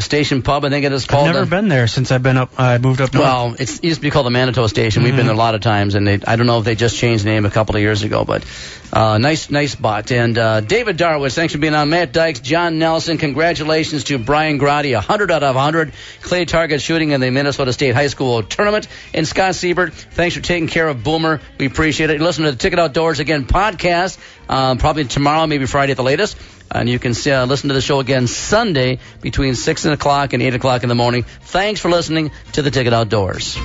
Station Pub, I think it is called. I've never been there since I moved up north. Well, it used to be called the Manitou Station. We've been there a lot of times, and I don't know if they just changed the name a couple of years ago, but nice spot. And David Darwitz, thanks for being on. Matt Dykes, John Nelson, congratulations to Brian Grotti, 100 out of 100. Clay target shooting in the Minnesota State High School Tournament. And Scott Siebert, thanks for taking care of Boomer. We appreciate it. Listen to the Ticket Outdoors again podcast, probably tomorrow, maybe Friday at the latest. And you can listen to the show again Sunday between 6 o'clock and 8 o'clock in the morning. Thanks for listening to the Ticket Outdoors.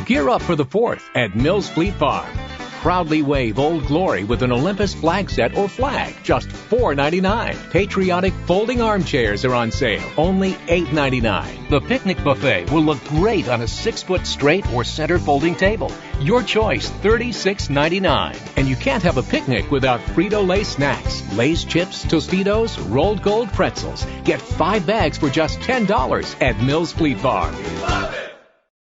Gear up for the 4th at Mills Fleet Farm. Proudly wave Old Glory with an Olympus flag set or flag, just $4.99. Patriotic folding armchairs are on sale, only $8.99. The picnic buffet will look great on a 6-foot straight or center folding table. Your choice, $36.99. And you can't have a picnic without Frito-Lay snacks, Lay's chips, Tostitos, rolled gold pretzels. Get 5 bags for just $10 at Mills Fleet Farm. We love it.